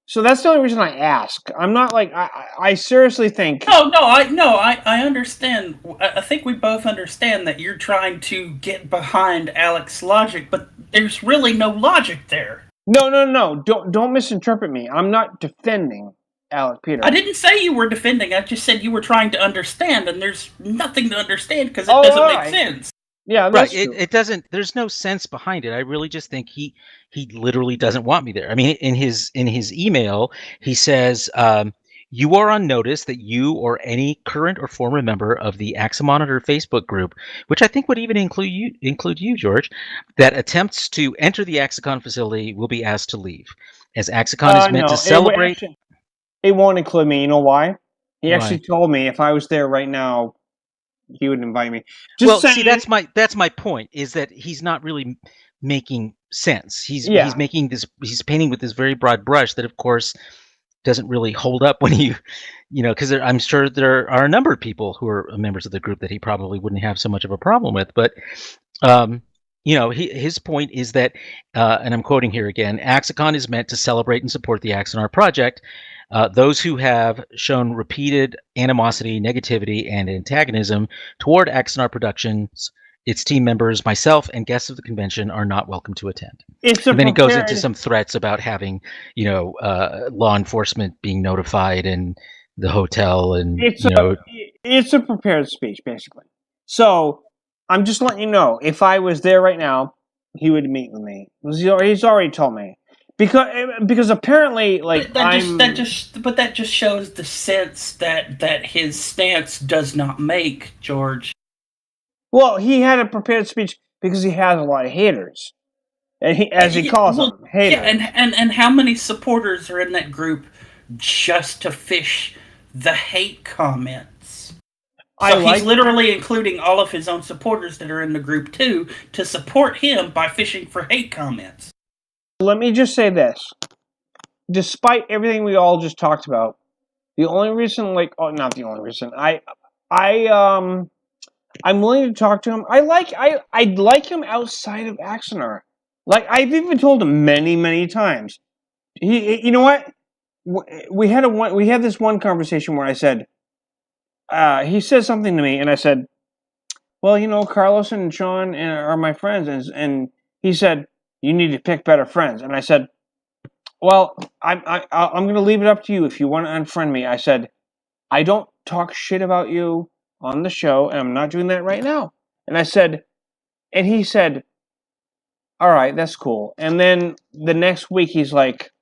So that's the only reason I ask. I'm not like I seriously think. I understand. I think we both understand that you're trying to get behind Alec's logic, but there's really no logic there. No. Don't misinterpret me. I'm not defending Alec Peters. I didn't say you were defending. I just said you were trying to understand, and there's nothing to understand because it doesn't make sense. Yeah, that's true. It doesn't. There's no sense behind it. I really just think he literally doesn't want me there. I mean, in his email, he says, "You are on notice that you or any current or former member of the Axa Monitor Facebook group, which I think would even include you, George, that attempts to enter the Axicon facility will be asked to leave, as Axicon is meant to celebrate." It won't include me. You know why? He actually told me if I was there right now, he would invite me. See, that's my point. Is that he's not really making sense. He's making this. He's painting with this very broad brush that, of course, doesn't really hold up when because I'm sure there are a number of people who are members of the group that he probably wouldn't have so much of a problem with. But his point is that, and I'm quoting here again: Axicon is meant to celebrate and support the Axonar project. Those who have shown repeated animosity, negativity, and antagonism toward Axonar Productions, its team members, myself, and guests of the convention are not welcome to attend. And then he goes into some threats about having, law enforcement being notified and the hotel, and it's a prepared speech, basically. So I'm just letting you know, if I was there right now, he would meet with me. He's already told me. Because apparently, like, that just shows the sense that his stance does not make, George. Well, he had a prepared speech because he has a lot of haters, and he calls them haters. Yeah, and how many supporters are in that group just to fish the hate comments? So he's literally including all of his own supporters that are in the group too to support him by fishing for hate comments. Let me just say this. Despite everything we all just talked about, the only reason, not the only reason, I'm willing to talk to him. I like him outside of Axonar. Like, I've even told him many, many times. You know what? We had this one conversation where I said, he said something to me, and I said, well, Carlos and Sean are my friends, and he said, you need to pick better friends. And I said, well, I'm going to leave it up to you if you want to unfriend me. I said, I don't talk shit about you on the show, and I'm not doing that right now. And he said, all right, that's cool. And then the next week, he's like,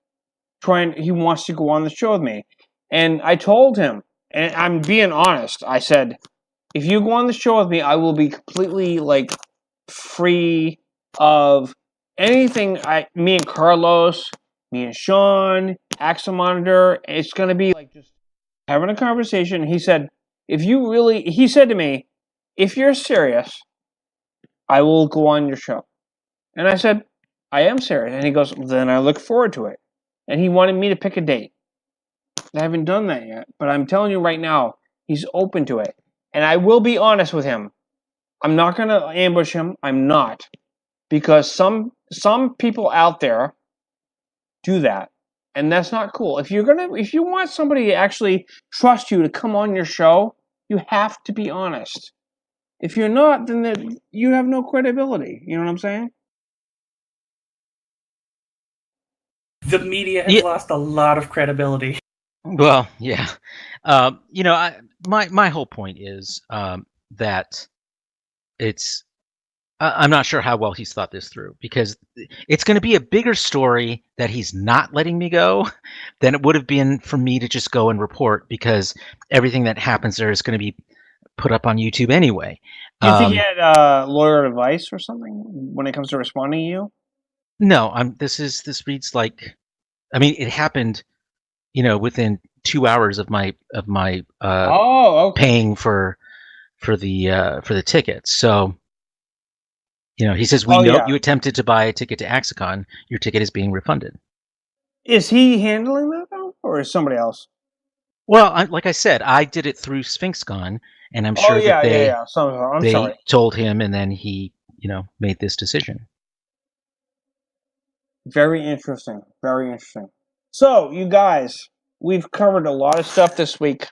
he wants to go on the show with me. And I told him, and I'm being honest, I said, if you go on the show with me, I will be completely, free of anything. Me and Carlos, me and Sean, Axa Monitor, it's going to be just having a conversation. He said, he said to me, if you're serious, I will go on your show. And I said, I am serious. And he goes, then I look forward to it. And he wanted me to pick a date. I haven't done that yet, but I'm telling you right now, he's open to it. And I will be honest with him. I'm not going to ambush him. I'm not. Because some people out there do that. And that's not cool. If you want somebody to actually trust you to come on your show, you have to be honest. If you're not, then you have no credibility. You know what I'm saying? The media has lost a lot of credibility. Well, yeah. My whole point is that it's. I'm not sure how well he's thought this through, because it's going to be a bigger story that he's not letting me go than it would have been for me to just go and report, because everything that happens there is going to be put up on YouTube anyway. Do you think he had lawyer advice or something when it comes to responding to you? No, this reads like, I mean, it happened, within 2 hours of my paying for the tickets. So, he says, you attempted to buy a ticket to Axicon. Your ticket is being refunded. Is he handling that though, or is somebody else? Well, like I said, I did it through SphinxCon, and I'm sure that they told him, and then he, made this decision. Very interesting. Very interesting. So, you guys, we've covered a lot of stuff this week,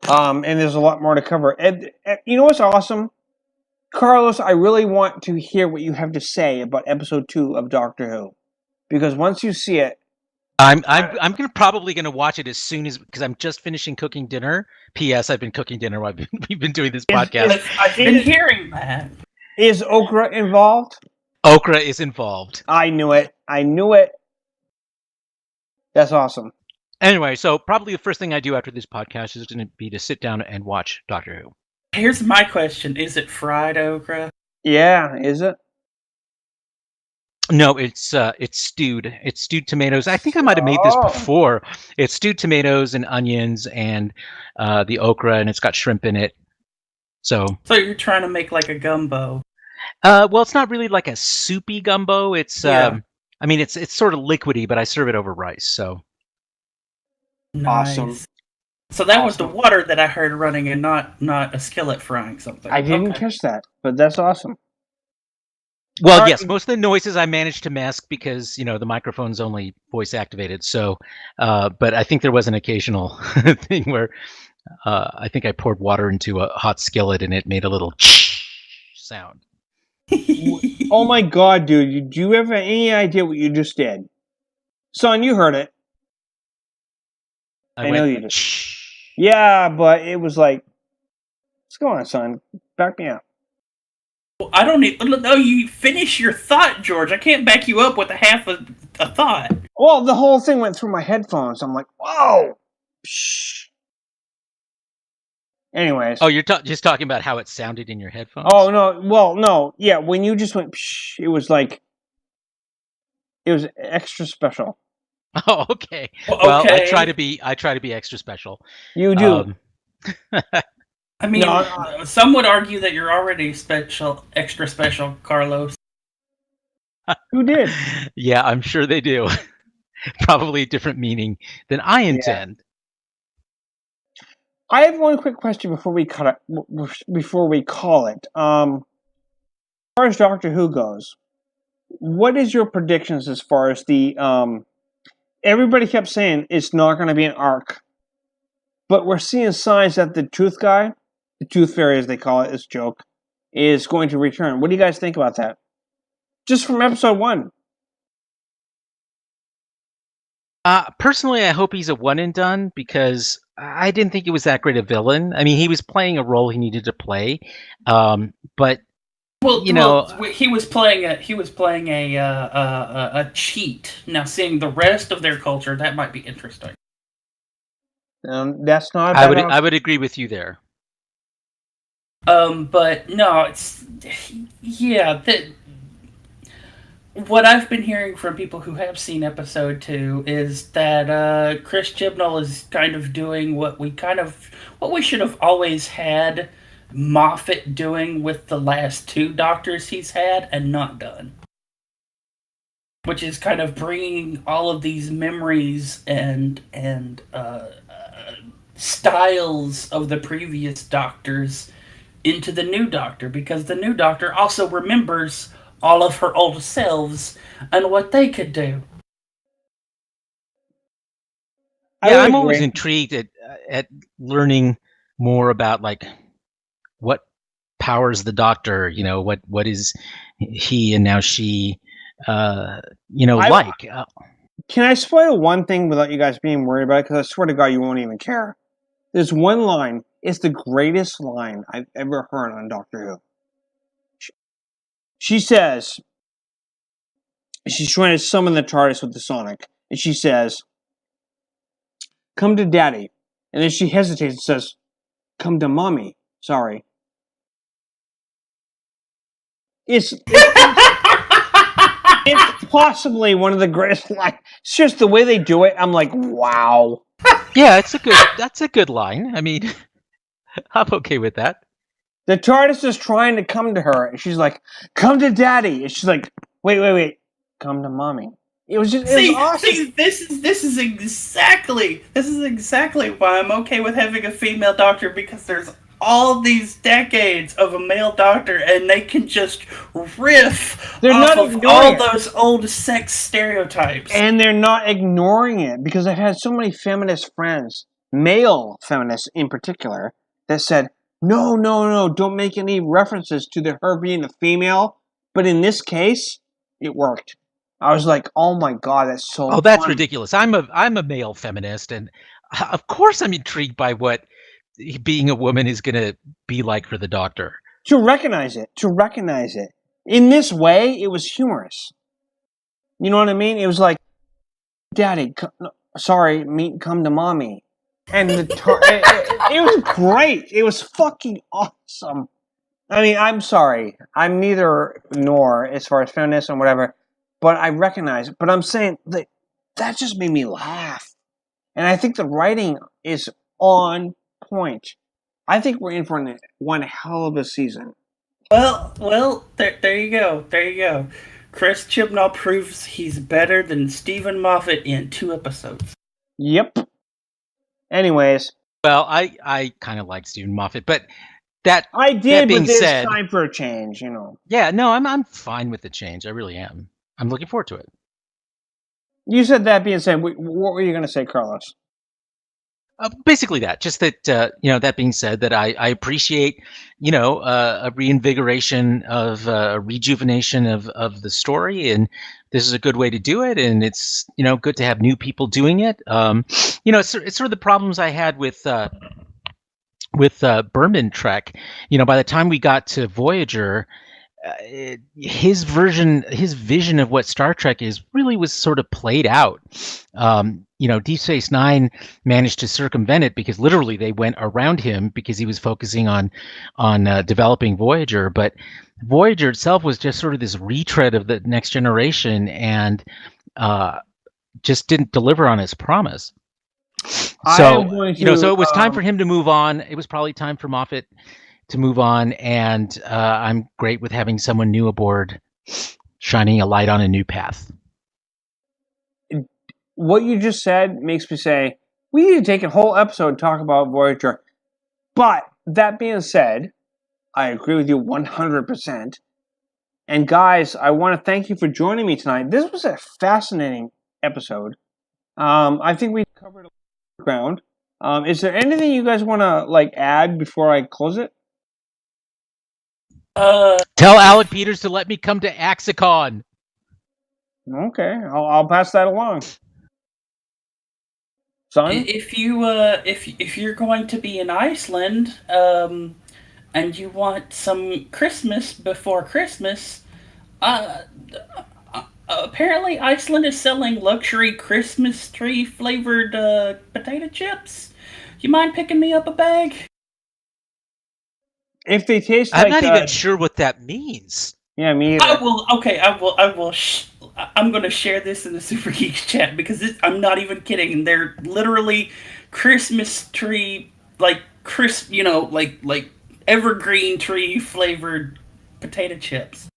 and there's a lot more to cover. And you know what's awesome? Carlos, I really want to hear what you have to say about episode 2 of Doctor Who, because once you see it, I'm probably gonna watch it as soon as, because I'm just finishing cooking dinner. P.S. I've been cooking dinner while we've been doing this podcast. I've been hearing that. Is Okra involved? Okra is involved. I knew it. That's awesome. Anyway, so probably the first thing I do after this podcast is going to be to sit down and watch Doctor Who. Here's my question. Is it fried okra? Yeah, is it? No, it's stewed. It's stewed tomatoes. I think I might have made this before. It's stewed tomatoes and onions and the okra, and it's got shrimp in it. So you're trying to make like a gumbo? Well, it's not really like a soupy gumbo. It's I mean, it's sort of liquidy, but I serve it over rice. So nice. Awesome. So that was the water that I heard running, and not a skillet frying something. I didn't catch that, but that's awesome. Well, yes, most of the noises I managed to mask because, the microphone's only voice activated. So, but I think there was an occasional thing where I think I poured water into a hot skillet and it made a little sound. Oh my God, dude. Do you have any idea what you just did? Son, you heard it. I know you did. Yeah, but it was like, what's going on, son? Back me up. Well, I don't need. No, you finish your thought, George. I can't back you up with a half a thought. Well, the whole thing went through my headphones. I'm like, whoa. Psh. Anyways. Oh, you're just talking about how it sounded in your headphones? Oh, no. Well, no. Yeah, when you just went, psh, it was like, it was extra special. Oh, okay. Well, I try to be extra special. You do. I mean, some would argue that you're already extra special, Carlos. Who did? Yeah, I'm sure they do. Probably a different meaning than I intend. Yeah. I have one quick question before we call it. As far as Doctor Who goes, what is your predictions as far as the everybody kept saying it's not going to be an arc, but we're seeing signs that the Tooth Guy, the Tooth Fairy as they call it, this joke, is going to return. What do you guys think about that? Just from episode 1. Personally, I hope he's a one and done, because I didn't think he was that great a villain. I mean, he was playing a role he needed to play, but he was playing a cheat. Now, seeing the rest of their culture, that might be interesting. That's not. I would agree with you there. But no, what I've been hearing from people who have seen episode 2 is that Chris Chibnall is kind of doing what we should have always had Moffat doing with the last 2 Doctors he's had and not done, which is kind of bringing all of these memories and styles of the previous doctors into the new doctor, because the new doctor also remembers all of her old selves and what they could do. Yeah, I'm always intrigued at learning more about like what powers the Doctor. You know, what is he and now she, like. Can I spoil one thing without you guys being worried about it? Because I swear to God, you won't even care. There's one line. It's the greatest line I've ever heard on Doctor Who. She says, she's trying to summon the TARDIS with the Sonic, and she says, "Come to Daddy." And then she hesitates and says, "Come to Mommy. Sorry." It's possibly one of the greatest lines. It's just the way they do it. I'm like, wow. Yeah, that's a good line. I mean, I'm okay with that. The TARDIS is trying to come to her, and she's like, "Come to Daddy." And she's like, wait. Come to Mommy. It was just it was awesome. See, this is exactly why I'm okay with having a female doctor, because there's all these decades of a male doctor, and they can just riff off of all those old sex stereotypes. And they're not ignoring it, because I've had so many feminist friends, male feminists in particular, that said, no, don't make any references to her being a female. But in this case, it worked. I was like, oh my God, that's so Oh, that's funny. ridiculous. I'm a male feminist, and of course I'm intrigued by what being a woman is going to be like for the Doctor. To recognize it. In this way, it was humorous. You know what I mean? It was like, Daddy, come to Mommy. And it was great. It was fucking awesome. I mean, I'm sorry. I'm neither nor as far as feminist and whatever, but I recognize it. But I'm saying that just made me laugh. And I think the writing is on point. I think we're in for one hell of a season. Well, there you go. Chris Chibnall proves he's better than Stephen Moffat in 2 episodes. Yep. Anyways. Well, I kind of like Stephen Moffat, but that I did, that being but there's said, time for a change, you know. Yeah, no, I'm fine with the change. I really am. I'm looking forward to it. You said that being said, what were you going to say, Carlos? Basically that. Just that, that being said, that I appreciate, a reinvigoration of rejuvenation of the story, and this is a good way to do it, and it's, good to have new people doing it. It's sort of the problems I had with Berman Trek. By the time we got to Voyager, his vision of what Star Trek is really was sort of played out. Deep Space Nine managed to circumvent it because literally they went around him because he was focusing on developing Voyager. But Voyager itself was just sort of this retread of the Next Generation, and just didn't deliver on its promise. So so it was time for him to move on. It was probably time for Moffat to move on, and I'm great with having someone new aboard, shining a light on a new path. What you just said makes me say, we need to take a whole episode and talk about Voyager. But, that being said, I agree with you 100%. And guys, I want to thank you for joining me tonight. This was a fascinating episode. I think we covered a lot of ground. Is there anything you guys want to add before I close it? Tell Alec Peters to let me come to Axicon. Okay, I'll pass that along. Son? If you're going to be in Iceland, and you want some Christmas before Christmas, apparently Iceland is selling luxury Christmas tree flavored potato chips. You mind picking me up a bag? If they taste I'm not even sure what that means. Yeah, me either. I will. I'm going to share this in the Super Geeks chat, because I'm not even kidding. They're literally Christmas tree, like evergreen tree flavored potato chips.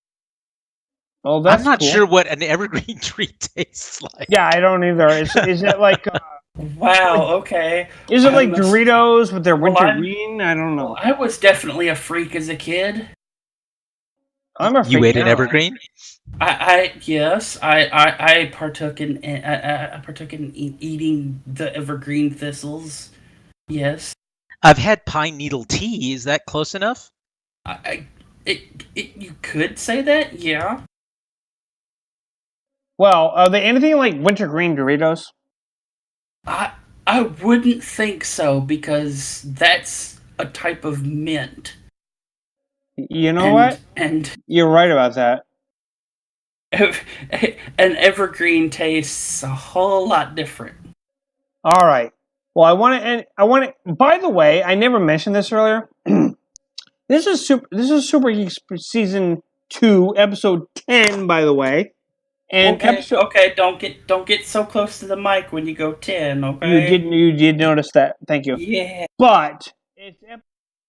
Oh, that's I'm not cool. sure what an evergreen tree tastes like. Yeah, I don't either. Is it like Wow. Okay. Is it I like must- Doritos with their Well, wintergreen? I don't know. I was definitely a freak as a kid. I'm a You freak ate an now. evergreen? I partook in eating the evergreen thistles. Yes. I've had pine needle tea. Is that close enough? You could say that, yeah. Well, are they anything like wintergreen Doritos? I wouldn't think so because that's a type of mint. You know what? And You're right about that. an evergreen tastes a whole lot different. All right. Well, I want to. By the way, I never mentioned this earlier. This is Super Geeks season 2, episode 10. By the way, and Okay, don't get so close to the mic when you go 10. Okay. you did notice that. Thank you. Yeah. But it's episode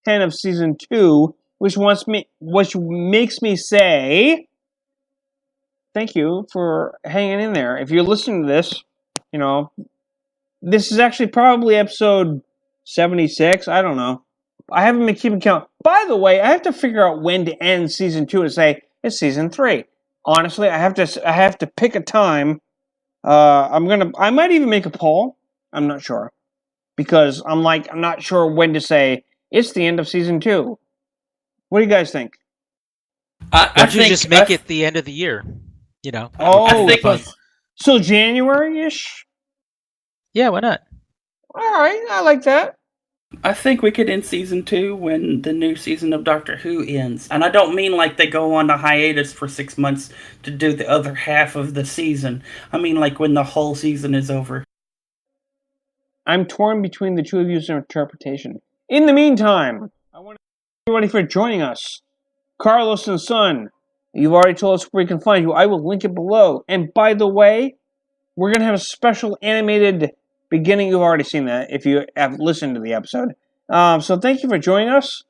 10 of season 2, which makes me say thank you for hanging in there. If you're listening to this, you know, this is actually probably episode 76. I don't know. I haven't been keeping count. By the way, I have to figure out when to end season 2 and say it's season 3. Honestly, I have to pick a time. I might even make a poll. I'm not sure. Because I'm not sure when to say it's the end of season 2. What do you guys think? Why don't you just make it the end of the year? You know. Oh, so January-ish? Yeah, why not? All right, I like that. I think we could end season 2 when the new season of Doctor Who ends. And I don't mean like they go on a hiatus for 6 months to do the other half of the season. I mean like when the whole season is over. I'm torn between the two of you's interpretation. In the meantime, I want to thank everybody for joining us. Carlos and Son, you've already told us where we can find you. I will link it below. And by the way, we're going to have a special animated beginning. You've already seen that if you have listened to the episode. So thank you for joining us,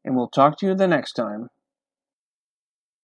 and we'll talk to you the next time.